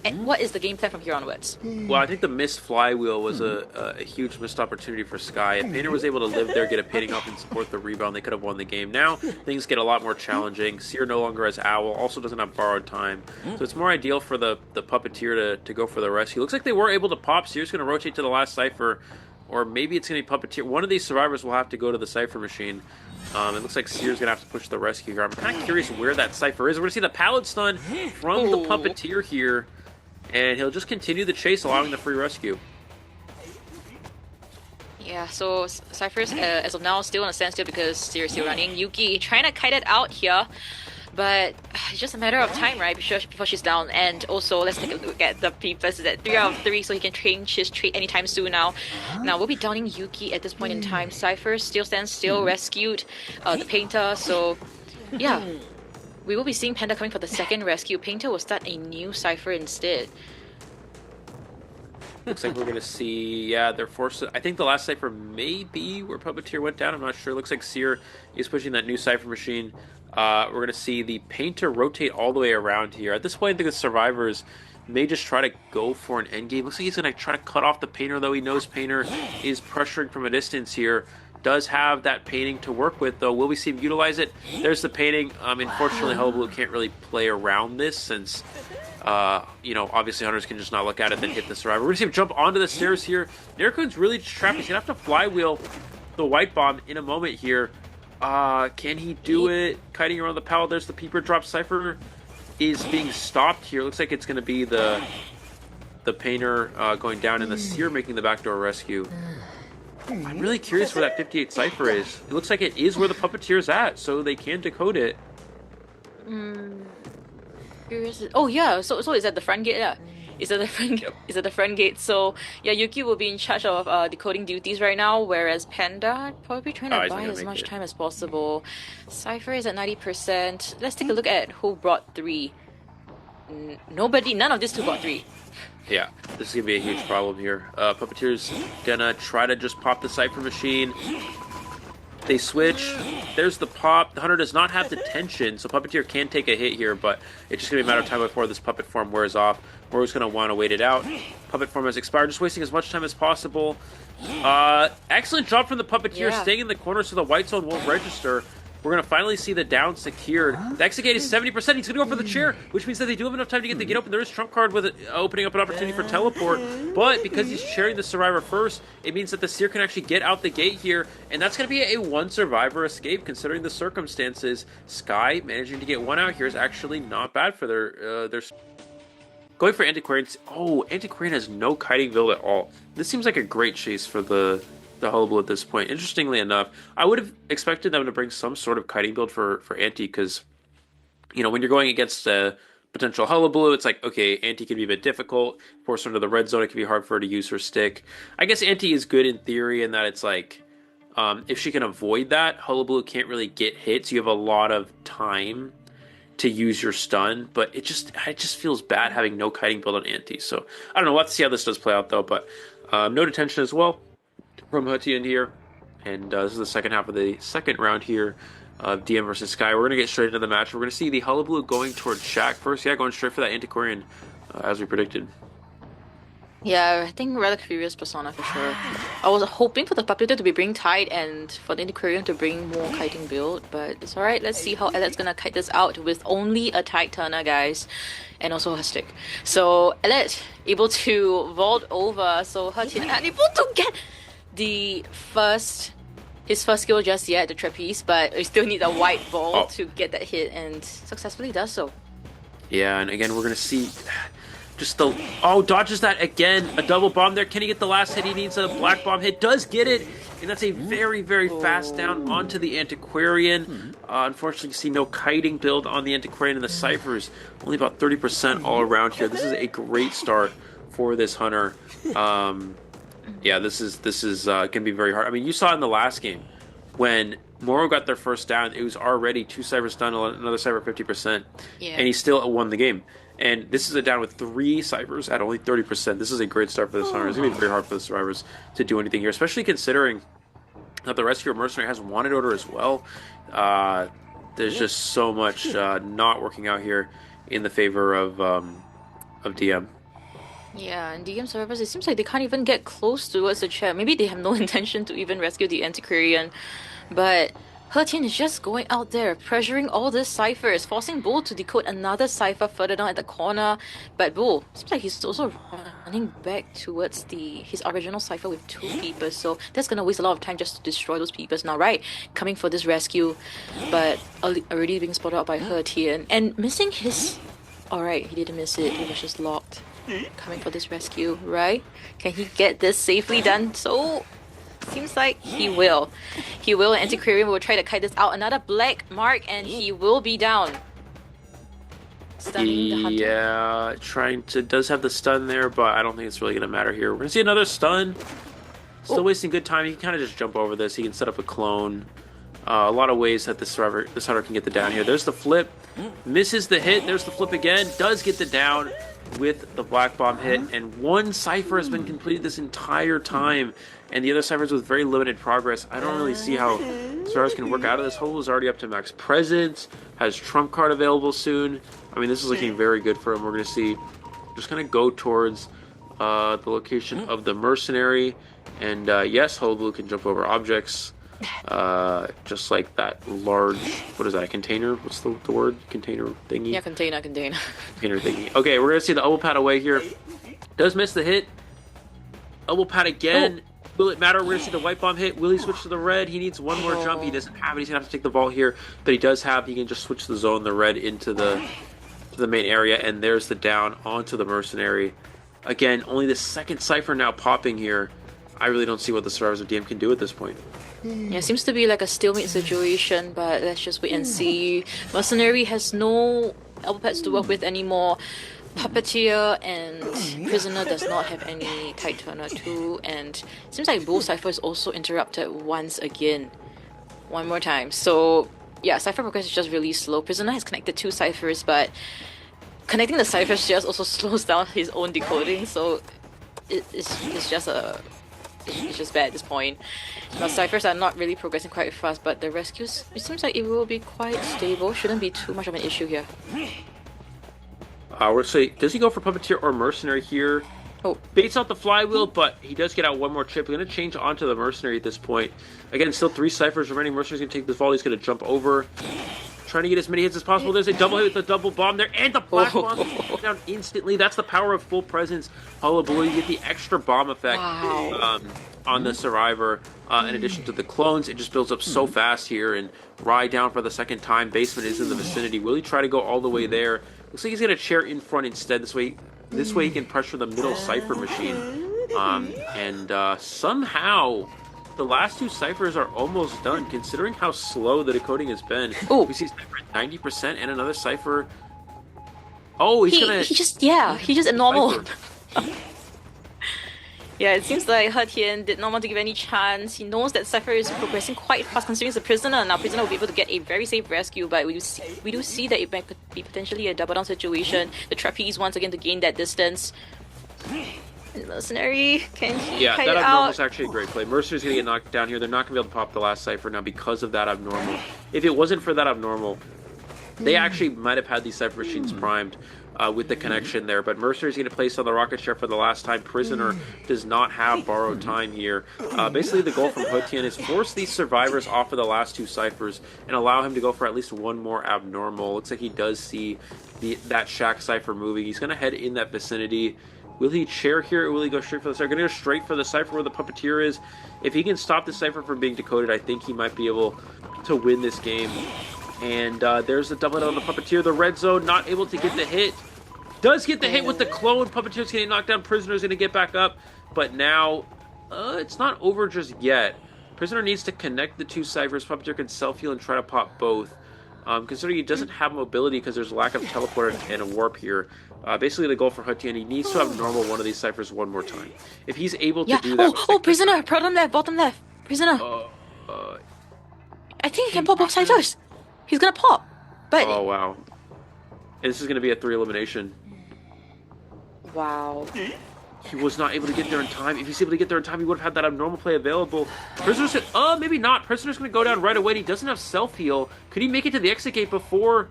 And what is the game plan from here onwards? Well, I think the missed flywheel was a huge missed opportunity for Sky. If Painter was able to live there, get a painting off, and support the rebound, they could have won the game. Now, things get a lot more challenging. Seer no longer has Owl, also doesn't have borrowed time. So it's more ideal for the Puppeteer to go for the rescue. Looks like they were able to pop. Seer's going to rotate to the last cipher, or maybe it's going to be Puppeteer. One of these survivors will have to go to the cipher machine. It looks like Seer's going to have to push the rescue here. I'm kind of curious where that cipher is. We're going to see the pallet stun from the Puppeteer here, and he'll just continue the chase, allowing the free rescue. Yeah, so Cypher's, as of now, still on a standstill because Seer's still running. Yuki trying to kite it out here, but it's just a matter of time, right, before she's down. And also, let's take a look at the P-plus. Is at 3 out of 3, so he can change his trait anytime soon now. Now, we'll be downing Yuki at this point in time. Cypher still stands still, rescued the Painter, so yeah. We will be seeing Panda coming for the second rescue. Painter will start a new Cipher instead. Looks like we're going to see, yeah, they're forced to, I think the last cipher may be where Puppeteer went down. I'm not sure. Looks like Seer is pushing that new cipher machine. We're going to see the Painter rotate all the way around here. At this point, I think the survivors may just try to go for an endgame. Looks like he's going to try to cut off the Painter, though he knows Painter is pressuring from a distance here. Does have that painting to work with, though. Will we see him utilize it? There's the painting. Unfortunately, Hullabaloo can't really play around this since... you know, obviously hunters can just not look at it, then hit the survivor. We're going to see him jump onto the stairs here. Nerkun's really just trapped. He's going to have to flywheel the white bomb in a moment here. Can he do it? Kiting around the pal. There's the peeper drop. Cipher is being stopped here. Looks like it's going to be the Painter going down and the Seer making the backdoor rescue. I'm really curious where that 58 Cipher is. It looks like it is where the Puppeteer's at, so they can decode it. Oh yeah, so it's at the front gate, yeah. It's at the front. It's at the front gate. So yeah, Yuki will be in charge of decoding duties right now, whereas Panda probably trying to buy as much time as possible. Cipher is at 90%. Let's take a look at who brought 3. Nobody. None of these two brought 3. Yeah, this is gonna be a huge problem here. Puppeteer's gonna try to just pop the cipher machine. They switch. There's the pop. The hunter does not have the tension, so Puppeteer can take a hit here, but it's just going to be a matter of time before this puppet form wears off. Moru's going to want to wait it out. Puppet form has expired, just wasting as much time as possible. Excellent job from the Puppeteer, staying in the corner so the white zone won't register. We're going to finally see the down secured. The exit gate is 70%. He's going to go for the chair, which means that they do have enough time to get the gate open. There is trump card with it, opening up an opportunity for teleport, but because he's chairing the survivor first, it means that the Seer can actually get out the gate here, and that's going to be a 1 survivor escape considering the circumstances. Sky managing to get 1 out here is actually not bad for their going for Antiquarian. Oh, Antiquarian has no kiting build at all. This seems like a great chase for the Hullabaloo at this point. Interestingly enough, I would have expected them to bring some sort of kiting build for Anti, because, you know, when you're going against a potential Hullabaloo, it's like, okay, Anti can be a bit difficult. Force her into the red zone, it can be hard for her to use her stick. I guess Anti is good in theory in that it's like, if she can avoid that, Hullabaloo can't really get hit, so you have a lot of time to use your stun, but it just feels bad having no kiting build on Anti. So, I don't know, we'll have to see how this does play out, though, but no detention as well from Hutty in here, and this is the second half of the second round here of DM versus Sky. We're going to get straight into the match. We're going to see the Hullabaloo going towards Shaq first. Yeah, going straight for that Antiquarian, as we predicted. Yeah, I think rather curious persona for sure. I was hoping for the Puppeteer to be bring tide and for the Antiquarian to bring more kiting build, but it's alright. Let's see how Alex gonna kite this out with only a tide turner, guys, and also her stick. So Alex able to vault over, so her team unable to get his first skill just yet, the trapeze, but we still need a white ball to get that hit, and successfully does so. Yeah, and again, we're going to see just the... Oh, dodges that again. A double bomb there. Can he get the last hit? He needs a black bomb hit. Does get it, and that's a very, very fast down onto the Antiquarian. Unfortunately, you see no kiting build on the Antiquarian, and the Ciphers only about 30% all around here. This is a great start for this hunter. Yeah, this is gonna be very hard. I mean, you saw in the last game when Moro got their first down, it was already 2 ciphers done, another cipher 50%, and he still won the game. And this is a down with 3 ciphers at only 30%. This is a great start for the Sunrise. It's gonna be very hard for the survivors to do anything here, especially considering that the rest of your mercenary has wanted order as well. There's just so much not working out here in the favor of DM. Yeah, and DM survivors, it seems like they can't even get close towards the chair. Maybe they have no intention to even rescue the Antiquarian, but He is just going out there, pressuring all the ciphers, forcing Bull to decode another cipher further down at the corner. But Bull seems like he's also running back towards his original cipher with 2 peepers, so that's gonna waste a lot of time just to destroy those peepers now, right? Coming for this rescue, but already being spotted out by He and missing his... Alright, he didn't miss it, he was just locked. Coming for this rescue, right? Can he get this safely done? So... seems like he will. He will, and Antiquarian will try to kite this out. Another black mark, and he will be down. Stunning the hunter. Yeah, does have the stun there, but I don't think it's really going to matter here. We're going to see another stun. Still wasting good time. He can kind of just jump over this. He can set up a clone. A lot of ways that this hunter can get the down here. There's the flip. Misses the hit. There's the flip again. Does get the down with the black bomb hit, and 1 cipher has been completed this entire time, and the other ciphers with very limited progress. I don't really see how Stars can work out of this. Hole is already up to max presence, has trump card available soon. I mean, this is looking very good for him. We're going to see just kind of go towards the location of the mercenary, and yes, Hullabaloo can jump over objects. Just like that large, what is that, a container? What's the word? Container thingy? Yeah, container. Container thingy. Okay, we're gonna see the elbow pad away here. Does miss the hit. Elbow pad again. Will it matter? We're gonna see the white bomb hit. Will he switch to the red? He needs 1 more jump. He doesn't have it. He's gonna have to take the ball here, but he does have. He can just switch the zone, the red, into the main area, and there's the down onto the mercenary. Again, only the 2nd cipher now popping here. I really don't see what the survivors of DM can do at this point. Yeah, it seems to be like a stalemate situation, but let's just wait and see. Mercenary has no elbow pads to work with anymore. Puppeteer and Prisoner does not have any Kite Turner too, and it seems like Bull Cipher is also interrupted once again. One more time. So yeah, Cipher progress is just really slow. Prisoner has connected 2 ciphers, but connecting the ciphers just also slows down his own decoding, so it's just bad at this point. Now ciphers are not really progressing quite fast, but the rescues, it seems like it will be quite stable. Shouldn't be too much of an issue here. We're say, does he go for Puppeteer or Mercenary here? Baits out the flywheel, but he does get out 1 more chip. We're going to change onto the Mercenary at this point. Again, still 3 ciphers remaining. Mercenary's going to take this volley. He's going to jump over. Trying to get as many hits as possible. There's a double hit with the double bomb there, and the black bomb down instantly. That's the power of full presence. Hullabaloo, you get the extra bomb effect on the survivor. In addition to the clones, it just builds up so fast here. And Rye down for the 2nd time. Basement is in the vicinity. Will he try to go all the way there? Looks like he's going to chair in front instead. This way he can pressure the middle cipher machine. Somehow the last 2 ciphers are almost done, considering how slow the decoding has been. We see cipher at 90% and another cipher. He just normal. Yeah, it seems like He did not want to give any chance. He knows that Cipher is progressing quite fast considering it's a Prisoner. Now Prisoner will be able to get a very safe rescue, but we do see that it might be potentially a double down situation. The Trapeze once again to gain that distance. Mercenary, can he kite that it abnormal out? is actually a great play. Mercenary's going to get knocked down here. They're not going to be able to pop the last cipher now because of that abnormal. If it wasn't for that abnormal, they actually might have had these cipher machines primed with the connection there. But Mercenary's going to place on the rocket share for the last time. Prisoner does not have borrowed time here. Basically, the goal from Hotian is force these survivors off of the last 2 ciphers and allow him to go for at least 1 more abnormal. Looks like he does see that Shack cipher moving. He's going to head in that vicinity. Will he chair here, or will he go straight for the cipher? Going to go straight for the cipher where the Puppeteer is. If he can stop the cipher from being decoded, I think he might be able to win this game. And there's the double hit on the Puppeteer. The red zone, not able to get the hit. Does get the hit with the clone. Puppeteer's getting knocked down. Prisoner's going to get back up. But now, it's not over just yet. Prisoner needs to connect the 2 ciphers. Puppeteer can self-heal and try to pop both. Considering he doesn't have mobility because there's a lack of teleport and a warp here, Basically, the goal for Ⅷ he needs to have normal one of these ciphers one more time. If he's able to do that... Oh, prisoner! Bottom left! Prisoner! I think he can pop both ciphers! He's gonna pop! But... Oh, wow. And this is gonna be a 3 elimination. Wow. He was not able to get there in time. If he's able to get there in time, he would have had that abnormal play available. Prisoner's... maybe not. Prisoner's gonna go down right away. He doesn't have self-heal. Could he make it to the exit gate before...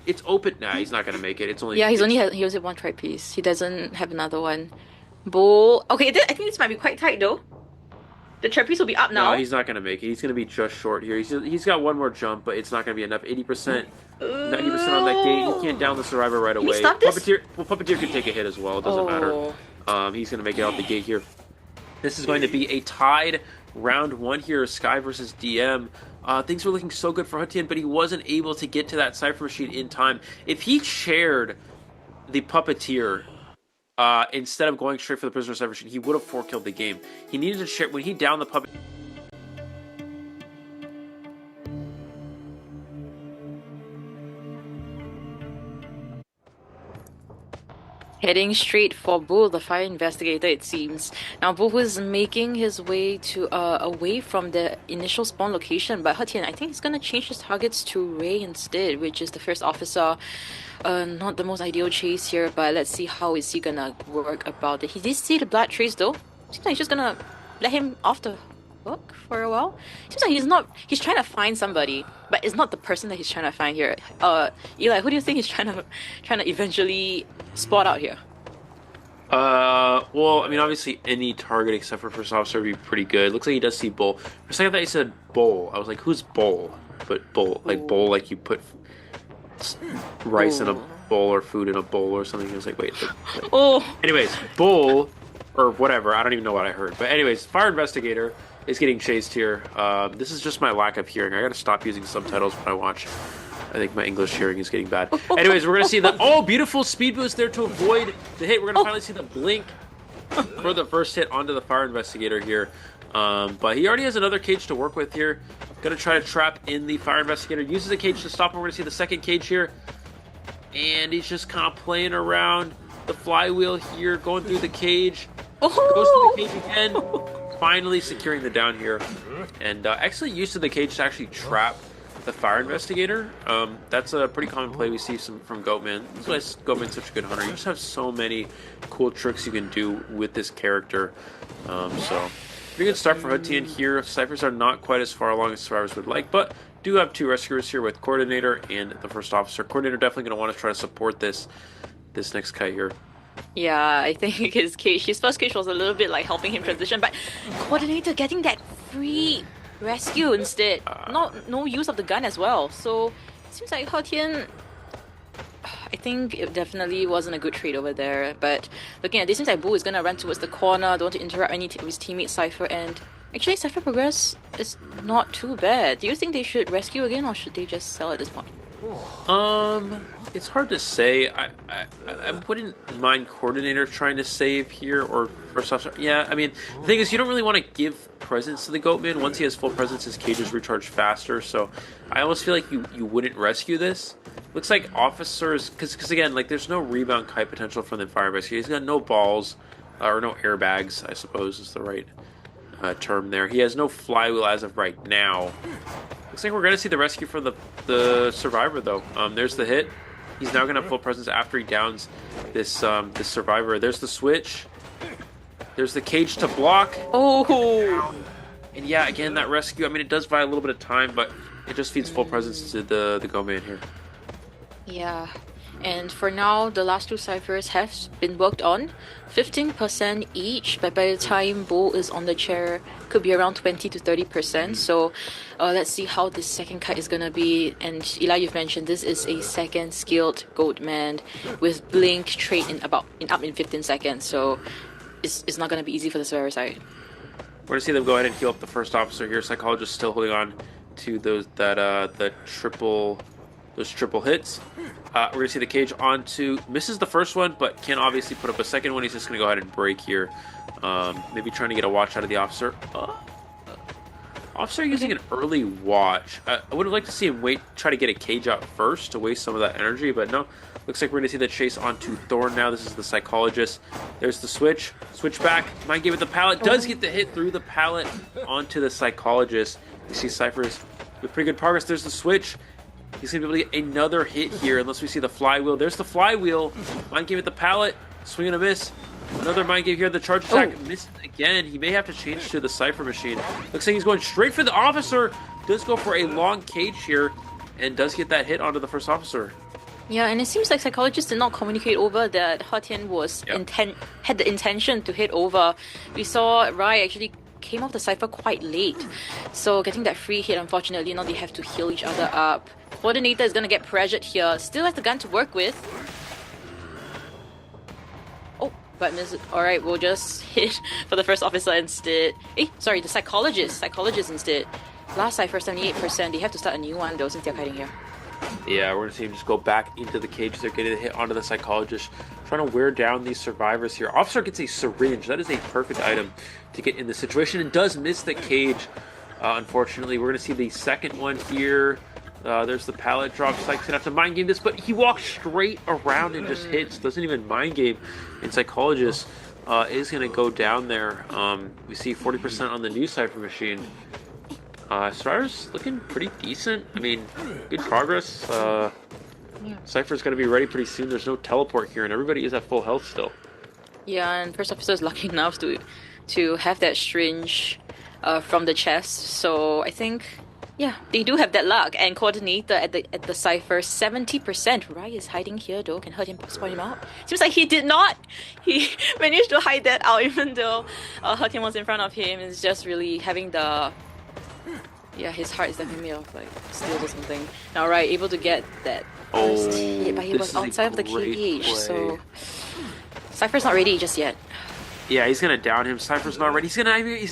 It's open. Nah, he's not gonna make it. It's only... Yeah, he only had one try piece. He doesn't have another one. Bull. Okay, I think this might be quite tight though. The trapeze will be up now. No, he's not gonna make it. He's gonna be just short here. He's got one more jump, but it's not gonna be enough. 80%, 90% on that gate. He can't down the survivor right away. Can he stop this? Puppeteer can take a hit as well. It doesn't matter. He's gonna make it out the gate here. This is going to be a tied round 1 here. Sky versus DM. Things were looking so good for Ⅷ but he wasn't able to get to that cipher machine in time. If he shared the Puppeteer instead of going straight for the prisoner cipher machine, he would have 4-killed the game. He needed to share when he downed the Puppeteer. Heading straight for Bull, the fire investigator, it seems. Now, Bull was making his way to away from the initial spawn location, but Ⅷ, I think he's gonna change his targets to Ray instead, which is the first officer. Not the most ideal chase here, but let's see how is he gonna work about it. He did see the blood trace though. Seems like he's just gonna let him off the hook for a while. Seems like he's trying to find somebody, but it's not the person that he's trying to find here. Eli, who do you think he's trying to eventually spot out here? Well, I mean, obviously any target except for first officer would be pretty good. Looks like he does see Bull. For a second I thought he said Bowl. I was like, who's Bowl? But Bowl, like you put rice in a bowl or food in a bowl or something. I was like, wait. Anyways, Bull, or whatever. I don't even know what I heard. But anyways, fire investigator is getting chased here. This is just my lack of hearing. I gotta stop using subtitles when I watch. I think my English hearing is getting bad. Anyways, we're gonna see the beautiful speed boost there to avoid the hit. We're gonna finally see the blink for the first hit onto the fire investigator here. But he already has another cage to work with here. Gonna try to trap in the fire investigator. Uses a cage to stop him. We're gonna see the second cage here. And he's just kind of playing around the flywheel here, going through the cage. Goes through the cage again. Finally securing the down here. And excellent use of the cage to actually trap the fire investigator. That's a pretty common play we see from Goatman. That's why Goatman's such a good hunter. You just have so many cool tricks you can do with this character. So pretty good start for Ⅷ here. Ciphers are not quite as far along as survivors would like, but do have 2 rescuers here with Coordinator and the first officer. Coordinator definitely going to want to try to support this next kite here. Yeah, I think his first cage was a little bit like helping him transition, but Coordinator getting that free rescue instead. No use of the gun as well. So it seems like Ⅷ I think it definitely wasn't a good trade over there. But looking at this, seems like Bull is gonna run towards the corner, don't want to interrupt any of his teammate Cipher, and actually Cipher progress is not too bad. Do you think they should rescue again or should they just sell at this point? It's hard to say. I wouldn't mind Coordinator trying to save here or first officer. Yeah, I mean, the thing is, you don't really want to give presence to the Goatman. Once he has full presence, his cages recharge faster. So I almost feel like you wouldn't rescue this. Looks like officers, because again, like there's no rebound kite potential from the fire rescue. He's got no balls or no airbags, I suppose is the right term there. He has no flywheel as of right now. Looks like we're going to see the rescue for the survivor, though. There's the hit. He's now going to have full presence after he downs this this survivor. There's the switch. There's the cage to block. Oh! And yeah, again, that rescue, I mean, it does buy a little bit of time, but it just feeds full presence to the Go-Man here. Yeah. And for now, the last 2 ciphers have been worked on. 15% each, but by the time Bull is on the chair, could be around 20 to 30%. So let's see how this second kite is gonna be. And Eli, you've mentioned this is a second skilled Goatman with blink trait up in 15 seconds. So it's not gonna be easy for the survivor side. We're gonna see them go ahead and heal up the first officer here. Psychologist still holding on to those the triple hits. We're gonna see the cage onto, misses the first one, but can obviously put up a second one. He's just gonna go ahead and break here. Maybe trying to get a watch out of the officer. Officer using an early watch. I would have liked to see him try to get a cage out first to waste some of that energy, but no. Looks like we're going to see the chase onto Thorn now. This is the Psychologist. There's the switch. Switch back. Mind game with the pallet. Does get the hit through the pallet onto the Psychologist. You see Cypher's with pretty good progress. There's the switch. He's going to be able to get another hit here unless we see the flywheel. There's the flywheel. Mind game with the pallet. Swing and a miss. Another mind game here. The charge attack missed again. He may have to change to the Cipher machine. Looks like he's going straight for the officer. Does go for a long cage here and does get that hit onto the first officer. Yeah, and it seems like Psychologist did not communicate over that Ⅷ was had the intention to hit over. We saw Rai actually came off the Cipher quite late. So getting that free hit, unfortunately, now they have to heal each other up. Coordinator is going to get pressured here. Still has the gun to work with. Oh, but alright, we'll just hit for the first officer instead. Sorry, the Psychologist instead. Last Cipher, 78%. They have to start a new one though since they're kiting here. Yeah, we're going to see him just go back into the cage. They're getting a hit onto the Psychologist, trying to wear down these survivors here. Officer gets a syringe. That is a perfect item to get in this situation and does miss the cage. Unfortunately, we're going to see the second one here. There's the pallet drop. Psych's going to have to mind game this, but he walks straight around and just hits. Doesn't even mind game. And Psychologist is going to go down there. We see 40% on the new Cipher machine. Strider's looking pretty decent. I mean, good progress. Cypher's going to be ready pretty soon. There's no teleport here, and everybody is at full health still. Yeah, and first officer is lucky enough to have that syringe from the chest. So I think, yeah, they do have that luck. And Coordinator at the Cipher, 70%. Rai is hiding here though. Can hurt him, spot him out. Seems like he did not. He managed to hide that out, even though Ⅷ was in front of him. It's just really having the. Yeah, his heart is definitely made of like steel or something. Now, right, able to get that first hit, but he was outside of the cage, so Cypher's not ready just yet. Yeah, he's gonna down him. Cypher's not ready. He's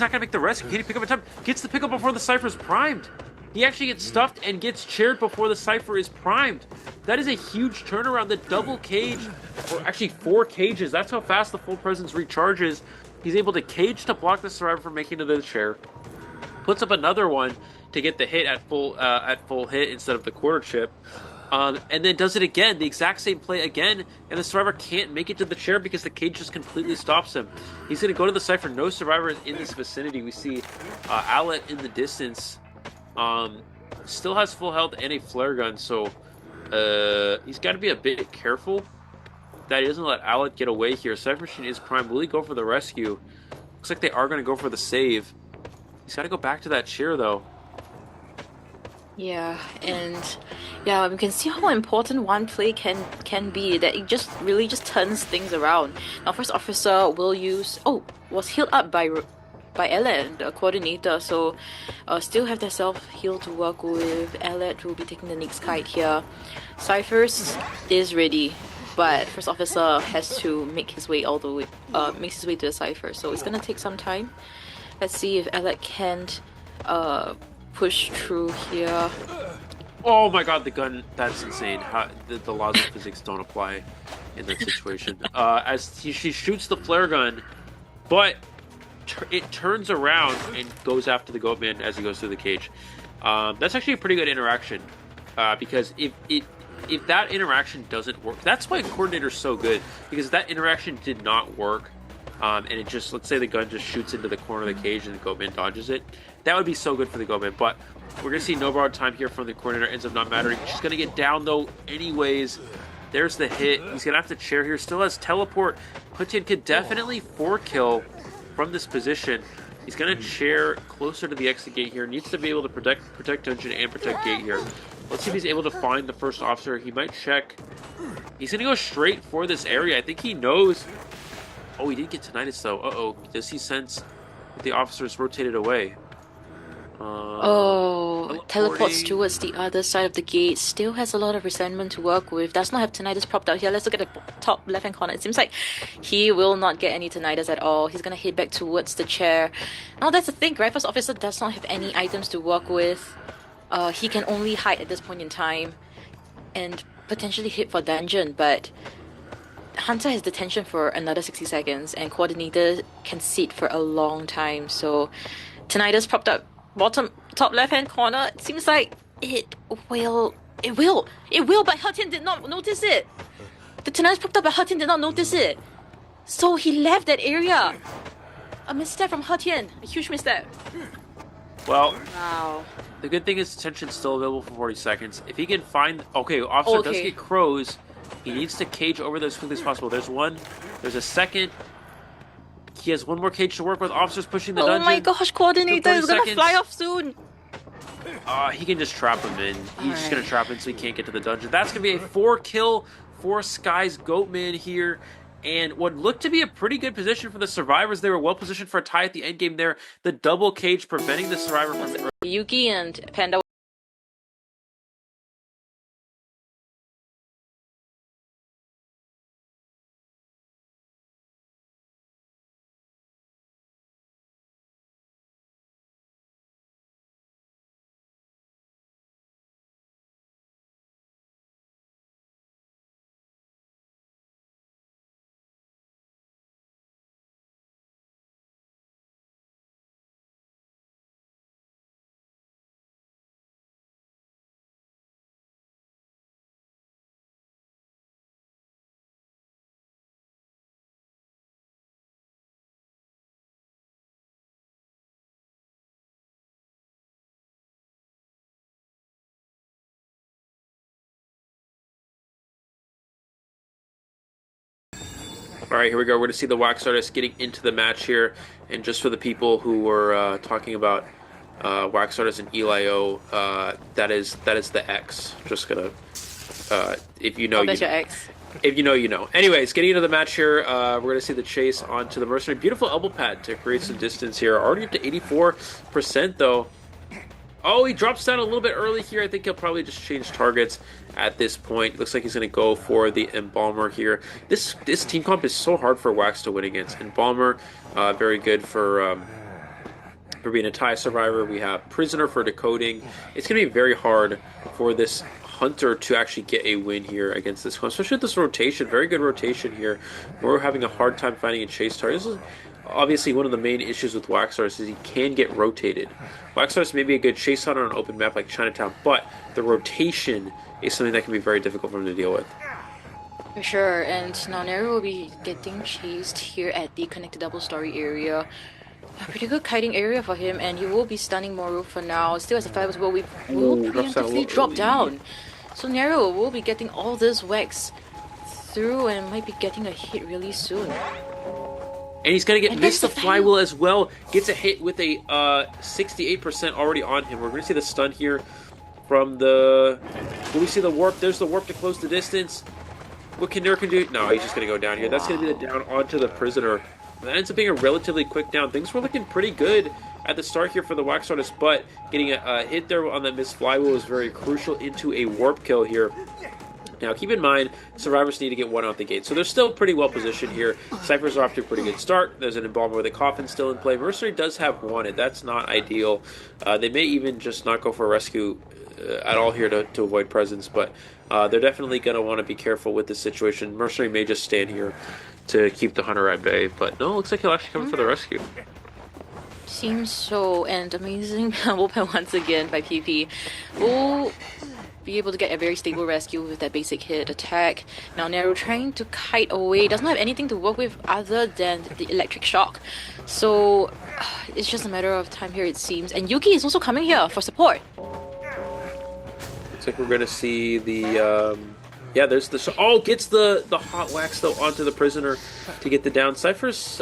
not gonna make the rescue. Can he pick up a time? Gets the pick up before the Cypher's primed. He actually gets stuffed and gets chaired before the Cipher is primed. That is a huge turnaround. The double cage, or actually 4 cages. That's how fast the full presence recharges. He's able to cage to block the survivor from making it to the chair. Puts up another one to get the hit at full hit instead of the quarter chip, and then does it again, the exact same play again, and the survivor can't make it to the chair because the cage just completely stops him. He's going to go to the Cipher. No survivor in this vicinity. We see Alex in the distance, still has full health and a flare gun, so he's got to be a bit careful that he doesn't let Alex get away here. Cipher machine is primed. Will he go for the rescue? Looks like they are going to go for the save. He's got to go back to that chair, though. Yeah, and yeah, we can see how important one play can be. That it just really turns things around. Now, first officer will use. Was healed up by Ellen, the Coordinator. So, still have their self heal to work with. Ellen will be taking the next kite here. Cyphers is ready, but first officer has to make his way all the way. Makes his way to the Cipher. So it's gonna take some time. Let's see if Alex can't push through here. Oh my god, the gun, that's insane. How, the laws of physics don't apply in that situation. As she shoots the flare gun, but it turns around and goes after the Goatman as he goes through the cage. That's actually a pretty good interaction, because if that interaction doesn't work, that's why Coordinator's so good, because if that interaction did not work, and it just, let's say the gun just shoots into the corner of the cage and the Goatman dodges it, that would be so good for the Goatman. But we're going to see no borrowed time here from the Coordinator. Ends up not mattering. She's going to get down, though, anyways. There's the hit. He's going to have to chair here. Still has teleport. Ⅷ could definitely 4-kill from this position. He's going to chair closer to the exit gate here. Needs to be able to protect dungeon and protect gate here. Let's see if he's able to find the first officer. He might check. He's going to go straight for this area. I think he knows. Oh, he did get tinnitus, though. Uh-oh. Does he sense that the officer's rotated away? Teleports towards the other side of the gate. Still has a lot of resentment to work with. Does not have tinnitus propped out here. Let's look at the top left-hand corner. It seems like he will not get any tinnitus at all. He's gonna head back towards the chair. Now that's the thing. First officer does not have any items to work with. He can only hide at this point in time and potentially hit for dungeon, but Hunter has detention for another 60 seconds and Coordinator can sit for a long time. So tinnitus propped up top left hand corner. It seems like it will, but Ⅷ did not notice it. The Tenaz picked up, but Hetian did not notice it. So he left that area. A misstep from Hetian. A huge misstep. Well, wow. The good thing is tension's still available for 40 seconds. If he can find... Okay, Officer does get crows. He needs to cage over those as quickly as possible. There's one. There's a second. He has one more cage to work with. Officer's pushing the dungeon. Oh my gosh, Coordinator is gonna fly off soon. He can just trap him in. He's just gonna trap him so he can't get to the dungeon. That's gonna be a 4-kill for Sky's Goatman here. And what looked to be a pretty good position for the survivors. They were well positioned for a tie at the end game there. The double cage preventing the survivor from... Yuki and Panda. All right, here we go. We're going to see the Wax Artist getting into the match here. And just for the people who were talking about Wax Artist and Elio, that is the X. Just going to, if you know, that's your X. If you know, you know. Anyways, getting into the match here, we're going to see the chase onto the Mercenary. Beautiful elbow pad to create some distance here. Already up to 84% though. Oh, he drops down a little bit early here. I think he'll probably just change targets at this point. Looks like he's going to go for the Embalmer here. This team comp is so hard for Wax to win against. Embalmer, very good for being a tie survivor. We have Prisoner for decoding. It's going to be very hard for this Hunter to actually get a win here against this one, especially with this rotation. Very good rotation here. We're having a hard time finding a chase target. This is obviously one of the main issues with Wax Artist is he can get rotated. Wax Artist may be a good chase hunter on an open map like Chinatown, but the rotation is something that can be very difficult for him to deal with. For sure, and now Nero will be getting chased here at the connected double story area. A pretty good kiting area for him, and he will be stunning Moru for now. Still has a fire as well. We will preemptively drop down. So Nero will be getting all this wax through and might be getting a hit really soon. And he's going to get missed the flywheel as well. Gets a hit with a 68% already on him. We're going to see the stun here from the... Will we see the warp? There's the warp to close the distance. What can Nero do? No, he's just going to go down here. That's going to be the down onto the Prisoner. That ends up being a relatively quick down. Things were looking pretty good at the start here for the Wax Artist, but getting a hit there on that missed flywheel was very crucial into a warp kill here. Now, keep in mind, survivors need to get one out the gate, so they're still pretty well positioned here. Ciphers are off to a pretty good start. There's an Embalmer with a Coffin still in play. Mercenary does have one, that's not ideal. They may even just not go for a rescue at all here to avoid presence, but they're definitely going to want to be careful with this situation. Mercenary may just stand here to keep the Hunter at bay, but no, it looks like he'll actually come for the rescue. Seems so, and amazing bullpen once again by PP. We'll be able to get a very stable rescue with that basic hit attack. Now Nero trying to kite away, doesn't have anything to work with other than the electric shock. So it's just a matter of time here it seems. And Yuki is also coming here for support. Looks like we're going to see the... yeah, there's the... Oh, gets the hot wax, though, onto the Prisoner to get the down. Cypher's...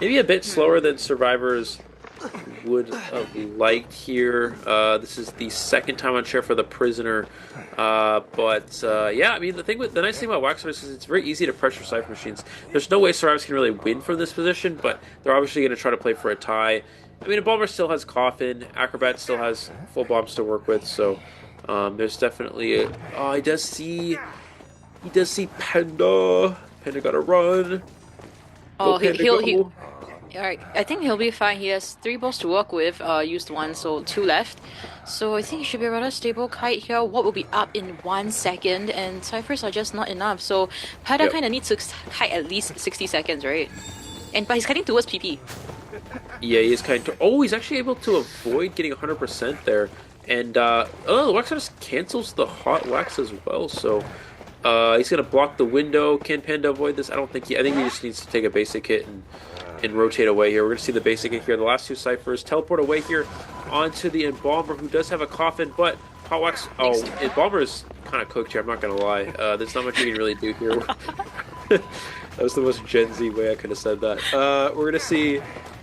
maybe a bit slower than survivors would have liked here. This is the second time on share for the Prisoner. Yeah, I mean, the nice thing about Wax Artist is it's very easy to pressure Cypher machines. There's no way survivors can really win from this position, but they're obviously going to try to play for a tie. I mean, Embalmer still has Coffin. Acrobat still has full bombs to work with, so... there's definitely a... Oh, he does see Panda. Panda gotta run. Oh, he'll alright, I think he'll be fine. He has 3 balls to work with, used 1, so 2 left. So I think he should be a rather stable kite here. What will be up in 1 second, and ciphers are just not enough. So Panda kind of needs to kite at least 60 seconds, right? But he's kiting towards PP. Yeah, he is kiting. Oh, he's actually able to avoid getting 100% there. And, the Wax Artist cancels the hot wax as well, so... He's gonna block the window. Can Panda avoid this? I don't think I think he just needs to take a basic hit and rotate away here. We're gonna see the basic hit here. The last two ciphers teleport away here onto the Embalmer, who does have a coffin, but Hot Wax. Oh, Embalmer is kind of cooked here. I'm not gonna lie. There's not much you can really do here. That was the most Gen Z way I could have said that. We're gonna see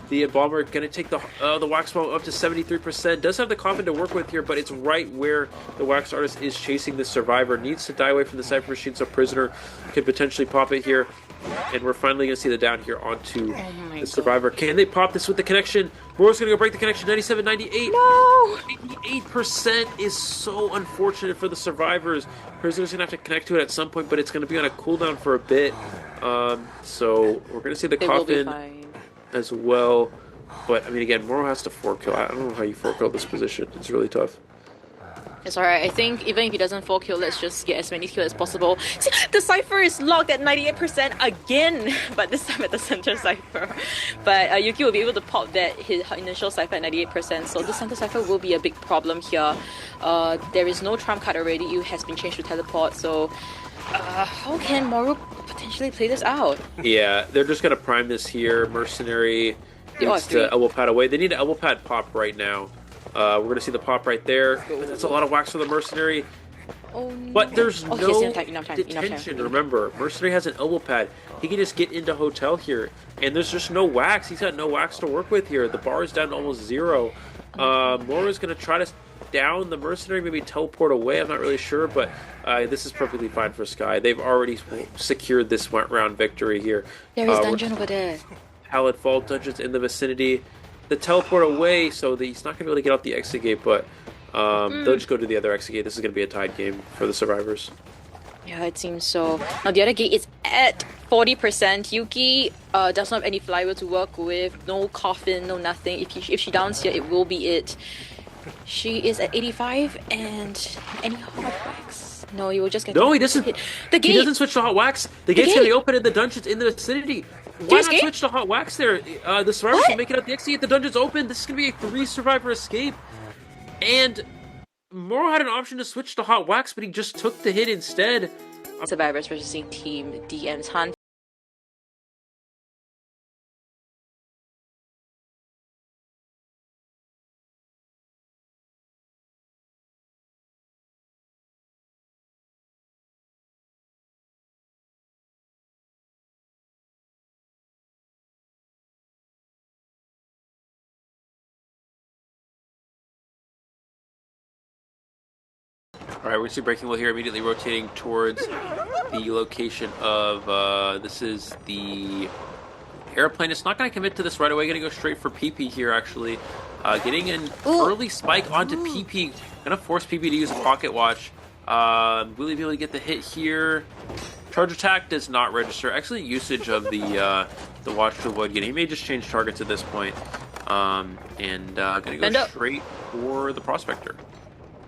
the Embalmer gonna take the Wax Bomb up to 73%. Does have the coffin to work with here, but it's right where the Wax Artist is chasing the Survivor. Needs to die away from the Cipher Machine, so Prisoner could potentially pop it here. And we're finally gonna see the down here onto the Survivor. Can they pop this with the connection? Moro's gonna go break the connection. 97, 98. No! 88% is so unfortunate for the Survivors. Prisoner's gonna have to connect to it at some point, but it's gonna be on a cooldown for a bit. So we're gonna see the coffin as well. But I mean, again, Moro has to 4-kill. I don't know how you 4-kill this position. It's really tough. It's alright. I think even if he doesn't 4-kill, let's just get as many kills as possible. See, the Cipher is locked at 98% again, but this time at the center Cipher. But Yuki will be able to pop that his initial Cipher at 98%, so the center Cipher will be a big problem here. There is no trump card already. It has been changed to teleport, so how can Moro potentially play this out? Yeah, they're just gonna prime this here. Mercenary needs to elbow pad away. They need an elbow pad pop right now. We're going to see the pop right there. That's a lot of wax for the Mercenary. Oh, no. But there's no enough time. detention. Remember, Mercenary has an elbow pad. He can just get into Hotel here. And there's just no wax. He's got no wax to work with here. The bar is down to almost 0. Moro's going to try to down the Mercenary, maybe teleport away. I'm not really sure, but this is perfectly fine for Sky. They've already secured this round victory here. There is dungeon over there. Pallet Vault dungeons in the vicinity. The teleport away, so he's not going to be able to get out the exit gate, but they'll just go to the other exit gate. This is going to be a tied game for the Survivors. Yeah, it seems so. Now the other gate is at 40%. Yuki does not have any flywheel to work with. No coffin, no nothing. If she downs here, it will be it. She is at 85 and any hot wax. No, he will just get. No, he doesn't. The gate. He doesn't switch to hot wax. The gate's going to be open in the dungeons in the vicinity. Why not switch to hot wax there? The Survivors can make it up the exit gate. The dungeon's open. This is going to be a 3-survivor escape. And Moro had an option to switch to hot wax, but he just took the hit instead. Survivors versus Team DM's Hunt. Alright, we're going to see Breaking Will here, immediately rotating towards the location of, this is the airplane. It's not going to commit to this right away, going to go straight for PP here, actually. Getting an early spike onto PP, going to force PP to use a pocket watch. Will he be able to get the hit here? Charge attack does not register. Excellent usage of the watch to avoid getting. He may just change targets at this point. And going to go straight for the Prospector.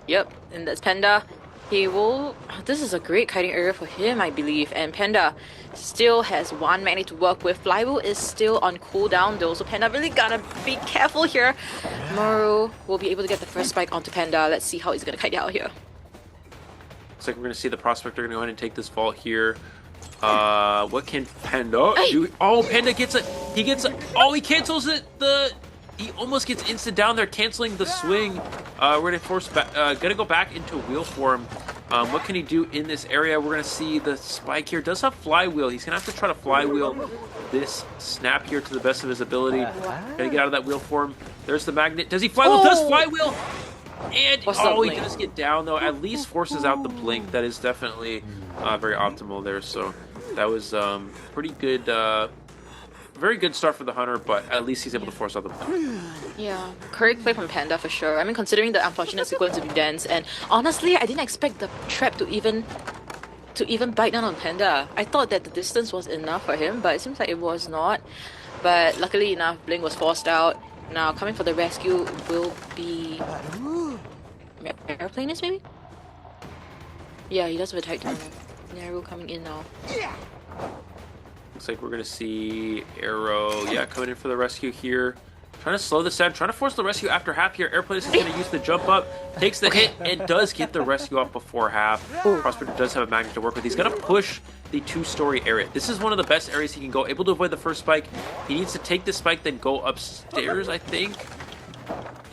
Yep, and that's Panda. He will... This is a great kiting area for him, I believe. And Panda still has 1 magnet to work with. Flywheel is still on cooldown though, so Panda really gotta be careful here. Moro will be able to get the first spike onto Panda. Let's see how he's gonna kite out here. Looks like we're gonna see the Prospector gonna go ahead and take this vault here. What can Panda do? Oh, Panda gets it. He gets it. Oh, he cancels it. He almost gets instant down there, canceling the swing. We're gonna force back. Gonna go back into wheel form. What can he do in this area? We're gonna see the spike here. Does have flywheel. He's gonna have to try to flywheel this snap here to the best of his ability. Gonna get out of that wheel form. There's the magnet. Does he flywheel? Does flywheel? And he does get down though. At least forces out the blink. That is definitely very optimal there. So that was pretty good. Very good start for the Hunter, but at least he's able to force out the blink. Yeah, correct play from Panda for sure. I mean, considering the unfortunate sequence of events, and honestly, I didn't expect the trap to even bite down on Panda. I thought that the distance was enough for him, but it seems like it was not. But luckily enough, Blink was forced out. Now coming for the rescue will be airplanes maybe? Yeah, he does have a tight turn. Naru coming in now. Looks like we're gonna see Arrow, coming in for the rescue here. Trying to slow this down, trying to force the rescue after half here. Airplane is going to use the jump up, takes the hit, and does get the rescue off before half. Prospector does have a magnet to work with. He's going to push the 2-story area. This is one of the best areas he can go. Able to avoid the first spike. He needs to take the spike, then go upstairs, I think.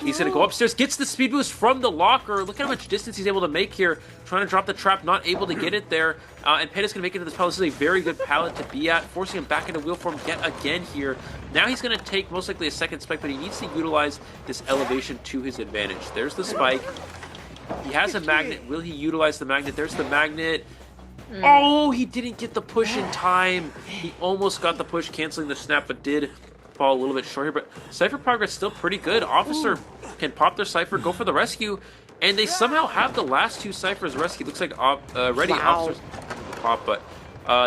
He's going to go upstairs, gets the speed boost from the locker. Look at how much distance he's able to make here. Trying to drop the trap, not able to get it there. And Panda's going to make it to this pallet. This is a very good pallet to be at, forcing him back into wheel form yet again here. Now he's going to take most likely a second spike, but he needs to utilize this elevation to his advantage. There's the spike. He has a magnet. Will he utilize the magnet? There's the magnet. Oh, he didn't get the push in time. He almost got the push, canceling the snap, but did fall a little bit short here. But Cypher progress still pretty good. Officer can pop their Cypher, go for the rescue, and they somehow have the last 2 Cyphers rescued. Looks like ready. Officers pop, but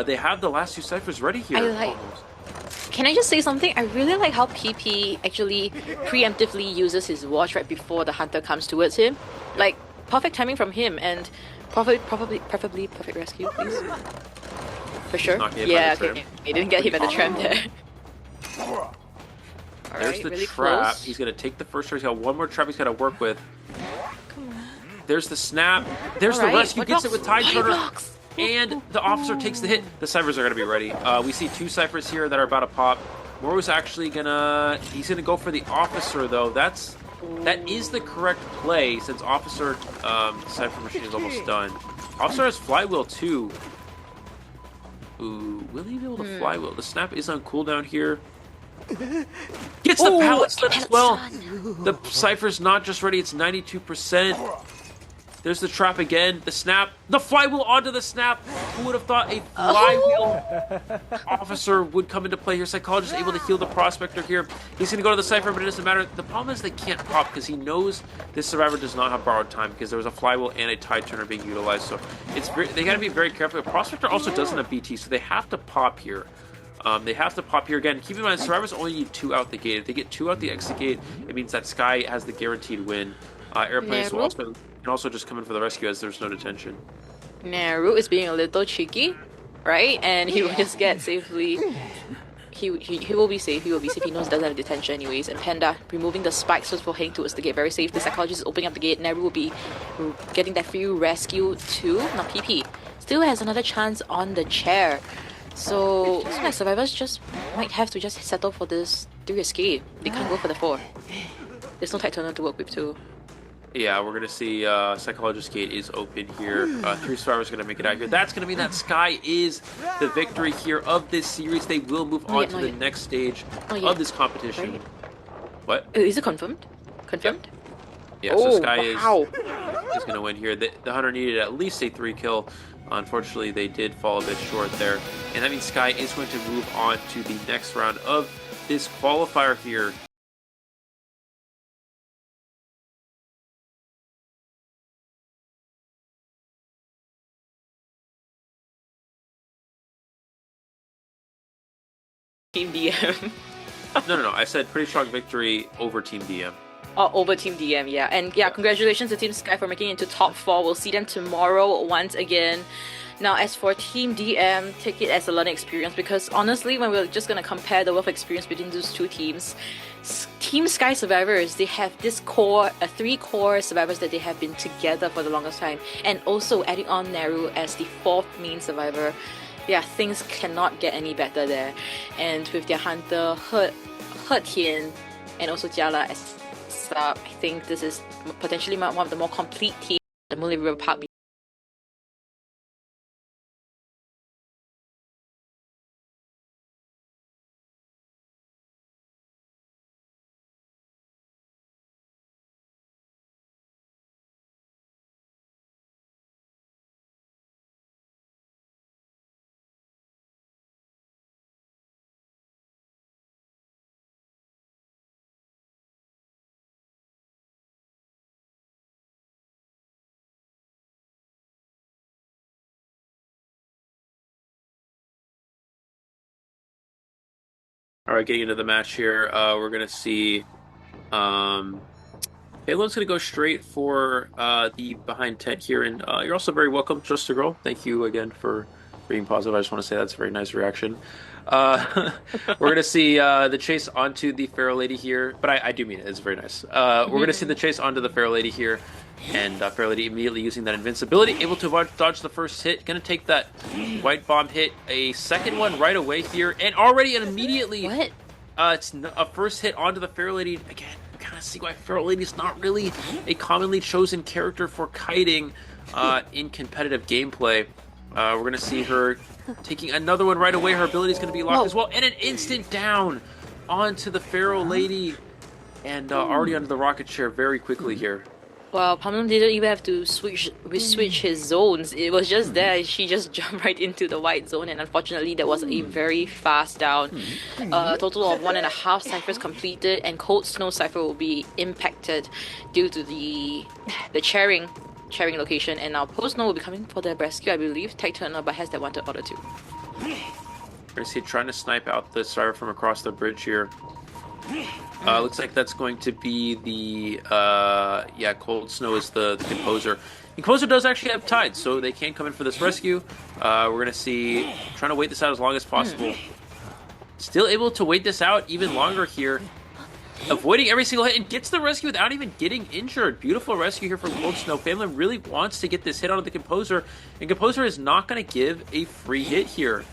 they have the last 2 Cyphers ready here. Can I just say something? I really like how PP actually preemptively uses his watch right before the hunter comes towards him. Like, perfect timing from him, and preferably perfect rescue, please. For sure. Yeah, okay. He didn't get him at the tram there. There's the really trap. Close. He's going to take the first shot. He's got one more trap he's got to work with. Come on. There's the snap. There's the rescue. Gets it with Tide Turner. And the officer takes the hit. The Cyphers are going to be ready. We see 2 Cyphers here that are about to pop. Moru's actually going to... He's going to go for the officer, though. That is the correct play, since officer... Cypher machine is almost done. Officer has flywheel, too. Ooh, will he be able to flywheel? The snap is on cooldown here. Gets the pallet slip as well. The Cypher's not just ready, it's 92%. There's the trap again. The snap. The flywheel onto the snap. Who would have thought a flywheel officer would come into play here? Psychologist able to heal the prospector here. He's going to go to the Cypher, but it doesn't matter. The problem is they can't pop because he knows this survivor does not have borrowed time because there was a flywheel and a Tide Turner being utilized. So they got to be very careful. The prospector also doesn't have BT, so they have to pop here. They have to pop here again. Keep in mind, survivors only need 2 out the gate. If they get 2 out the exit gate, it means that Sky has the guaranteed win. Airplanes will also just come in for the rescue as there's no detention. Naru is being a little cheeky, right? And he will just get safely. He will be safe. He will be safe. He knows he doesn't have detention anyways. And Panda removing the spikes for heading towards the gate. Very safe. The psychologist is opening up the gate. Naru will be getting that free rescue too. Now PP still has another chance on the chair. So looks like survivors just might have to just settle for this 3 escape. They can't go for the 4. There's no Tide Turner to work with too. Yeah, we're going to see Psychologist Gate is open here. 3 survivors going to make it out here. That's going to mean that Sky is the victory here of this series. They will move on to the next stage of this competition. Right. What? Is it confirmed? Confirmed? Yeah, so Sky is going to win here. The Hunter needed at least a 3 kill. Unfortunately, they did fall a bit short there. And that means Sky is going to move on to the next round of this qualifier here. Team DM. No. I said pretty strong victory over Team DM. Oh, over Team DM, yeah. And yeah, congratulations to Team Sky for making it into top 4. We'll see them tomorrow once again. Now, as for Team DM, take it as a learning experience because honestly, when we're just going to compare the wealth of experience between those 2 teams, Team Sky survivors, they have this core, 3 core survivors that they have been together for the longest time. And also adding on Naru as the 4th main survivor. Yeah, things cannot get any better there. And with their hunter, He Tian, and also Jiala as sub, I think this is potentially one of the more complete teams the Muli River Park. All right, getting into the match here, we're going to see Halo's going to go straight for the behind tent here. And you're also very welcome, Just a Girl. Thank you again for being positive. I just want to say that's a very nice reaction. We're going to see the chase onto the Pharaoh Lady here, but I do mean it. It's very nice. We're going to see the chase onto the Pharaoh Lady here, and Pharaoh Lady immediately using that invincibility, able to dodge the first hit. Going to take that white bomb hit, a second one right away here, and already and immediately, What? It's a first hit onto the Pharaoh Lady. Again, kind of see why Pharaoh Lady is not really a commonly chosen character for kiting in competitive gameplay. We're going to see her taking another one right away. Her ability is going to be locked as well. And an instant down onto the Pharaoh Lady. And already onto the rocket chair very quickly here. Well, Pamela didn't even have to switch his zones. It was just there. She just jumped right into the white zone, and unfortunately, that was a very fast down. A total of 1.5 ciphers completed, and Cold Snow cipher will be impacted due to the chairing location. And now Post Snow will be coming for the rescue, I believe. Tech Turner, but has that one to order too. We're gonna see trying to snipe out the Cipher from across the bridge here. Looks like that's going to be the Cold Snow is the composer. The composer does actually have Tide, so they can come in for this rescue. We're gonna see trying to wait this out as long as possible. Still able to wait this out even longer here. Avoiding every single hit and gets the rescue without even getting injured. Beautiful rescue here from Cold Snow. Family really wants to get this hit onto the Composer, and Composer is not going to give a free hit here.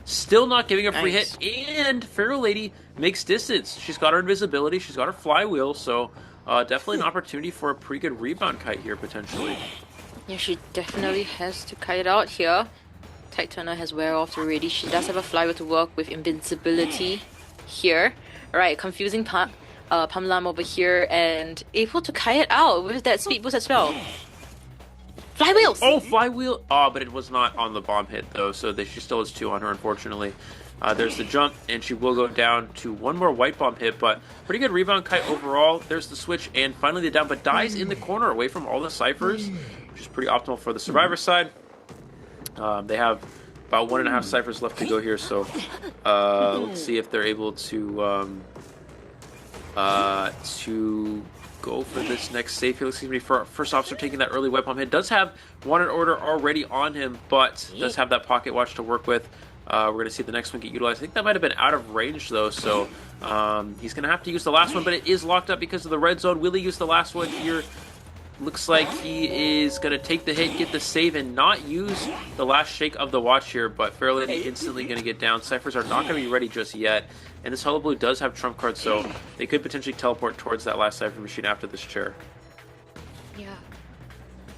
Still not giving a free hit, and Pharaoh Lady makes distance. She's got her invisibility, she's got her flywheel, so definitely an opportunity for a pretty good rebound kite here, potentially. Yeah, she definitely has to kite out here. Tech Turner has wear off already. She does have a flywheel to work with invincibility here. Alright, confusing Pamlam over here, and able to kite out with that speed boost as well. Flywheels! Oh, flywheel! Oh, but it was not on the bomb hit, though, so she still has 2 on her, unfortunately. There's the jump, and she will go down to 1 more white bomb hit, but pretty good rebound kite overall. There's the switch, and finally the down, but dies in the corner away from all the ciphers, which is pretty optimal for the Survivor side. They have about 1.5 ciphers left to go here, so let's see if they're able to go for this next save here. Looks to be for first officer taking that early white bomb hit. Does have wanted order already on him, but does have that pocket watch to work with. We're going to see the next one get utilized. I think that might have been out of range, though, so he's going to have to use the last one, but it is locked up because of the red zone. Will he use the last one here? Looks like he is going to take the hit, get the save, and not use the last shake of the watch here, but Pharaoh Lady instantly going to get down. Ciphers are not going to be ready just yet, and this Hullabaloo does have trump cards, so they could potentially teleport towards that last cipher machine after this chair.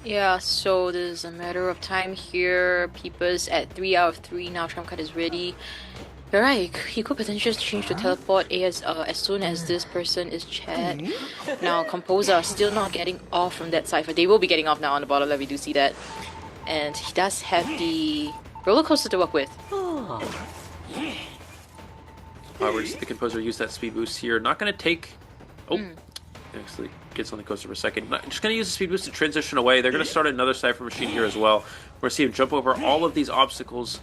Yeah, so there's a matter of time here. Peepers at 3 out of 3 now. Trump card is ready. Alright, he could potentially change to teleport as soon as this person is chat. Now, Composer are still not getting off from that cipher. They will be getting off now on the bottom left, we do see that. And he does have the roller coaster to work with. We're just the Composer use that speed boost here. Not going to take... Actually gets on the coaster for a second. Just going to use the speed boost to transition away. They're going to start another cipher machine here as well. We're going to see him jump over all of these obstacles.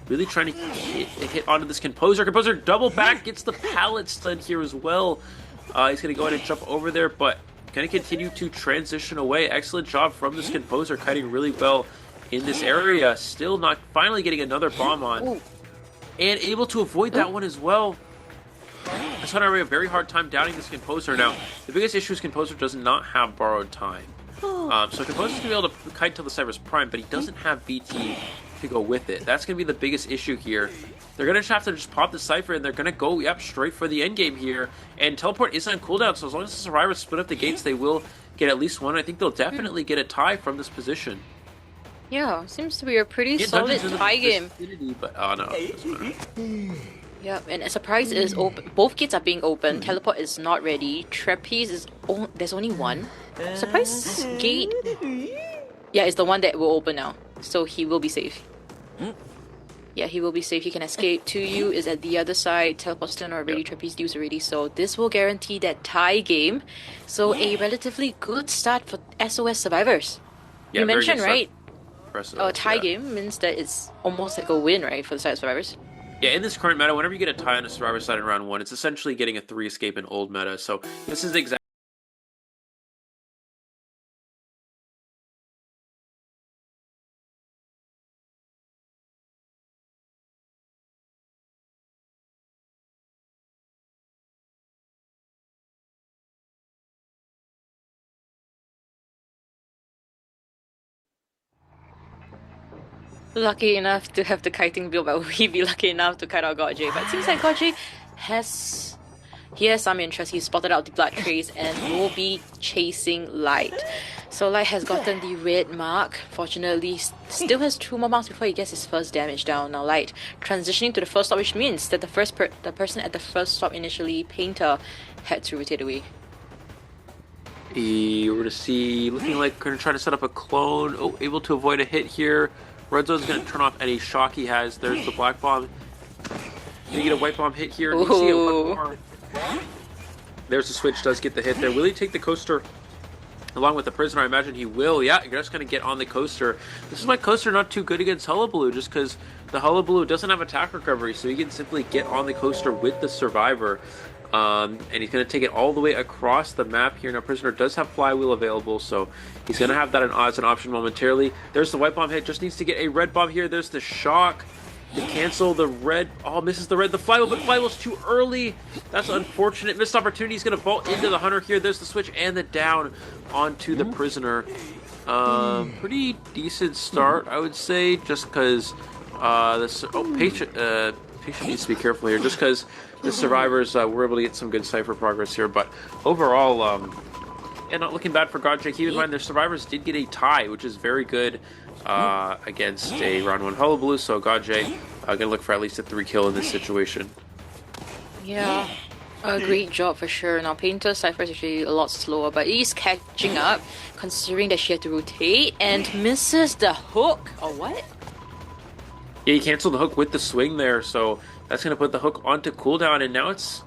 Really trying to hit onto this Composer. Composer double back, gets the pallet sled here as well. He's going to go ahead and jump over there, but going to continue to transition away. Excellent job from this Composer, kiting really well in this area. Still not finally getting another bomb on. And able to avoid that one as well. That's why I have a very hard time doubting this Composer. Now, the biggest issue is Composer does not have borrowed time. So Composer's going to be able to kite till the Cyber's prime, but he doesn't have BT to go with it. That's going to be the biggest issue here. They're going to have to just pop the Cypher, and they're going to go, straight for the endgame here. And Teleport is on cooldown, so as long as the Survivors split up the gates, they will get at least one. I think they'll definitely get a tie from this position. Yeah, seems to be a pretty solid tie game. But, oh no, doesn't matter. Yeah, and a surprise is open. Both gates are being opened. Teleport is not ready. Trapeze is there's only one. Surprise gate. Yeah, it's the one that will open now. So he will be safe. Yeah, he will be safe. He can escape. 2U is at the other side. Teleport still not ready. Trapeze Deuce already. So this will guarantee that tie game. So a relatively good start for SOS survivors. Yeah, you mentioned, right? Tie game game means that it's almost like a win, right, for the side survivors. Yeah, in this current meta, whenever you get a tie on a Survivor side in round 1, it's essentially getting a 3 escape in old meta. So this is exactly lucky enough to have the kiting build, but will he be lucky enough to kite out Godje? But it seems like Godje has some interest. He spotted out the blood trace and will be chasing Light. So Light has gotten the red mark. Fortunately, still has 2 more marks before he gets his first damage down. Now Light transitioning to the first stop, which means that the person at the first stop initially, Painter, had to rotate away. We're going to see, looking like going to try to set up a clone. Oh, able to avoid a hit here. Red Zone's going to turn off any shock he has. There's the Black Bomb. Gonna get a White Bomb hit here. You see it one more. There's the switch, does get the hit there. Will he take the coaster along with the prisoner? I imagine he will. Yeah, you're just going to get on the coaster. This is why coaster not too good against Hullabaloo, just because the Hullabaloo doesn't have attack recovery, so he can simply get on the coaster with the survivor. And he's going to take it all the way across the map here. Now, prisoner does have flywheel available, so he's going to have that as an option momentarily. There's the White Bomb hit. Just needs to get a Red Bomb here. There's the shock to cancel the red. Oh, misses the red. The flywheel, but flywheel's too early. That's unfortunate. Missed opportunity. He's going to bolt into the hunter here. There's the switch and the down onto the prisoner. Pretty decent start, I would say, just because Patient needs to be careful here, just because the survivors were able to get some good cipher progress here. But overall, and not looking bad for Godje. Keep in mind, their survivors did get a tie, which is very good against a round 1 Hullabaloo. So Godje gonna look for at least a 3 kill in this situation. Yeah, a great job for sure. Now Painter's cipher is actually a lot slower, but he's catching up, considering that she had to rotate and misses the hook. Or what? Yeah, he canceled the hook with the swing there, so that's going to put the hook onto cooldown, and now it's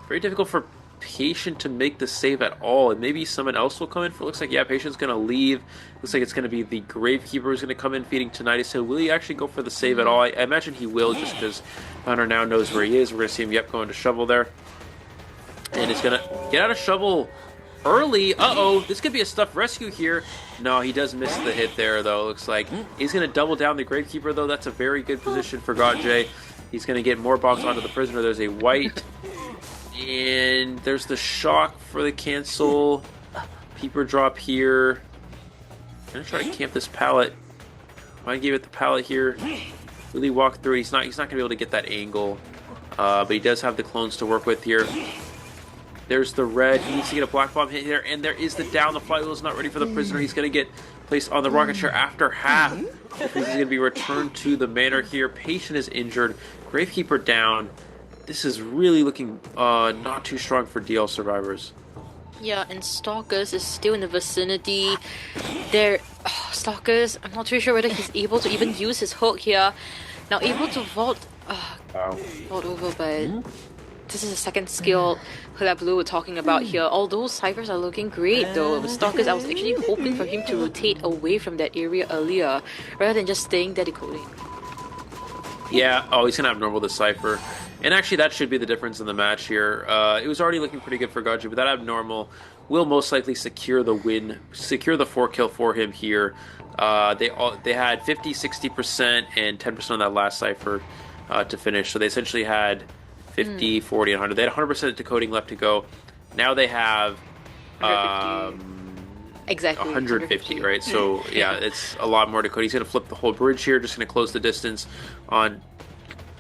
very difficult for Patient to make the save at all, and maybe someone else will come in. Looks like, yeah, Patient's going to leave. Looks like it's going to be the Gravekeeper who's going to come in feeding Tinnitus. So will he actually go for the save at all? I imagine he will, just because Hunter now knows where he is. We're going to see him, going to Shovel there. And it's going to get out of Shovel early. Uh-oh, this could be a stuff rescue here. No, he does miss the hit there, though. Looks like he's going to double down the Gravekeeper, though. That's a very good position for Godje. He's going to get more bombs onto the prisoner. There's a white. And there's the shock for the cancel. Peeper drop here. I'm going to try to camp this pallet. Might give it the pallet here. Really walk through. He's not going to be able to get that angle. But he does have the clones to work with here. There's the red. He needs to get a Black Bomb hit here. And there is the down. The flywheel is not ready for the prisoner. He's going to get placed on the rocket chair after half. He's going to be returned to the manor here. Patient is injured. Gravekeeper down. This is really looking not too strong for DL survivors. Yeah, and Stalkers is still in the vicinity. Stalkers, I'm not too sure whether he's able to even use his hook here. Now able to vault over, but this is the second skill Hullabaloo we're talking about here. Although ciphers are looking great though, with Stalkers, I was actually hoping for him to rotate away from that area earlier, rather than just staying there decoding. Yeah, he's going to have normal the cipher. And actually, that should be the difference in the match here. It was already looking pretty good for Godje, but that abnormal will most likely secure the win, secure the 4-kill for him here. They had 50, 60%, and 10% on that last cipher to finish. So they essentially had 50, 40, and 100. They had 100% decoding left to go. Now they have exactly 150, right? So yeah, it's a lot more decoding. He's going to flip the whole bridge here, just going to close the distance on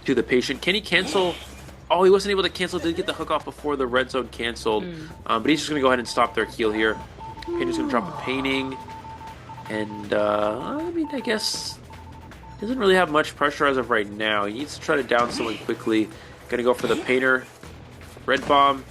to the Patient. Can he cancel? Oh, he wasn't able to cancel. Did get the hook off before the red zone canceled. But he's just going to go ahead and stop their heal here. Painter's going to drop a painting. And, I mean, I guess doesn't really have much pressure as of right now. He needs to try to down someone quickly. Going to go for the Painter. Red Bomb.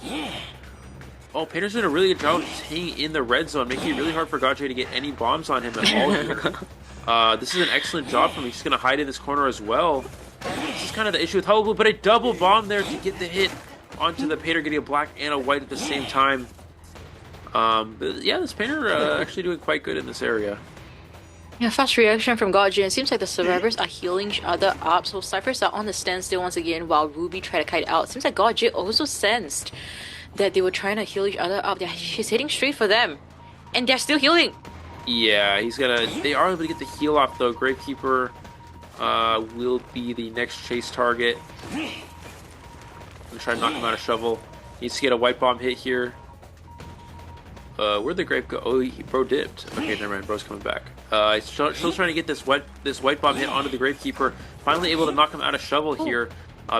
Oh, Painter's doing a really good job of staying in the red zone, making it really hard for Godje to get any bombs on him at all here. This is an excellent job from him. He's going to hide in this corner as well. This is kind of the issue with Hullabaloo, but a double bomb there to get the hit onto the Painter, getting a black and a white at the same time. But yeah, this Painter actually doing quite good in this area. Yeah, fast reaction from Godje. It seems like the survivors are healing each other up, so ciphers are on the standstill once again while Ruby try to kite out. Seems like Godje also sensed that they were trying to heal each other up. He's hitting straight for them, and they're still healing. Yeah, they are able to get the heal off though. Gravekeeper will be the next chase target. I'm gonna try to knock him out of Shovel. Needs to get a white bomb hit here. Where'd the Grave go? Oh, bro dipped. Okay, never mind. Bro's coming back. He's still trying to get this white bomb hit onto the Gravekeeper. Finally able to knock him out of shovel here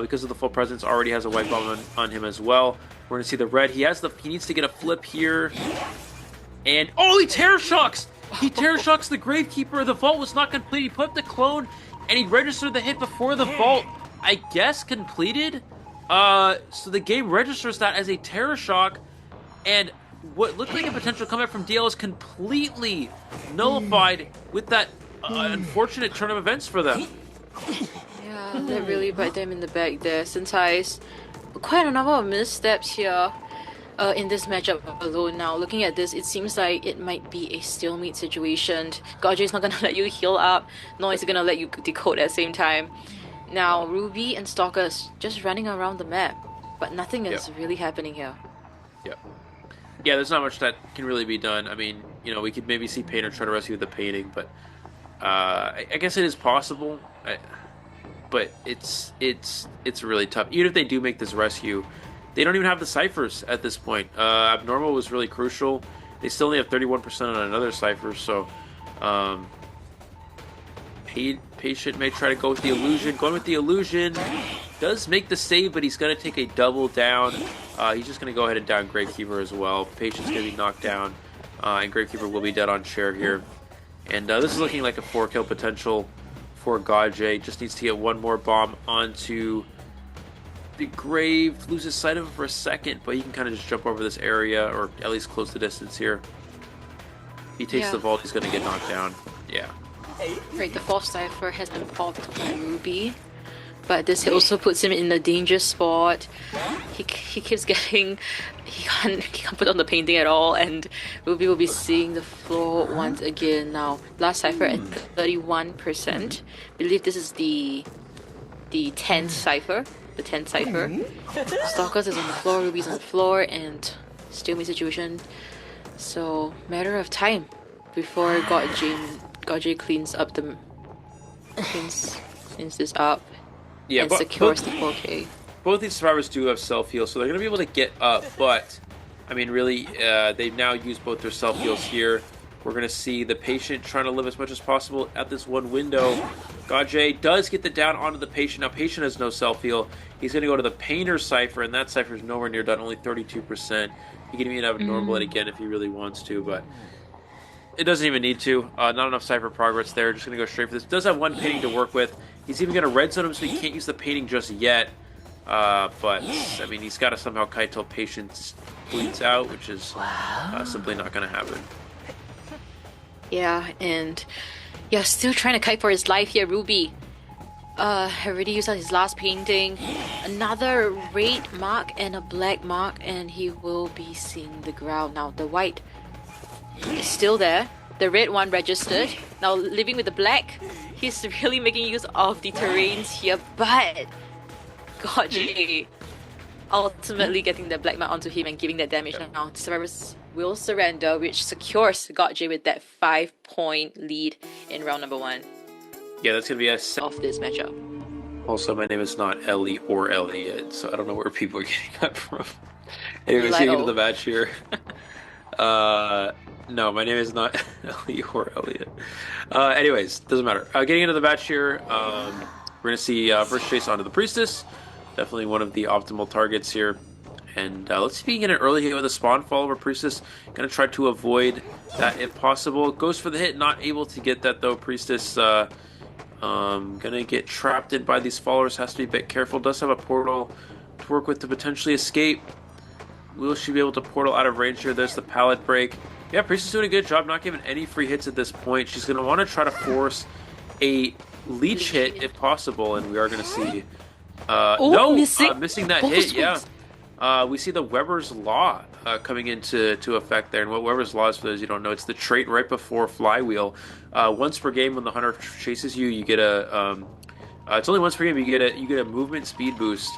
because of the full presence. Already has a white bomb on him as well. We're gonna see the red. He needs to get a flip here, and he terror shocks. He terror shocks the Gravekeeper. The vault was not complete. He put up the clone, and he registered the hit before the vault, I guess, completed. So the game registers that as a terror shock, and what looked like a potential comeback from DL is completely nullified with that unfortunate turn of events for them. Yeah, that really bite them in the back there. Sentai's quite a number of missteps here in this matchup alone. Now, looking at this, it seems like it might be a stalemate situation. Godje is not going to let you heal up, nor is he going to let you decode at the same time. Now, Ruby and Stalker's just running around the map, but nothing is really happening here. Yeah, there's not much that can really be done. I mean, we could maybe see Painter try to rescue the painting, but I guess it is possible. But it's really tough. Even if they do make this rescue, they don't even have the ciphers at this point. Abnormal was really crucial. They still only have 31% on another cipher, so Patient may try to go with the illusion. Going with the illusion does make the save, but he's going to take a double down. He's just going to go ahead and down Gravekeeper as well. Patient's going to be knocked down, and Gravekeeper will be dead on chair here. And this is looking like a 4-kill potential for Godje. Just needs to get one more bomb onto the grave. Loses sight of him for a second, but he can kind of just jump over this area, or at least close the distance here. If he takes the vault, he's going to get knocked down. Yeah. Right, the fourth cipher has been popped by Ruby, but this also puts him in a dangerous spot. He keeps getting... He can't put on the painting at all, and Ruby will be seeing the floor once again. Now, last cipher at 31%. Believe this is the 10th cipher. The 10th cipher. Stalkers is on the floor, Ruby's on the floor, and stalemate situation. So, matter of time before Godje cleans this up and secures the 4K. Both these survivors do have self-heal, so they're going to be able to get up, but, I mean, really, they've now used both their self-heals here. We're going to see the Patient trying to live as much as possible at this one window. Godje does get the down onto the Patient. Now, Patient has no self-heal. He's going to go to the Painter cipher, and that cipher is nowhere near done, only 32%. He can even abnormal it again if he really wants to, but it doesn't even need to. Not enough cipher progress there. Just going to go straight for this. Does have one painting to work with. He's even going to red zone him, so he can't use the painting just yet. But, I mean, he's got to somehow kite till Patience bleeds out, which is simply not going to happen. Yeah, and still trying to kite for his life here, Ruby. Already used his last painting. Another red mark and a black mark, and he will be seeing the ground. Now, the white is still there. The red one registered. Now, living with the black, he's really making use of the terrains here, but Godje ultimately getting the black mark onto him and giving that damage. Now, the survivors will surrender, which secures Godje with that 5-point lead in round number 1. Yeah, that's going to be a of this matchup. Also, my name is not Ellie or Elliot, so I don't know where people are getting that from. Anyways, getting into the match here. No, my name is not Ellie or Elliot. Anyways, doesn't matter. Getting into the match here, we're going to see first chase onto the Priestess. Definitely one of the optimal targets here. And let's see if we can get an early hit with a spawn follower. Priestess going to try to avoid that if possible. Goes for the hit, not able to get that though. Priestess gonna get trapped in by these followers. Has to be a bit careful. Does have a portal to work with to potentially escape. Will she be able to portal out of range here? There's the pallet break. Yeah, Priestess doing a good job, not giving any free hits at this point. She's gonna want to try to force a leech hit if possible, and we are gonna see missing that hit. Yeah, we see the Weber's Law coming into effect there. And what Weber's Law is, for those you don't know, it's the trait right before Flywheel. Once per game, when the hunter chases you, you get a. It's only once per game. You get a movement speed boost,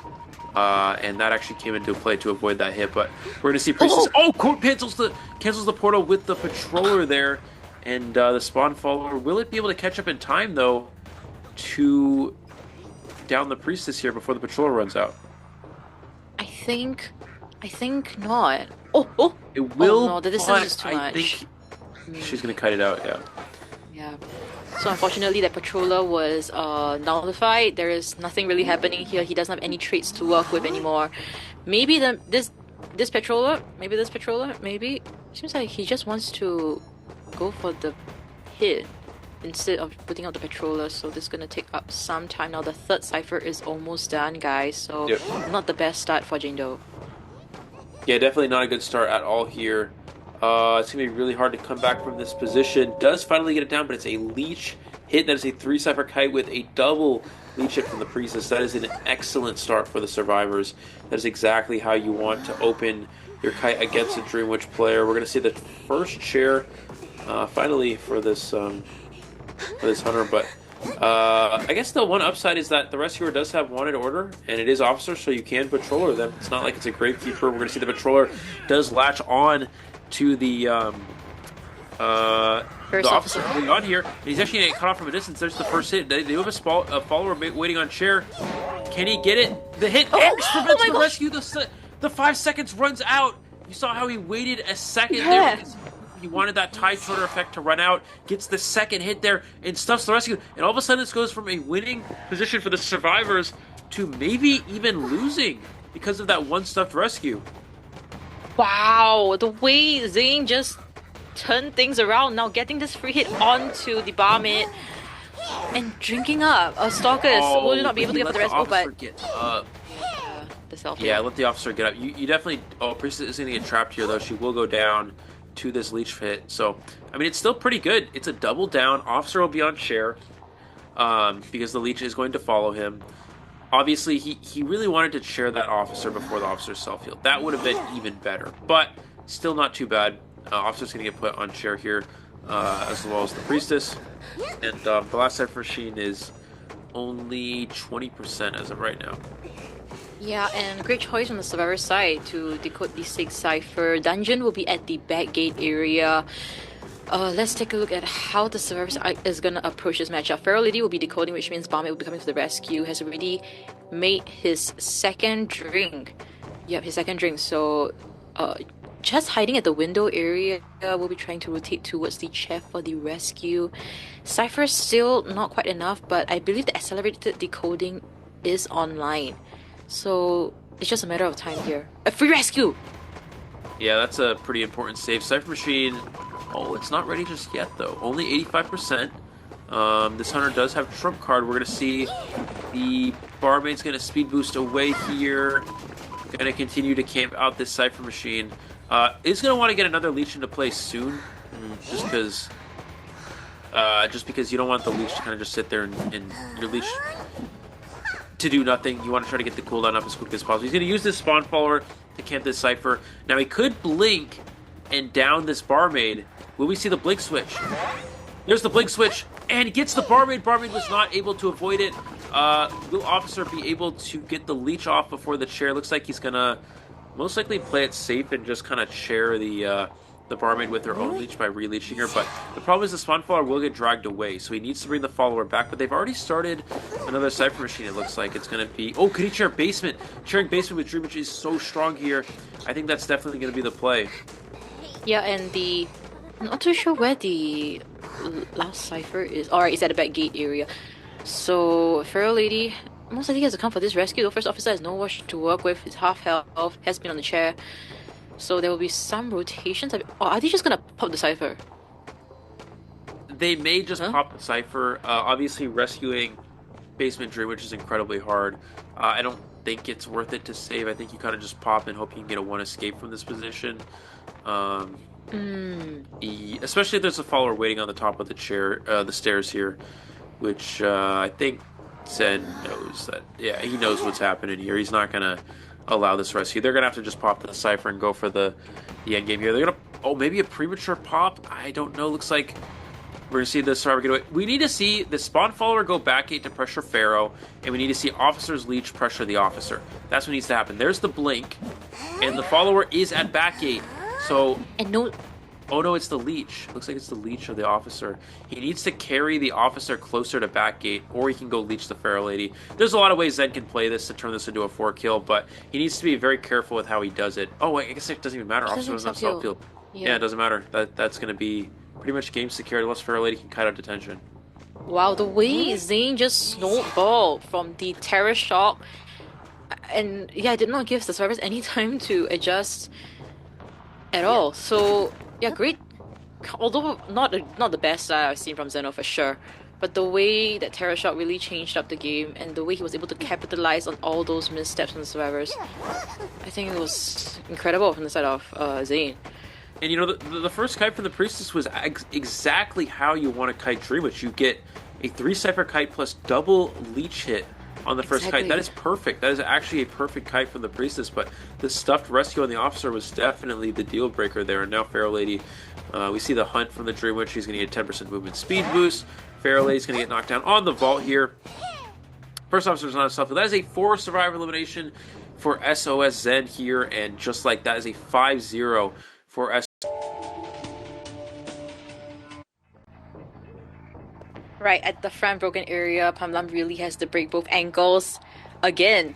and that actually came into play to avoid that hit. But we're gonna see Priestess. Court cancels the portal with the patroller there, and the spawn follower. Will it be able to catch up in time though to down the Priestess here before the patroller runs out? I think not. It will. Oh no, the distance is too much. I think she's gonna cut it out. Yeah. Yeah. So unfortunately, that patroller was nullified. There is nothing really happening here. He doesn't have any traits to work with anymore. Maybe this patroller. Maybe seems like he just wants to go for the hit instead of putting out the patroller. So this is gonna take up some time. Now the third cipher is almost done, guys. So not the best start for Jindo. Yeah, definitely not a good start at all here. It's going to be really hard to come back from this position. Does finally get it down, but it's a leech hit. That is a 3 cipher kite with a double leech hit from the Priestess. That is an excellent start for the survivors. That is exactly how you want to open your kite against a Dream Witch player. We're going to see the first chair finally for this hunter, but I guess the one upside is that the rescuer does have wanted order, and it is officer, so you can patroller them. It's not like it's a gravekeeper. We're going to see the patroller does latch on to the officer early on here, and he's actually going to get cut off from a distance. There's the first hit. They do have a follower waiting on chair. Can he get it? The hit prevents the rescue. The 5 seconds runs out. You saw how he waited a second there. He wanted that tide turner effect to run out, gets the second hit there, and stuffs the rescue. And all of a sudden, this goes from a winning position for the survivors to maybe even losing because of that one stuffed rescue. Wow, the way Zane just turned things around, now getting this free hit onto the barmaid and drinking up. Stalkers will not be able to get for the rescue, but... Get up. The self let the officer get up. You definitely... Priestess is going to get trapped here, though. She will go down to this leech hit. So, I mean, it's still pretty good. It's a double down. Officer will be on chair because the leech is going to follow him. Obviously, he really wanted to chair that officer before the officer's self-heal. That would have been even better, but still not too bad. Officer's going to get put on chair here, as well as the Priestess. And the last cipher machine is only 20% as of right now. Yeah, and great choice on the survivor side to decode the 6 cipher. Dungeon will be at the back gate area. Let's take a look at how the survivor is going to approach this matchup. Feral Lady will be decoding, which means Barmaid will be coming to the rescue. Has already made his second drink. Yep, his second drink. So, just hiding at the window area, we'll be trying to rotate towards the chair for the rescue. Cipher is still not quite enough, but I believe the accelerated decoding is online. So, it's just a matter of time here. A free rescue! Yeah, that's a pretty important save. Cipher Machine, it's not ready just yet, though. Only 85%. This hunter does have trump card. We're going to see the barmaid's going to speed boost away here. Going to continue to camp out this Cipher Machine. Is going to want to get another leech into play soon, just because you don't want the leech to kind of just sit there and your leech to do nothing. You want to try to get the cooldown up as quickly as possible. He's going to use this spawn follower to camp this Cipher. Now he could blink and down this barmaid. Will we see the blink switch? There's the blink switch, and he gets the barmaid. Barmaid was not able to avoid it. Will officer be able to get the leech off before the chair? Looks like he's gonna most likely play it safe and just kind of chair the barmaid with her own leech by releaching her. But the problem is the spawn follower will get dragged away, so he needs to bring the follower back. But they've already started another Cipher Machine. It looks like it's going to be... Oh, could he chair basement? Chairing basement with Dream Witch is so strong here. I think that's definitely going to be the play. Yeah, and I'm not too sure where the last cipher is. Alright, it's at the back gate area. So, Feral Lady most likely has to come for this rescue. The first officer has no watch to work with. His half health has been on the chair. So there will be some rotations. Or are they just gonna pop the cipher? They may just pop the cipher. Obviously, rescuing basement Dream Witch is incredibly hard. I don't think it's worth it to save. I think you kind of just pop and hope you can get a one escape from this position. Especially if there's a follower waiting on the top of the stairs here, which I think Zen knows that. Yeah, he knows what's happening here. He's not gonna allow this rescue. They're gonna have to just pop the cipher and go for the end game here. They're gonna maybe a premature pop. I don't know. Looks like we're gonna see the survivor get away. We need to see the spawn follower go back gate to pressure Pharaoh, and we need to see officer's leech pressure the officer. That's what needs to happen. There's the blink, and the follower is at back gate. So oh no, it's the leech. Looks like it's the leech of the officer. He needs to carry the officer closer to back gate, or he can go leech the Feral Lady. There's a lot of ways Zen can play this to turn this into a 4-kill, but he needs to be very careful with how he does it. Oh, I guess it doesn't even matter. Officer doesn't have self-heal. Yeah, it doesn't matter. That's going to be pretty much game secured unless Fair Lady can kite out detention. Wow, the way Zane just snowballed from the Terror Shock, and yeah, did not give the survivors any time to adjust at all. So yeah, great. Although not the best I've seen from Zeno for sure, but the way that Terror Shock really changed up the game and the way he was able to capitalize on all those missteps from the survivors, I think it was incredible from the side of Zane. And you know, the first kite from the Priestess was exactly how you want to kite Dream, which you get a 3 cipher kite plus double leech hit on the first kite. That is perfect. That is actually a perfect kite from the Priestess, but the stuffed rescue on the officer was definitely the deal breaker there. And now Pharaoh Lady, we see the hunt from the Dream Witch. She's going to get a 10% movement speed boost. Pharaoh Lady's going to get knocked down on the vault here. First officer's not a selfie. That is a 4 survivor elimination for SOS Zen here, and just like that is a 5-0 for SOS. Right at the front broken area, Pamlam really has to break both ankles again,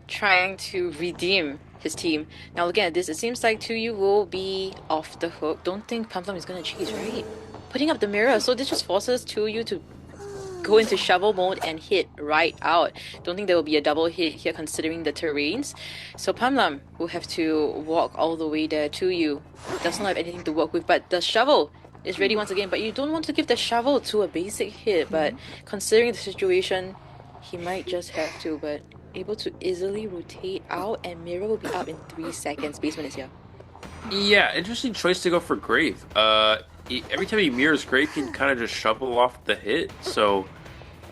trying to redeem his team. Now looking at this, it seems like 2U will be off the hook. Don't think Pamlam is going to chase, right? Putting up the mirror, so this just forces 2U to go into shovel mode and hit right out. Don't think there will be a double hit here considering the terrains. So Pamlam will have to walk all the way there. 2U does not have anything to work with, but the shovel is ready once again. But you don't want to give the shovel to a basic hit, but considering the situation, he might just have to, but able to easily rotate out, and mirror will be up in 3 seconds. Basement is here. Yeah, interesting choice to go for Grave. Every time he mirrors, Grave can kind of just shovel off the hit. So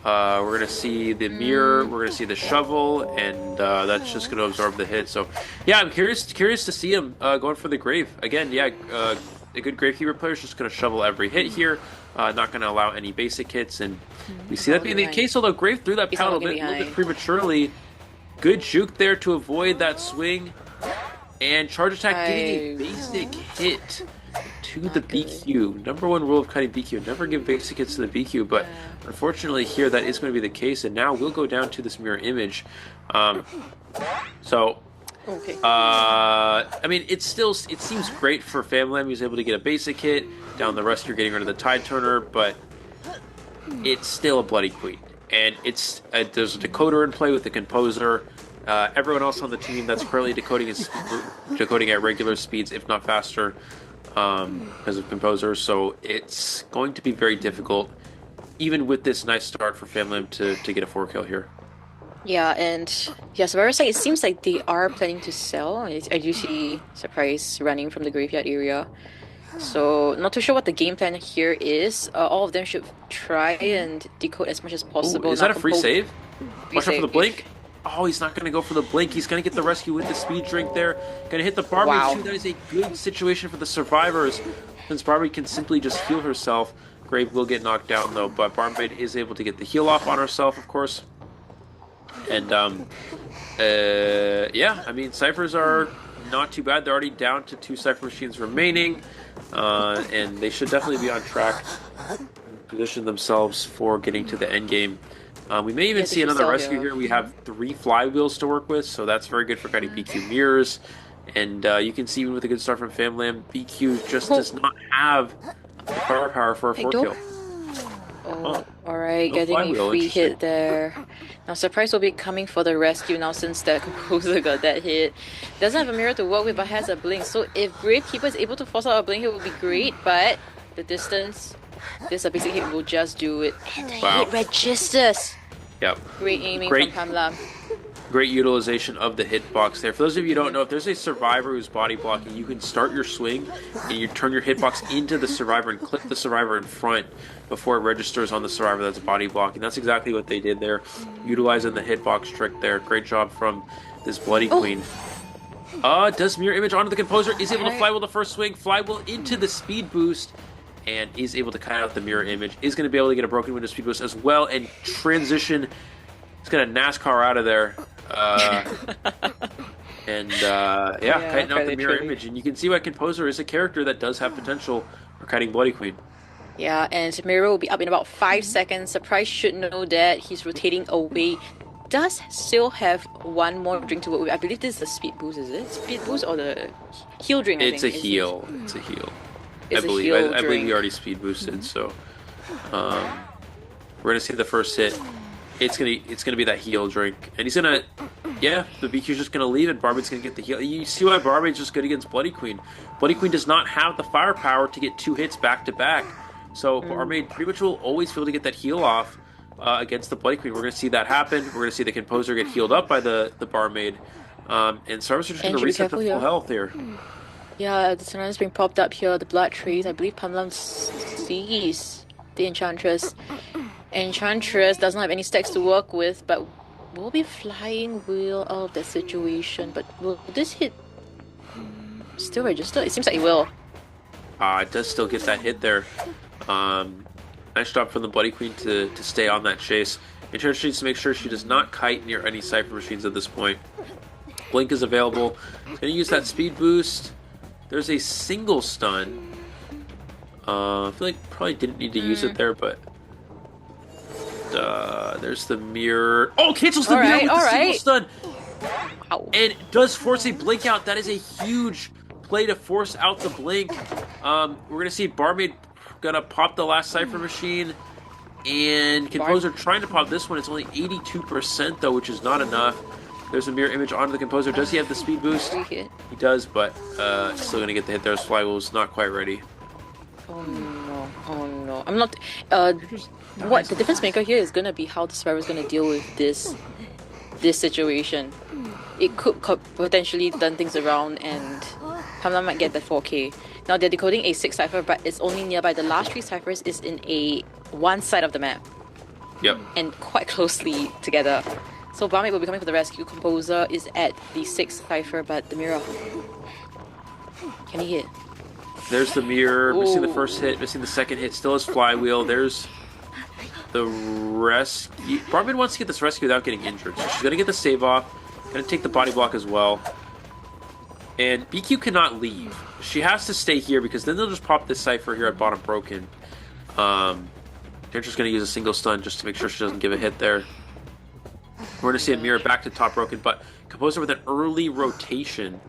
we're going to see the mirror, we're going to see the shovel, and that's just going to absorb the hit. So yeah, I'm curious to see him going for the Grave. Again, yeah, a good Gravekeeper player is just going to shovel every hit here. Not going to allow any basic hits, and we see that being the case, although Grave threw that pound a little bit prematurely. Good juke there to avoid that swing. And charge attack getting a basic hit to the BQ. Number 1 rule of kiting BQ, never give basic hits to the BQ, but unfortunately here that is going to be the case, and now we'll go down to this mirror image. I mean, it seems great for Famlam. He was able to get a basic hit down the rescue, getting rid of the Tide Turner, but it's still a Bloody Queen. And there's a decoder in play with the Composer. Everyone else on the team that's currently decoding is decoding at regular speeds, if not faster, because of Composer. So it's going to be very difficult, even with this nice start for Famlam to get a 4 kill here. Yeah, and yeah, Survivor side, it seems like they are planning to sell. I do see Surprise running from the graveyard area. So, not too sure what the game plan here is. All of them should try and decode as much as possible. Ooh, is that a free save? Watch out for the blink. Oh, he's not going to go for the blink. He's going to get the rescue with the speed drink there. Going to hit the Barmaid too. That is a good situation for the survivors, since Barmaid can simply just heal herself. Grave will get knocked down though, but Barmaid is able to get the heal off on herself, of course. And yeah, I mean, ciphers are not too bad. They're already down to 2 cipher machines remaining, and they should definitely be on track, position themselves for getting to the end game. We may even see another rescue here. We have 3 flywheels to work with, so that's very good for kiting BQ mirrors. And you can see, even with a good start from Famlam, BQ just does not have the firepower for a 4 kill. Oh, alright, getting a free hit there. Now Surprise will be coming for the rescue now, since the Composer got that hit. Doesn't have a mirror to work with, but has a blink. So if Gravekeeper is able to force out a blink, it would be great, but the distance, this basic hit will just do it. And the hit registers. Yep. Great aiming from Pamlam. Great utilization of the hitbox there. For those of you who don't know, if there's a survivor who's body blocking, you can start your swing and you turn your hitbox into the survivor and clip the survivor in front before it registers on the survivor that's body blocking. That's exactly what they did there, utilizing the hitbox trick there. Great job from this Bloody Queen. Does mirror image onto the Composer, is able to flywheel the first swing, flywheel into the speed boost, and is able to cut out the mirror image. Is going to be able to get a broken window speed boost as well, and transition. He's going to NASCAR out of there. Yeah, kiting out the mirror image. And you can see why Composer is a character that does have potential for kiting Bloody Queen. Yeah, and Mirror will be up in about 5 seconds. Surprise should know that he's rotating away. Does still have 1 more drink to work with. I believe this is the speed boost, is it? Speed boost or the heal drink? It's a heal. It's a heal. It's I believe he already speed boosted, so we're gonna see the first hit. It's gonna be that heal drink, and he's gonna, yeah, the BQ's just gonna leave, and Barmaid's gonna get the heal. You see why Barmaid's just good against Bloody Queen. Bloody Queen does not have the firepower to get 2 hits back to back, so Barmaid pretty much will always be able to get that heal off against the Bloody Queen. We're gonna see that happen. We're gonna see the Composer get healed up by the Barmaid, and Service are just gonna reset to full health here. Yeah, the Sunrise being popped up here. The Blood Trees. I believe Pamlam sees the Enchantress. Enchantress does not have any stacks to work with, but will be flying wheel out of that situation. But will this hit still register? It seems like it will. It does still get that hit there. Nice job from the Bloody Queen to stay on that chase. Enchantress needs to make sure she does not kite near any Cipher machines at this point. Blink is available. He's going to use that speed boost. There's a single stun. I feel like probably didn't need to use it there, but there's the mirror. Oh, cancels the mirror with the single stun. Wow. And does force a blink out. That is a huge play to force out the blink. We're going to see Barmaid gonna pop the last Cipher machine, and Composer trying to pop this one. It's only 82% though, which is not enough. There's a mirror image onto the Composer. Does he have the speed boost? He does, but still gonna get the hit there. His flywheel's not quite ready. Oh no, oh no. I'm not... what the difference maker here is gonna be how the Survivor is gonna deal with this situation. It could potentially turn things around, and Pamela might get the 4K. Now they're decoding a 6 Cipher, but it's only nearby. The last 3 Ciphers is in one side of the map. Yep. And quite closely together. So Barmaid will be coming for the rescue. Composer is at the 6 Cipher, but the mirror... Can he hit? There's the mirror, missing the first hit, missing the second hit, still has flywheel. There's the rescue. Barmaid wants to get this rescue without getting injured, so she's going to get the save off, going to take the body block as well. And BQ cannot leave. She has to stay here because then they'll just pop this Cipher here at bottom broken. They're just going to use a single stun just to make sure she doesn't give a hit there. We're going to see a mirror back to top broken, but Composer with an early rotation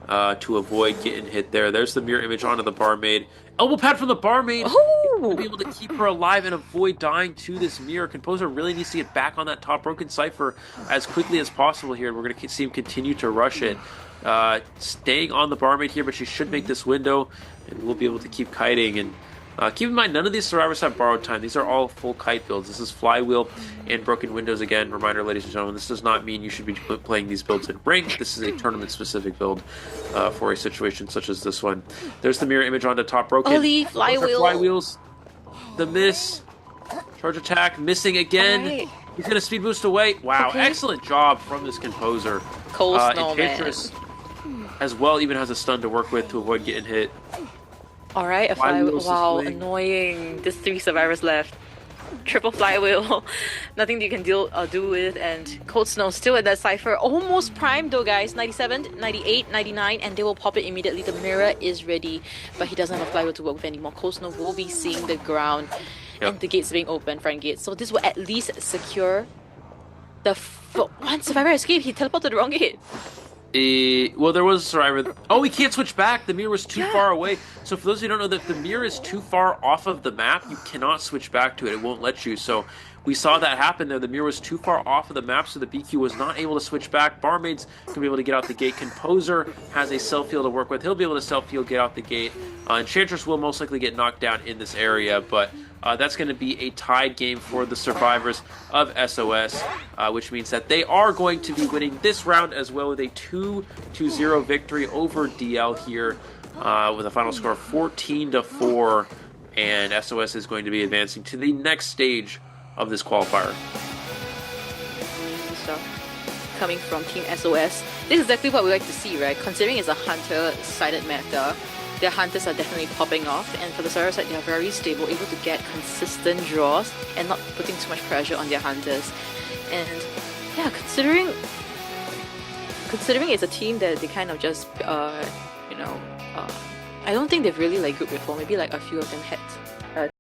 to avoid getting hit there. There's the mirror image onto the Barmaid. Elbow pad from the Barmaid to be able to keep her alive and avoid dying to this mirror. Composer really needs to get back on that top broken Cipher as quickly as possible here. We're going to see him continue to rush it. Staying on the Barmaid here, but she should make this window, and we'll be able to keep kiting. And keep in mind, none of these survivors have borrowed time. These are all full kite builds. This is flywheel and broken windows again. Reminder, ladies and gentlemen, this does not mean you should be playing these builds in rank. This is a tournament-specific build for a situation such as this one. There's the mirror image onto top broken. Early flywheel. Flywheels. The miss. Charge attack. Missing again. Right. He's going to speed boost away. Wow, excellent job from this Composer. Cold Snowman. As well, even has a stun to work with to avoid getting hit. Alright, a flywheel. Wow, annoying. There's 3 survivors left. Triple flywheel. Nothing you can do with. And Cold Snow still at that Cipher. Almost primed though, guys. 97, 98, 99. And they will pop it immediately. The mirror is ready. But he doesn't have a flywheel to work with anymore. Cold Snow will be seeing the ground. Yep. And the gates being open, front gates. So this will at least secure the... One survivor escaped. He teleported the wrong gate. Well, there was a survivor. Oh, he can't switch back. The mirror was too far away. So for those who don't know, that the mirror is too far off of the map, you cannot switch back to it. It won't let you. So we saw that happen there. The mirror was too far off of the map, so the BQ was not able to switch back. Barmaid's going to be able to get out the gate. Composer has a self-heal to work with. He'll be able to self-heal, get out the gate. Enchantress will most likely get knocked down in this area, but that's going to be a tied game for the survivors of SOS, which means that they are going to be winning this round as well with a 2-0 victory over DL here with a final score of 14-4, and SOS is going to be advancing to the next stage of this qualifier. Coming from Team SOS. This is exactly what we like to see, right? Considering it's a hunter-sided meta, their hunters are definitely popping off, and for the server side, they are very stable, able to get consistent draws and not putting too much pressure on their hunters. And yeah, considering it's a team that they kind of just I don't think they've really like grouped before. Maybe like a few of them had